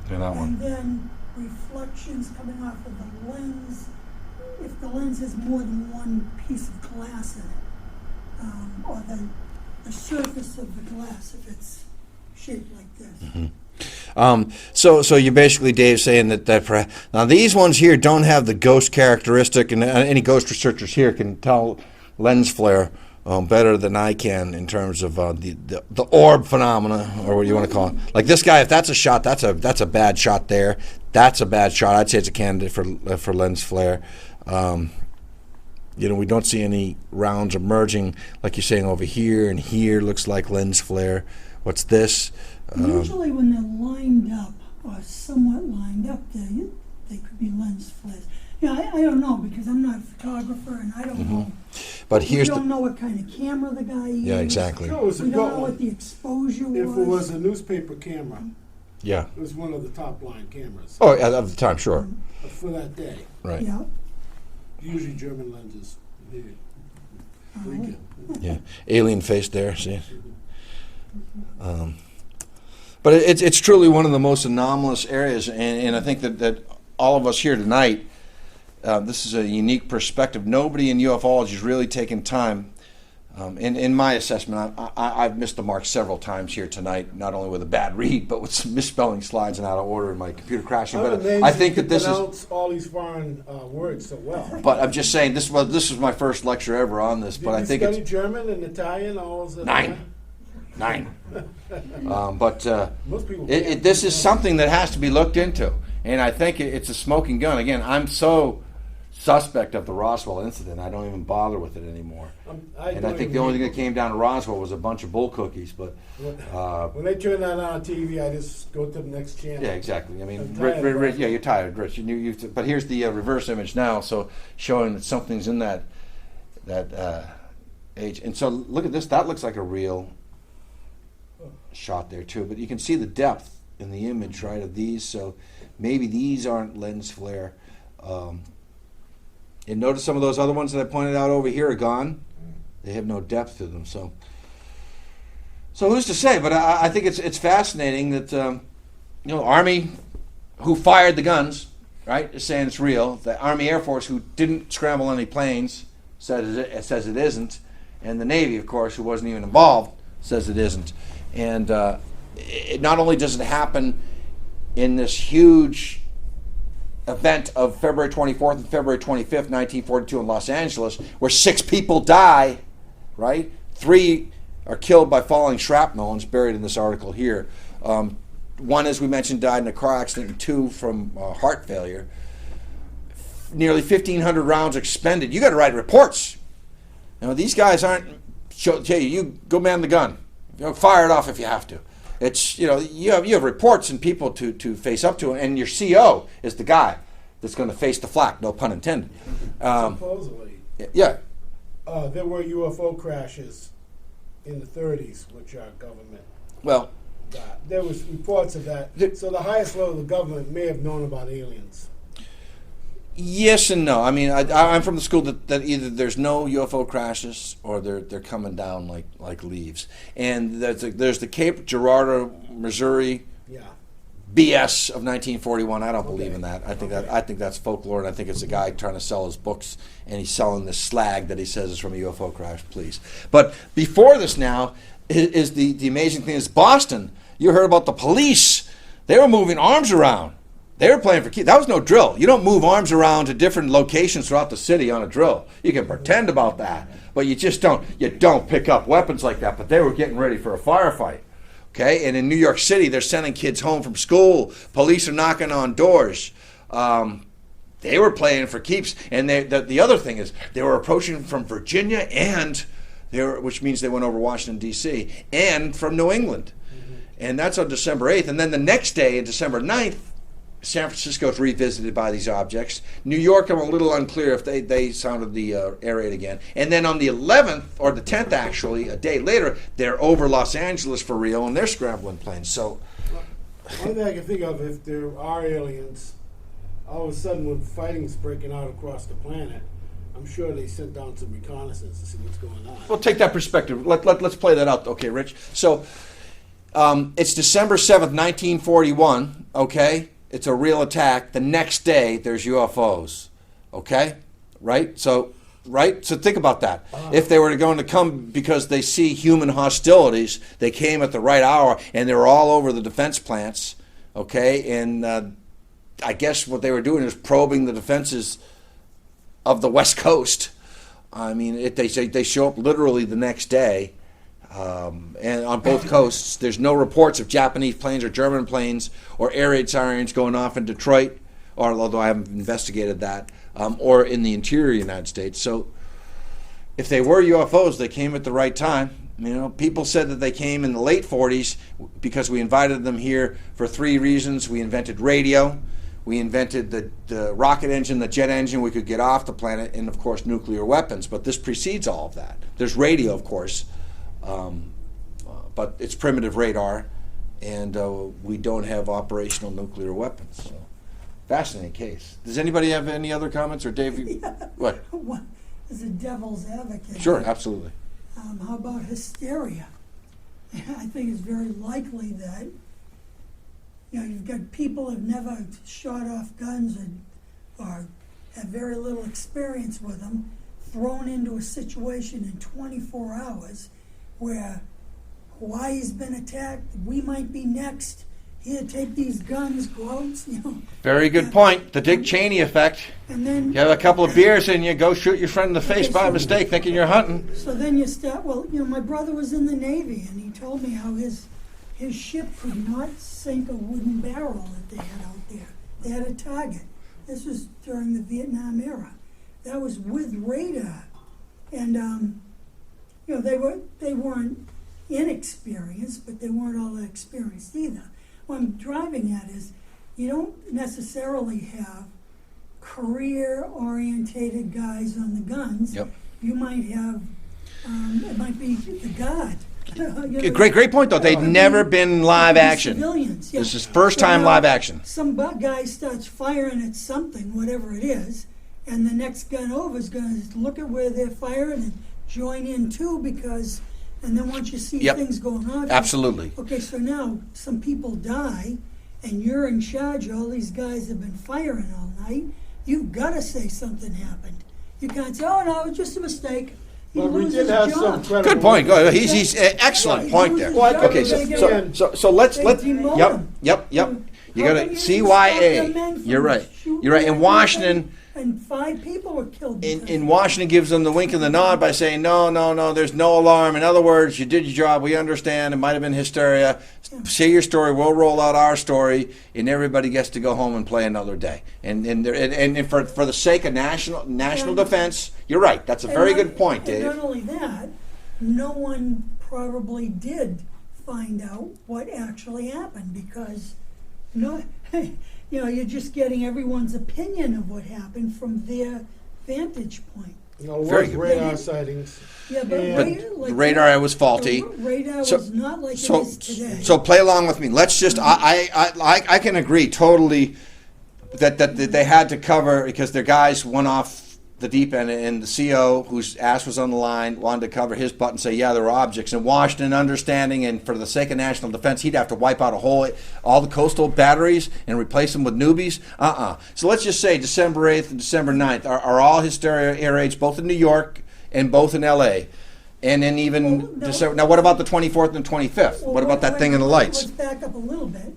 And that and one. then reflections coming off of the lens. If the lens has more than one piece of glass in it, or the surface of the glass, if it's shaped like this. Mm-hmm. So you basically, Dave, saying that now these ones here don't have the ghost characteristic, and any ghost researchers here can tell lens flare better than I can in terms of the orb phenomena, or what you want to call it. Like this guy, if that's a shot, that's a bad shot there. That's a bad shot. I'd say it's a candidate for lens flare. We don't see any rounds emerging like you're saying over here, and here looks like lens flare. What's this? Usually when they're lined up, or somewhat lined up, they could be lens flares. Yeah, I don't know, because I'm not a photographer, and I don't know. But We here's don't know what kind of camera the guy used. Yeah, exactly. No, it was a We don't gut know what one. the exposure If was. it was a newspaper camera, Yeah. it was one of the top line cameras Oh, at the time, sure. for that day. Right. Yeah. Usually German lenses. Yeah. Freaking. Yeah. Alien face there, see? But it's truly one of the most anomalous areas, and I think that all of us here tonight, this is a unique perspective. Nobody in ufology has really taken time In my assessment, I've missed the mark several times here tonight, not only with a bad read, but with some misspelling slides and out of order in my computer crashing. I'm But amazed I think you that this is. pronounce all these foreign words so well. But I'm just saying, this was my first lecture ever on this. But I think study it's German and Italian all the 9. But Most people this is something that has to be looked into, and I think it's a smoking gun. Again, I'm so suspect of the Roswell incident, I don't even bother with it anymore. And I think the only thing that came down to Roswell was a bunch of bull cookies. But when they turn that on TV, I just go to the next channel. yeah, exactly. I mean, I'm tired of Rich, yeah, you're tired, Rich. But here's the reverse image now, so showing that something's in that age. And so look at this. That looks like a real shot there too. But you can see the depth in the image, right, of these. So maybe these aren't lens flare. And notice some of those other ones that I pointed out over here are gone. They have no depth to them. So who's to say? But I think it's fascinating that Army, who fired the guns, right, is saying it's real. The Army Air Force, who didn't scramble any planes, says it isn't, and the Navy, of course, who wasn't even involved, says it isn't. And it not only does it happen in this huge event of February 24th and February 25th, 1942 in Los Angeles, where 6 people die, right? 3 are killed by falling shrapnel, and it's buried in this article here. 1, as we mentioned, died in a car accident, and 2 from heart failure. Nearly 1,500 rounds expended. You got to write reports. These guys aren't tell you go man the gun. Fire it off if you have to. It's you have reports and people to face up to, and your CO is the guy that's going to face the flak. No pun intended. Supposedly, yeah. there were UFO crashes in the 30s, which our government Well, got. There was reports of that. So the highest level of the government may have known about aliens. yes and no. I mean, I'm from the school that either there's no UFO crashes or they're coming down like leaves. And there's the Cape Girardeau, Missouri Yeah. BS of 1941. I don't believe in that. I think that's folklore, and I think it's a guy trying to sell his books, and he's selling this slag that he says is from a UFO crash. Please. But before this, now is the amazing thing is Boston. You heard about the police? They were moving arms around. They were playing for keeps. That was no drill. You don't move arms around to different locations throughout the city on a drill. You can pretend about that, but you just don't. You don't pick up weapons like that. But they were getting ready for a firefight. Okay, and in New York City, they're sending kids home from school. Police are knocking on doors. They were playing for keeps. And the other thing is they were approaching from Virginia, and which means they went over Washington, D.C., and from New England. Mm-hmm. And that's on December 8th. And then the next day, on December 9th, San Francisco is revisited by these objects. New York, I'm a little unclear if they sounded the air raid again. And then on the 11th, or the 10th actually, a day later, they're over Los Angeles for real, and they're scrambling planes. So, one thing I can think of, if there are aliens, all of a sudden when fighting's breaking out across the planet, I'm sure they sent down some reconnaissance to see what's going on. we'll take that perspective. Let's play that out, okay, Rich? So, it's December 7th, 1941, okay? It's a real attack. The next day, there's UFOs. Okay? Right? So think about that. If they were going to come because they see human hostilities, they came at the right hour, and they were all over the defense plants. Okay? And I guess what they were doing is probing the defenses of the West Coast. I mean, they show up literally the next day. And on both coasts, there's no reports of Japanese planes or German planes or air raid sirens going off in Detroit, or although I haven't investigated that, or in the interior United States. So if they were UFOs, they came at the right time. People said that they came in the late 40s because we invited them here for 3 reasons. We invented radio, we invented the rocket engine, the jet engine, we could get off the planet, and of course nuclear weapons. But this precedes all of that. There's radio, of course. But it's primitive radar, and we don't have operational nuclear weapons. So, fascinating case. Does anybody have any other comments, or Dave? What? As a devil's advocate. Sure, absolutely. How about hysteria? I think it's very likely that you've got people who've never shot off guns or have very little experience with them, thrown into a situation in 24 hours where Hawaii's been attacked, we might be next. Here, take these guns, go out, you know. Very good point. The Dick Cheney effect. And then You have a couple of beers and you go shoot your friend in the face by mistake thinking you're hunting. So then you start, well, you know, my brother was in the Navy, and he told me how his ship could not sink a wooden barrel that they had out there. They had a target. This was during the Vietnam era. That was with radar. And, you know, they weren't inexperienced, but they weren't all that experienced either. What I'm driving at is you don't necessarily have career-orientated guys on the guns. Yep. You might have, it might be the guard. You know, Great point, though. They've never been live the action. Civilians, yeah. This is first So time now live action. Some guy starts firing at something, whatever it is, and the next gun over is going to look at where they're firing and join in too, because, and then once you see Yep. things going on. Absolutely. Okay, so now some people die, and you're in charge. All these guys have been firing all night. You've got to say something happened. You can't say, "Oh no, it was just a mistake." He But we loses did his have job. some credible. Good point. Go ahead. He's excellent He point loses there. his job. Okay, They're gonna so get- let's They demote yep him. yep yep. You How got come to you CYA. didn't stop the men from You're right. shooting You're right. In at Washington. people? And 5 people were killed. because In of it. Washington gives them the wink and the nod by saying, no, there's no alarm. In other words, you did your job. We understand. It might have been hysteria. Yeah. Say your story. We'll roll out our story, and everybody gets to go home and play another day. And for the sake of national Yeah. defense, you're right. That's a And very not- good point, And Dave. not only that, no one probably did find out what actually happened, because no, you know, you're just getting everyone's opinion of what happened from their vantage point. You know, Very was good. radar sightings. Yeah, but, But the radar was faulty. The radar So- was not like it So, is today. so play along with me. Let's just. I can agree totally that they had to cover because their guys went off the deep end, and the CO, whose ass was on the line, wanted to cover his butt and say, yeah, there were objects. And Washington, understanding, and for the sake of national defense, he'd have to wipe out all the coastal batteries and replace them with newbies. So let's just say December 8th and December 9th are all hysteria air raids, both in New York and both in LA. And then even Well, no. December. Now, what about the 24th and 25th? Well, What about that thing in the lights? Let's back up a little bit,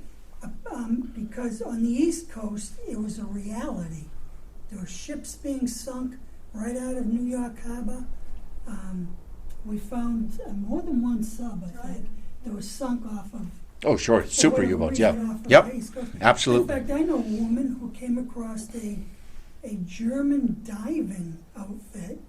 because on the East Coast, it was a reality. There were ships being sunk right out of New York Harbor. We found more than one sub, I think, that was sunk off of. Oh, sure. for Super whatever U-boats, reason, yeah. off of Yep. the East Coast. Absolutely. In fact, I know a woman who came across a German diving outfit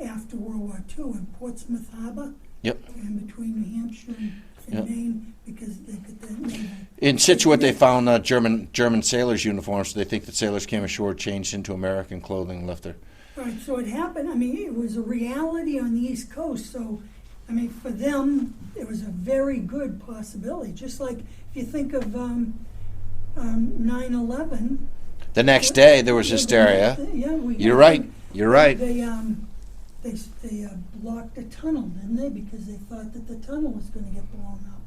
after World War II in Portsmouth Harbor. Yep. And between New Hampshire and Yep. Maine, because they could then. In Scituate, they found German sailors' uniforms. So they think that sailors came ashore, changed into American clothing, and left their. All right, so it happened. I mean, it was a reality on the East Coast. So, I mean, for them, it was a very good possibility. Just like if you think of 9/11. The next day, there was hysteria. Yeah, You're right. You're right. They blocked a tunnel, didn't they? Because they thought that the tunnel was going to get blown up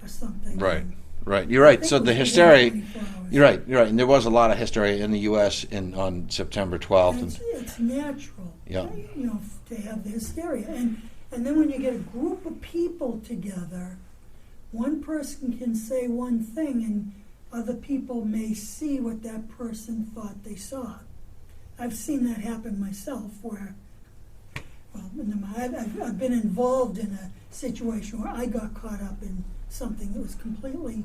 or something. Right. And Right. You're I right. think So it the was hysteria. 24 hours. You're right. You're right. And there was a lot of hysteria in the U.S. on September 12th. And it's natural, Yeah. you know, to have the hysteria. And then when you get a group of people together, one person can say one thing and other people may see what that person thought they saw. I've seen that happen myself where, well, I've been involved in a situation where I got caught up in something that was completely,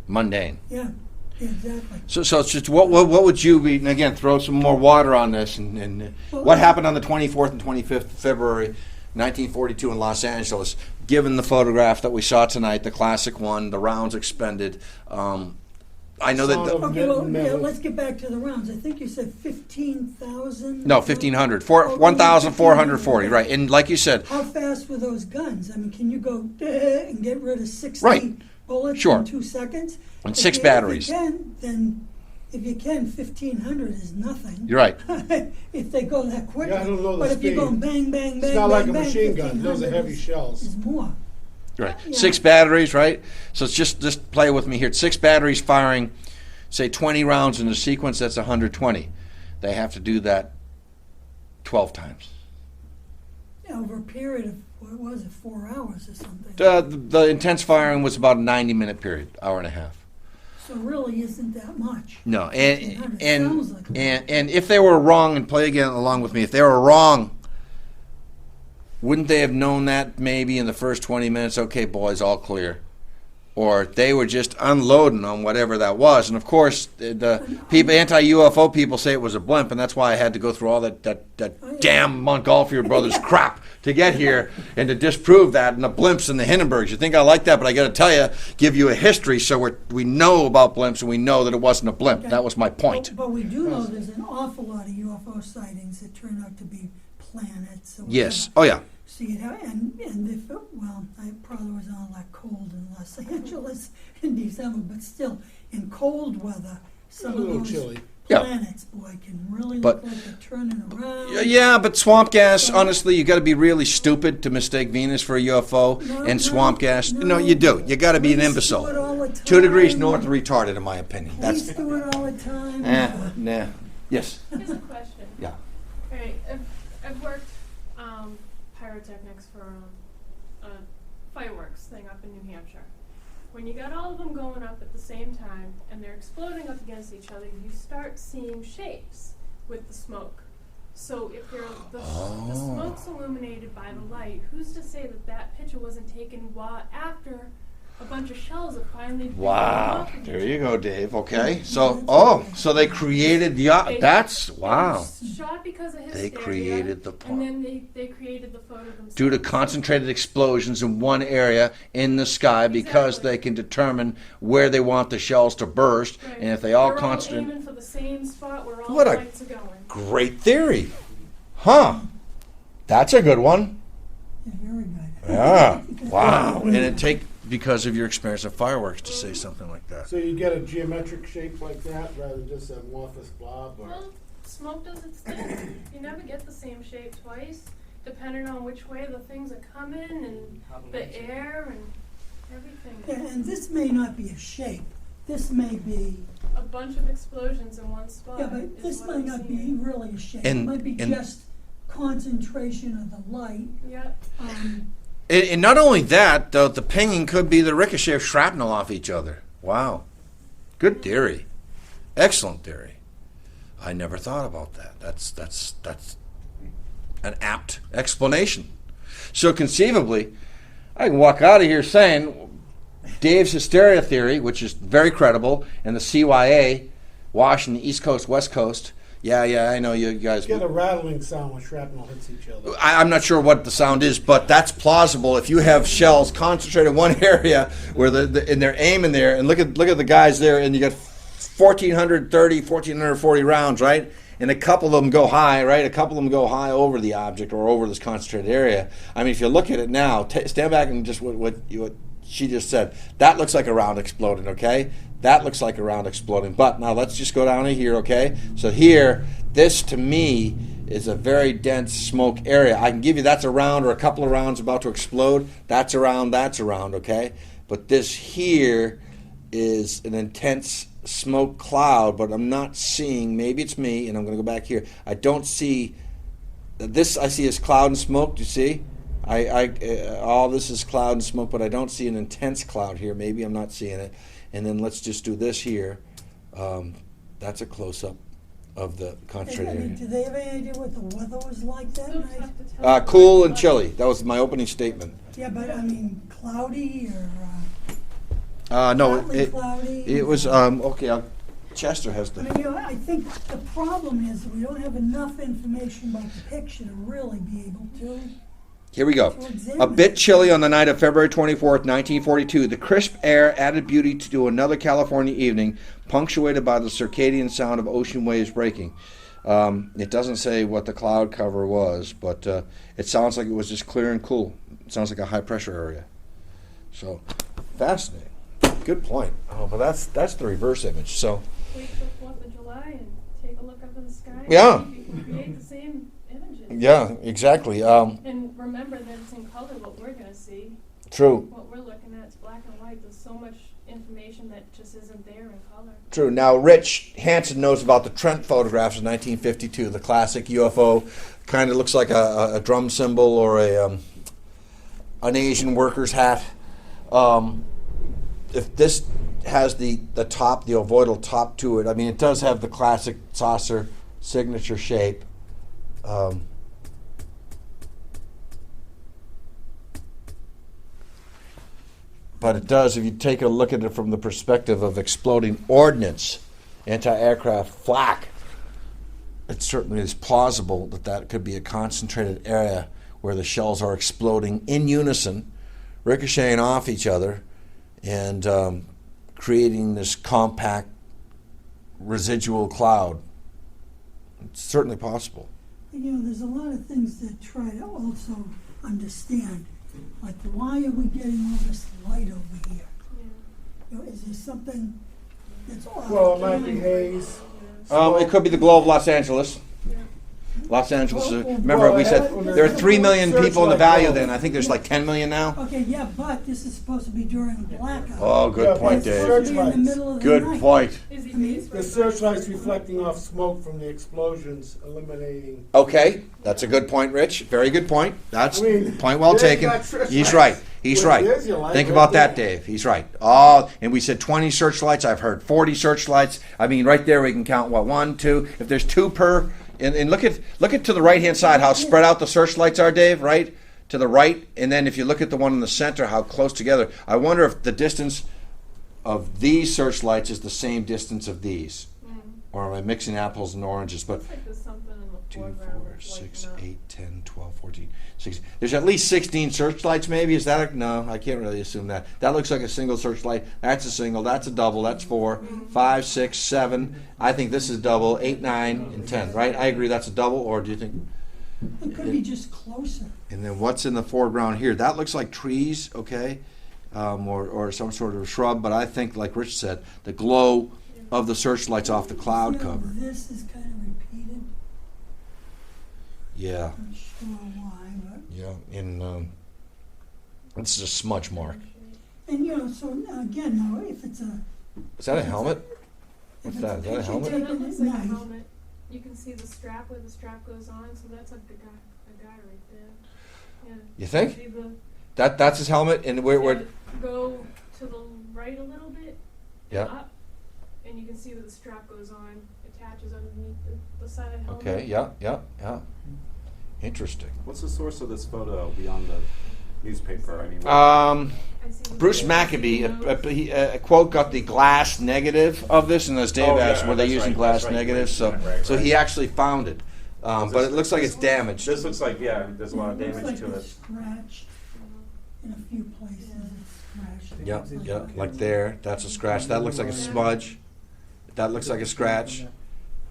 Mundane. yeah, exactly. So it's just what would you be? And again, throw some more water on this. And what happened on the 24th and 25th of February, 1942 in Los Angeles? Given the photograph that we saw tonight, the classic one, the rounds expended. I know that. Okay, well, yeah, let's get back to the rounds. I think you said 15,000? No, 1,500. Oh, 1,440, right. And like you said, How fast were those guns? I mean, can you go and get rid of 60 Right. bullets Sure. in 2 seconds? And If 6 you- batteries. If you can, then, if you can, 1,500 is nothing. You're right. If they go that quickly. Yeah, I don't know the But if you're speed. going bang, bang, bang, It's not like bang, a bang, machine gun. Those are 1,500 heavy is shells. more. Right. Yeah. 6 batteries, right? So it's just play with me here. 6 batteries firing, say 20 rounds in a sequence, that's 120. They have to do that 12 times. over a period of, what was it, 4 hours or something? The intense firing was about a 90-minute period, hour and a half. So really isn't that much. No, 1,500 sounds like a lot. and if they were wrong, and play again along with me, if they were wrong, wouldn't they have known that maybe in the first 20 minutes? Okay, boys, all clear. Or they were just unloading on whatever that was. And of course, the people, anti-UFO people say it was a blimp, and that's why I had to go through all that damn Montgolfier brothers crap to get here and to disprove that, and the blimps and the Hindenburgs. You think I like that, but I got to tell you, give you a history so we know about blimps and we know that it wasn't a blimp. Okay. That was my point. But we do know there's an awful lot of UFO sightings that turn out to be planets. Or Yes. whatever. Oh, yeah. So you know, and if it, well, I probably was all that cold in Los Angeles in December, but still, in cold weather, some A of little those chilly. Yeah. planets, boy, can really But- look like they're turning around. Yeah, but swamp gas, honestly, you got to be really stupid to mistake Venus for a UFO, No, and swamp gas. No, you do. You got to be an Police do imbecile. it all the 2 degrees time. north of retarded, in my opinion. Police That's. do it all the time. Nah. Yes. Here's a question. Yeah. All right, I've worked pyrotechnics for a fireworks thing up in New Hampshire. When you got all of them going up at the same time and they're exploding up against each other, you start seeing shapes with the smoke. So if the smoke's illuminated by the light, who's to say that picture wasn't taken after a bunch of shells have finally been Wow. off of There each you other? go, Dave. Okay. So, so they created the. They- That's It wow. was shot because of hysteria. They created the And then they created the photo themselves. Due to concentrated explosions in one area in the sky, because Exactly. they can determine where they want the shells to burst, Right. and if they all They're concentrate. aiming for the same spot where all What the a lights are going. Great theory, huh? That's a good one. Yeah, very good. Yeah. Wow. And it take because of your experience of fireworks to say something like that. So you get a geometric shape like that rather than just an amorphous blob? Or Well, smoke does its thing. You never get the same shape twice, depending on which way the things are coming and the air and everything. Yeah, and this may not be a shape. This may be, A bunch of explosions in one spot. yeah, but is this what might I'm not be seeing. really a shape. And- It might be and- just concentration of the light. Yep. And not only that, though, the pinging could be the ricochet of shrapnel off each other. Wow. Good theory. Excellent theory. I never thought about that. That's an apt explanation. So conceivably, I can walk out of here saying Dave's hysteria theory, which is very credible, and the CYA, Washington, East Coast, West Coast. Yeah, I know you guys. get a rattling sound when shrapnel hits each other. I'm not sure what the sound is, but that's plausible. If you have shells concentrated in one area where and they're aiming there, and look at the guys there, and you got 1,440 rounds, right? And a couple of them go high, right? A couple of them go high over the object or over this concentrated area. I mean, if you look at it now, stand back and just what she just said. That looks like a round exploding, okay? That looks like a round exploding. But now let's just go down to here, okay? So here, this to me is a very dense smoke area. I can give you that's a round or a couple of rounds about to explode. That's a round, okay? But this here is an intense smoke cloud, but I'm not seeing, maybe it's me, and I'm going to go back here. I don't see, this I see as cloud and smoke, do you see? All this is cloud and smoke, but I don't see an intense cloud here. Maybe I'm not seeing it. And then let's just do this here. That's a close-up of the concentrated area. Do they have any idea what the weather was like that So night? tough to tell. Cool and chilly. That was my opening statement. Yeah, but I mean, cloudy or No, partly cloudy? it was, okay, Chester has I the... mean, I think the problem is we don't have enough information about the picture to really be able to. Here we go. To examine A bit it. chilly on the night of February 24th, 1942. The crisp air added beauty to another California evening, punctuated by the circadian sound of ocean waves breaking. It doesn't say what the cloud cover was, but it sounds like it was just clear and cool. It sounds like a high-pressure area. So, fascinating. Good point. Oh, but that's the reverse image. So, Wait till 4th of July and take a look up in the sky. Yeah. And see if you can create the same images. yeah, exactly. And remember that it's in color what we're going to see. True. What we're looking at is black and white. There's so much information information that just isn't there in color. True. Now, Rich Hansen knows about the Trent photographs of 1952, the classic UFO. Kind of looks like a drum cymbal or an Asian worker's hat. If this has the top, the ovoidal top to it, I mean, it does have the classic saucer signature shape. But it does, if you take a look at it from the perspective of exploding ordnance, anti-aircraft flak, it certainly is plausible that that could be a concentrated area where the shells are exploding in unison, ricocheting off each other, and creating this compact residual cloud. It's certainly possible. You know, there's a lot of things that try to also understand. Like, why are we getting all this light over here? You know, is there something that's off? Well, it might be haze. It could be the glow of Los Angeles. Los Angeles, remember we said there are 3 million people in the valley then. I think there's like 10 million now. Okay, yeah, but this is supposed to be during a blackout. Oh, good point, It's supposed Dave. to be in the middle of the Good night. point. Is he I mean, based The for searchlights reflecting off smoke from the explosions, eliminating. Okay, that's a good point, Rich. Very good point. That's I mean, point well there's taken. that searchlight. He's right. He's Well, right. there's your light Think right about that, there. Dave. He's right. Oh, and we said 20 searchlights. I've heard 40 searchlights. I mean, right there we can count what, 1, 2. If there's 2 per, and look at to the right hand side how spread out the searchlights are, Dave. Right to the right, and then if you look at the one in the center, how close together. I wonder if the distance of these searchlights is the same distance of these, or am I mixing apples and oranges? But Looks like there's something in the 2, foreground 4, that's 6, lighting up. 8, 10, 12, 14, 16. There's at least 16 searchlights, maybe. Is that no? I can't really assume that. That looks like a single searchlight. That's a single. That's a double. That's 4, 5, 6, 7. I think this is double. 8, 9, and 10. Right? I agree. That's a double. Or do you think? It could be just closer. And then what's in the foreground here? That looks like trees. Okay, or some sort of shrub. But I think, like Rich said, the glow of the searchlights off the cloud You know, cover. this is kind of repeated. Yeah. Not sure why, but. Yeah. In this is a smudge mark. And you know, so again, now if it's a. Is that a helmet? What's if that? Is that a it's helmet? Yeah, taken that looks at like a night, helmet. You can see the strap where the strap goes on, so that's like a guy right there. Yeah. You think? See the That's his helmet, and we're go to the right a little bit. Yeah. Up, and you can see that the strap goes on, attaches underneath the side of the helmet. okay. Yeah. Interesting. What's the source of this photo beyond the newspaper? I mean, I see Bruce the Maccabee, notes. a quote got the glass negative of this, and as Dave Oh, asked, yeah, were they that's using right, glass that's right, negatives? right, So right. he actually found it, but it looks like it's damaged. this looks like, yeah, there's a lot of it looks damage like to it's it. scratched in a few places. It's scratched. Yeah, like there. That's a scratch. That looks like a smudge. That looks like a scratch.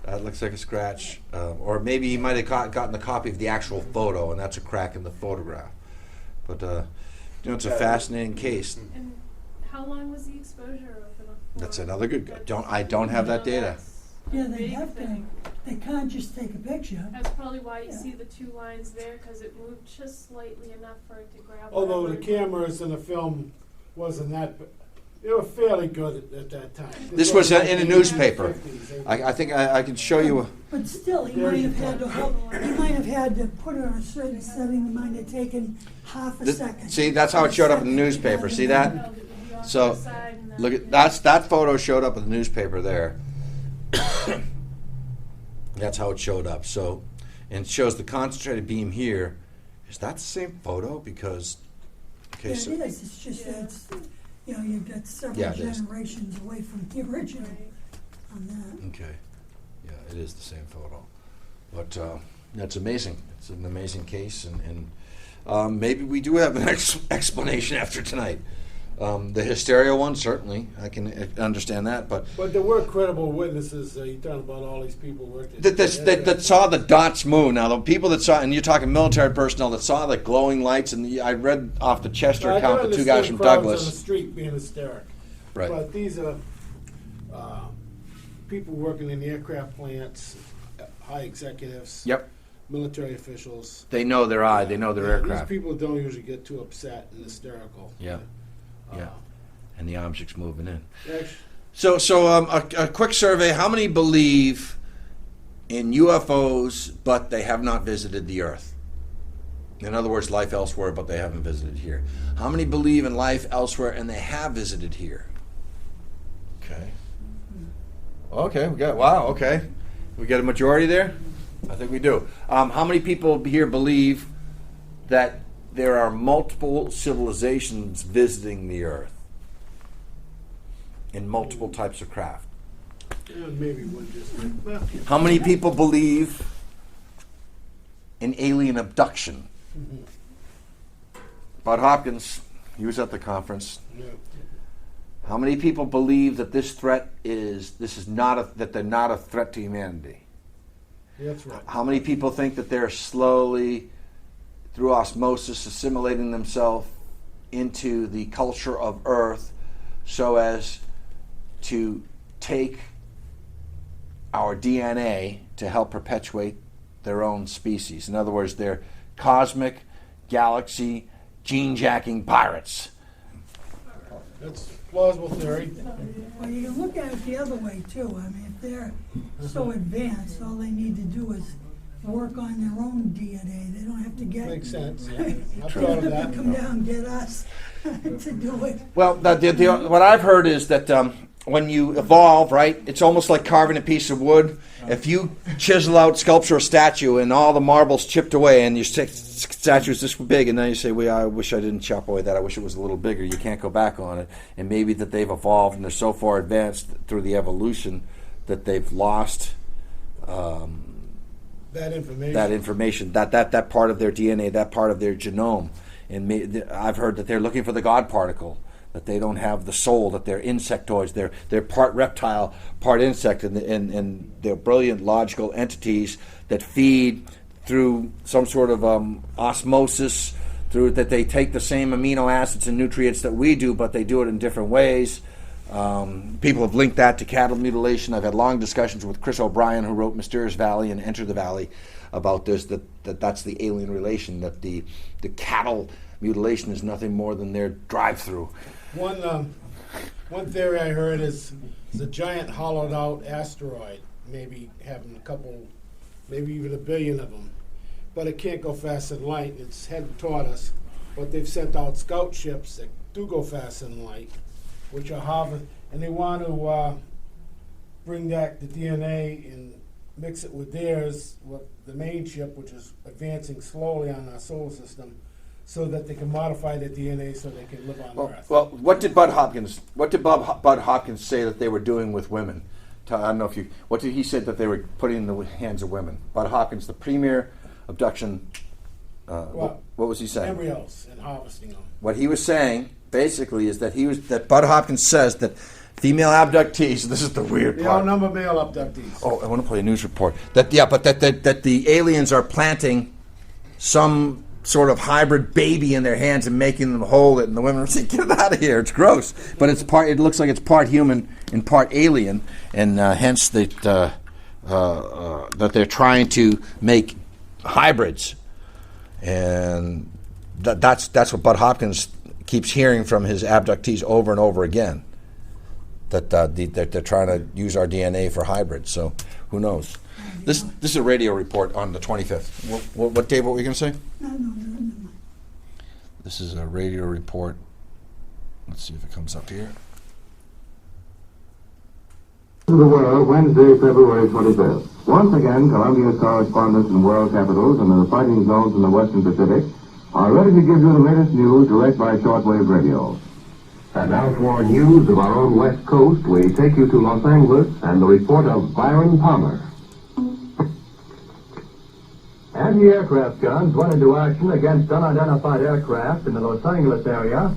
That looks like a scratch. Or maybe he might have gotten a copy of the actual photo, and that's a crack in the photograph. But it's a fascinating case. And how long was the exposure of it? That's another good. I don't have that data. Yeah, they have to. They can't just take a picture. That's probably why you Yeah. see the 2 lines there, because it moved just slightly enough for it to grab. Although the whatever- cameras in the film wasn't that, but they were fairly good at that time. This was in a newspaper. 50s. I think I can show you. But still, he might have had to he might have had to put it on a certain setting. It might have taken half a second. See, that's how it showed up in the newspaper. See that? Held it would be off So, to the side and then- Look at yeah. that photo showed up in the newspaper there. That's how it showed up. So, and it shows the concentrated beam here. Is that the same photo? Because okay, Yeah, so it is. It's just that it's, you know, you've got several Yeah, it is. generations away from the original Right. on that. okay, yeah, it is the same photo. But that's amazing. It's an amazing case, and maybe we do have an explanation after tonight. The hysteria one, certainly, I can understand that, but But there were credible witnesses. You're talking about all these people worked at that saw the dots move. Now, the people that saw, and you're talking military personnel that saw the glowing lights, and I read off the Chester I account can the 2 guys understand from crowds on the Douglas. street being hysteric. Right. But these are people working in the aircraft plants, high executives, Yep. military officials. They know their eye. They know their Yeah, aircraft. These people don't usually get too upset and hysterical. Yeah. Uh, Yeah. and the object's moving in. Actu- So a quick survey. How many believe in UFOs, but they have not visited the Earth? In other words, life elsewhere, but they haven't visited here. How many believe in life elsewhere and they have visited here? Okay. Okay, okay. We got a majority there? I think we do. How many people here believe that there are multiple civilizations visiting the Earth in multiple types of craft? Maybe one just like, well, How many people believe in alien abduction? Bud Hopkins, he was at the conference. yeah. How many people believe that this is not that they're not a threat to humanity? That's right. How many people think that they're slowly, through osmosis, assimilating themselves into the culture of Earth so as to take our DNA to help perpetuate their own species? In other words, they're cosmic, galaxy, gene-jacking pirates. That's a plausible theory. Well, you can look at it the other way too. I mean, if they're so advanced, all they need to do is work on their own DNA. They don't have to get. Makes sense. Yeah. They I've don't thought of have that. to come down and get us to do it. Well, what I've heard is that when you evolve, right, it's almost like carving a piece of wood. If you chisel out, sculpture a statue, and all the marble's chipped away, and your statue's this big, and then you say, well, I wish I didn't chop away that. I wish it was a little bigger. You can't go back on it. And maybe that they've evolved, and they're so far advanced through the evolution that they've lost That information. that part of their DNA, that part of their genome. And I've heard that they're looking for the God particle, that they don't have the soul, that they're insectoids, they're part reptile, part insect, and they're brilliant logical entities that feed through some sort of osmosis, through that they take the same amino acids and nutrients that we do, but they do it in different ways. People have linked that to cattle mutilation. I've had long discussions with Chris O'Brien, who wrote Mysterious Valley and Enter the Valley, about this, that's the alien relation, that the cattle mutilation is nothing more than their drive-through. One theory I heard is a giant hollowed out asteroid, maybe having a couple, maybe even 1 billion of them, but it can't go faster than light. It's heading toward us, but they've sent out scout ships that do go faster than light, which are Harvard, and they want to bring back the DNA and mix it with theirs, with the main ship, which is advancing slowly on our solar system, so that they can modify their DNA so they can live on Earth. Well, what did Bud Hopkins say that they were doing with women? I don't know if you. What did he say that they were putting in the hands of women? Bud Hopkins, the premier abduction. What was he saying? Embryos and harvesting them. What he was saying basically is that Bud Hopkins says that female abductees. This is the weird They part. outnumber male abductees. Oh, I want to play a news report. That the aliens are planting some sort of hybrid baby in their hands and making them hold it, and the women are saying, "Get it out of here! It's gross." But it's part. It looks like it's part human and part alien, and hence that they're trying to make hybrids, and that's what Bud Hopkins keeps hearing from his abductees over and over again. That they're trying to use our DNA for hybrids. So who knows? This is a radio report on the 25th. What day? What were you going to say? No. This is a radio report. Let's see if it comes up here. To the world, Wednesday, February 25th. Once again, Columbia's correspondents in world capitals and in the fighting zones in the Western Pacific are ready to give you the latest news direct by shortwave radio. And now for news of our own West Coast, we take you to Los Angeles and the report of Byron Palmer. Anti-aircraft guns went into action against unidentified aircraft in the Los Angeles area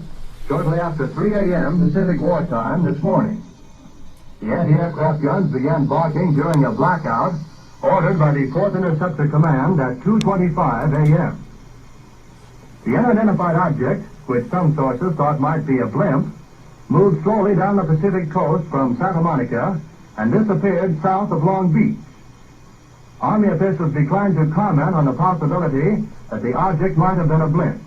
shortly after 3 a.m. Pacific wartime this morning. The anti-aircraft guns began barking during a blackout ordered by the 4th Interceptor Command at 2:25 a.m. The unidentified object, which some sources thought might be a blimp, moved slowly down the Pacific coast from Santa Monica and disappeared south of Long Beach. Army officials declined to comment on the possibility that the object might have been a blimp.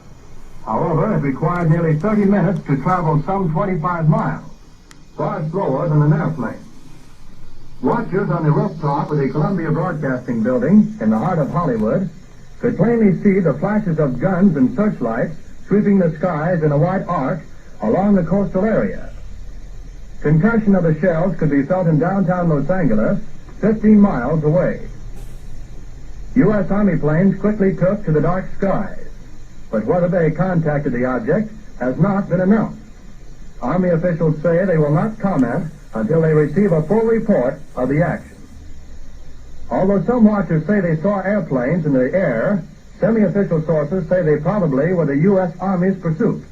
However, it required nearly 30 minutes to travel some 25 miles, far slower than an airplane. Watchers on the rooftop of the Columbia Broadcasting Building in the heart of Hollywood could plainly see the flashes of guns and searchlights sweeping the skies in a wide arc along the coastal area. Concussion of the shells could be felt in downtown Los Angeles, 15 miles away. U.S. Army planes quickly took to the dark skies, but whether they contacted the object has not been announced. Army officials say they will not comment until they receive a full report of the action. Although some watchers say they saw airplanes in the air, semi-official sources say they probably were the U.S. Army's pursuit.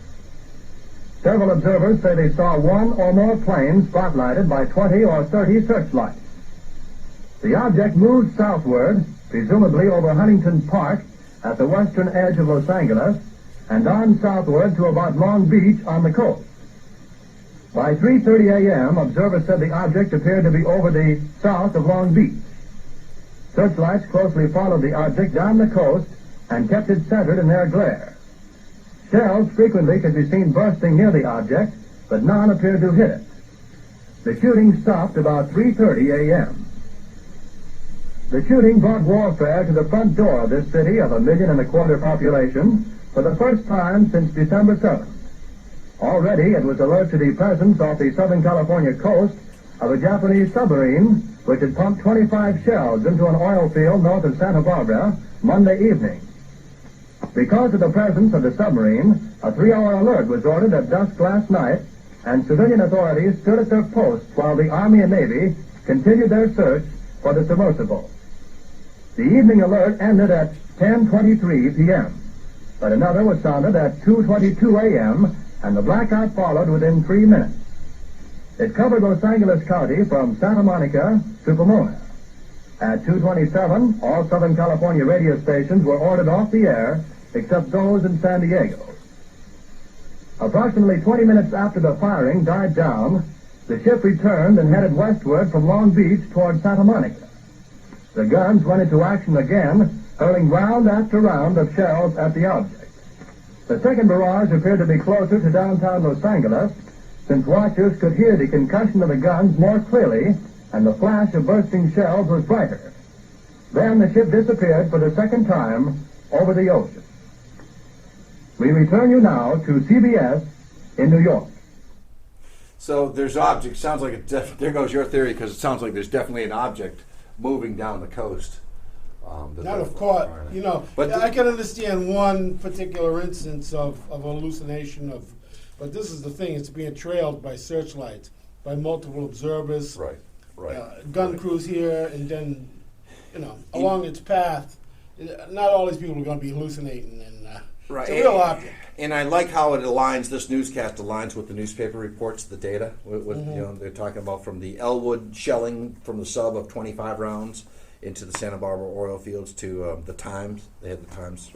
Several observers say they saw one or more planes spotlighted by 20 or 30 searchlights. The object moved southward, presumably over Huntington Park at the western edge of Los Angeles, and on southward to about Long Beach on the coast. By 3:30 a.m., observers said the object appeared to be over the south of Long Beach. Searchlights closely followed the object down the coast and kept it centered in their glare. Shells frequently could be seen bursting near the object, but none appeared to hit it. The shooting stopped about 3:30 a.m. The shooting brought warfare to the front door of this city of 1.25 million population for the first time since December 7th. Already it was alert to the presence off the Southern California coast of a Japanese submarine which had pumped 25 shells into an oil field north of Santa Barbara Monday evening. Because of the presence of the submarine, a 3-hour alert was ordered at dusk last night, and civilian authorities stood at their posts while the Army and Navy continued their search for the submersible. The evening alert ended at 10:23 p.m., but another was sounded at 2:22 a.m., and the blackout followed within 3 minutes. It covered Los Angeles County from Santa Monica to Pomona. At 2:27, all Southern California radio stations were ordered off the air, except those in San Diego. Approximately 20 minutes after the firing died down, the ship returned and headed westward from Long Beach toward Santa Monica. The guns went into action again, hurling round after round of shells at the object. The second barrage appeared to be closer to downtown Los Angeles, since watchers could hear the concussion of the guns more clearly, and the flash of bursting shells was brighter. Then the ship disappeared for the second time over the ocean. We return you now to CBS in New York. So there's objects. Sounds like there goes your theory, because it sounds like there's definitely an object moving down the coast. Not of course, but I can understand one particular instance of hallucination but this is the thing, it's being trailed by searchlights, by multiple observers. Right. Gun crews here, and then, along its path, not all these people are going to be hallucinating, and it's a real object. And I like how it aligns, this newscast aligns with the newspaper reports, the data. They're talking about from the Elwood shelling from the sub of 25 rounds into the Santa Barbara oil fields to the Times. They had the Times.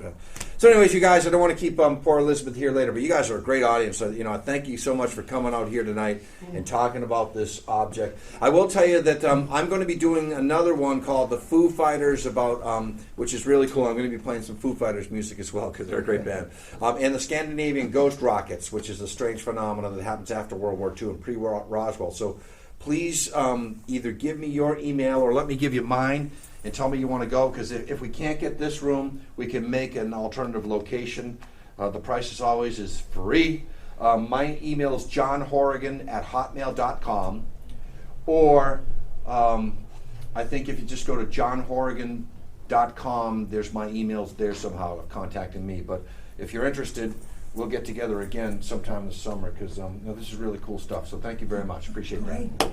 So anyways, you guys, I don't want to keep poor Elizabeth here later, but you guys are a great audience. So, I thank you so much for coming out here tonight and talking about this object. I will tell you that I'm going to be doing another one called The Foo Fighters, about which is really cool. I'm going to be playing some Foo Fighters music as well, because they're a great band. And the Scandinavian ghost rockets, which is a strange phenomenon that happens after World War II and pre-Roswell. So please either give me your email or let me give you mine and tell me you want to go, because if we can't get this room, we can make an alternative location. The price, as always, is free. My email is johnhorrigan@hotmail.com, or I think if you just go to johnhorrigan.com, there's my emails there somehow contacting me. But if you're interested, we'll get together again sometime this summer, because this is really cool stuff. So thank you very much. Appreciate that.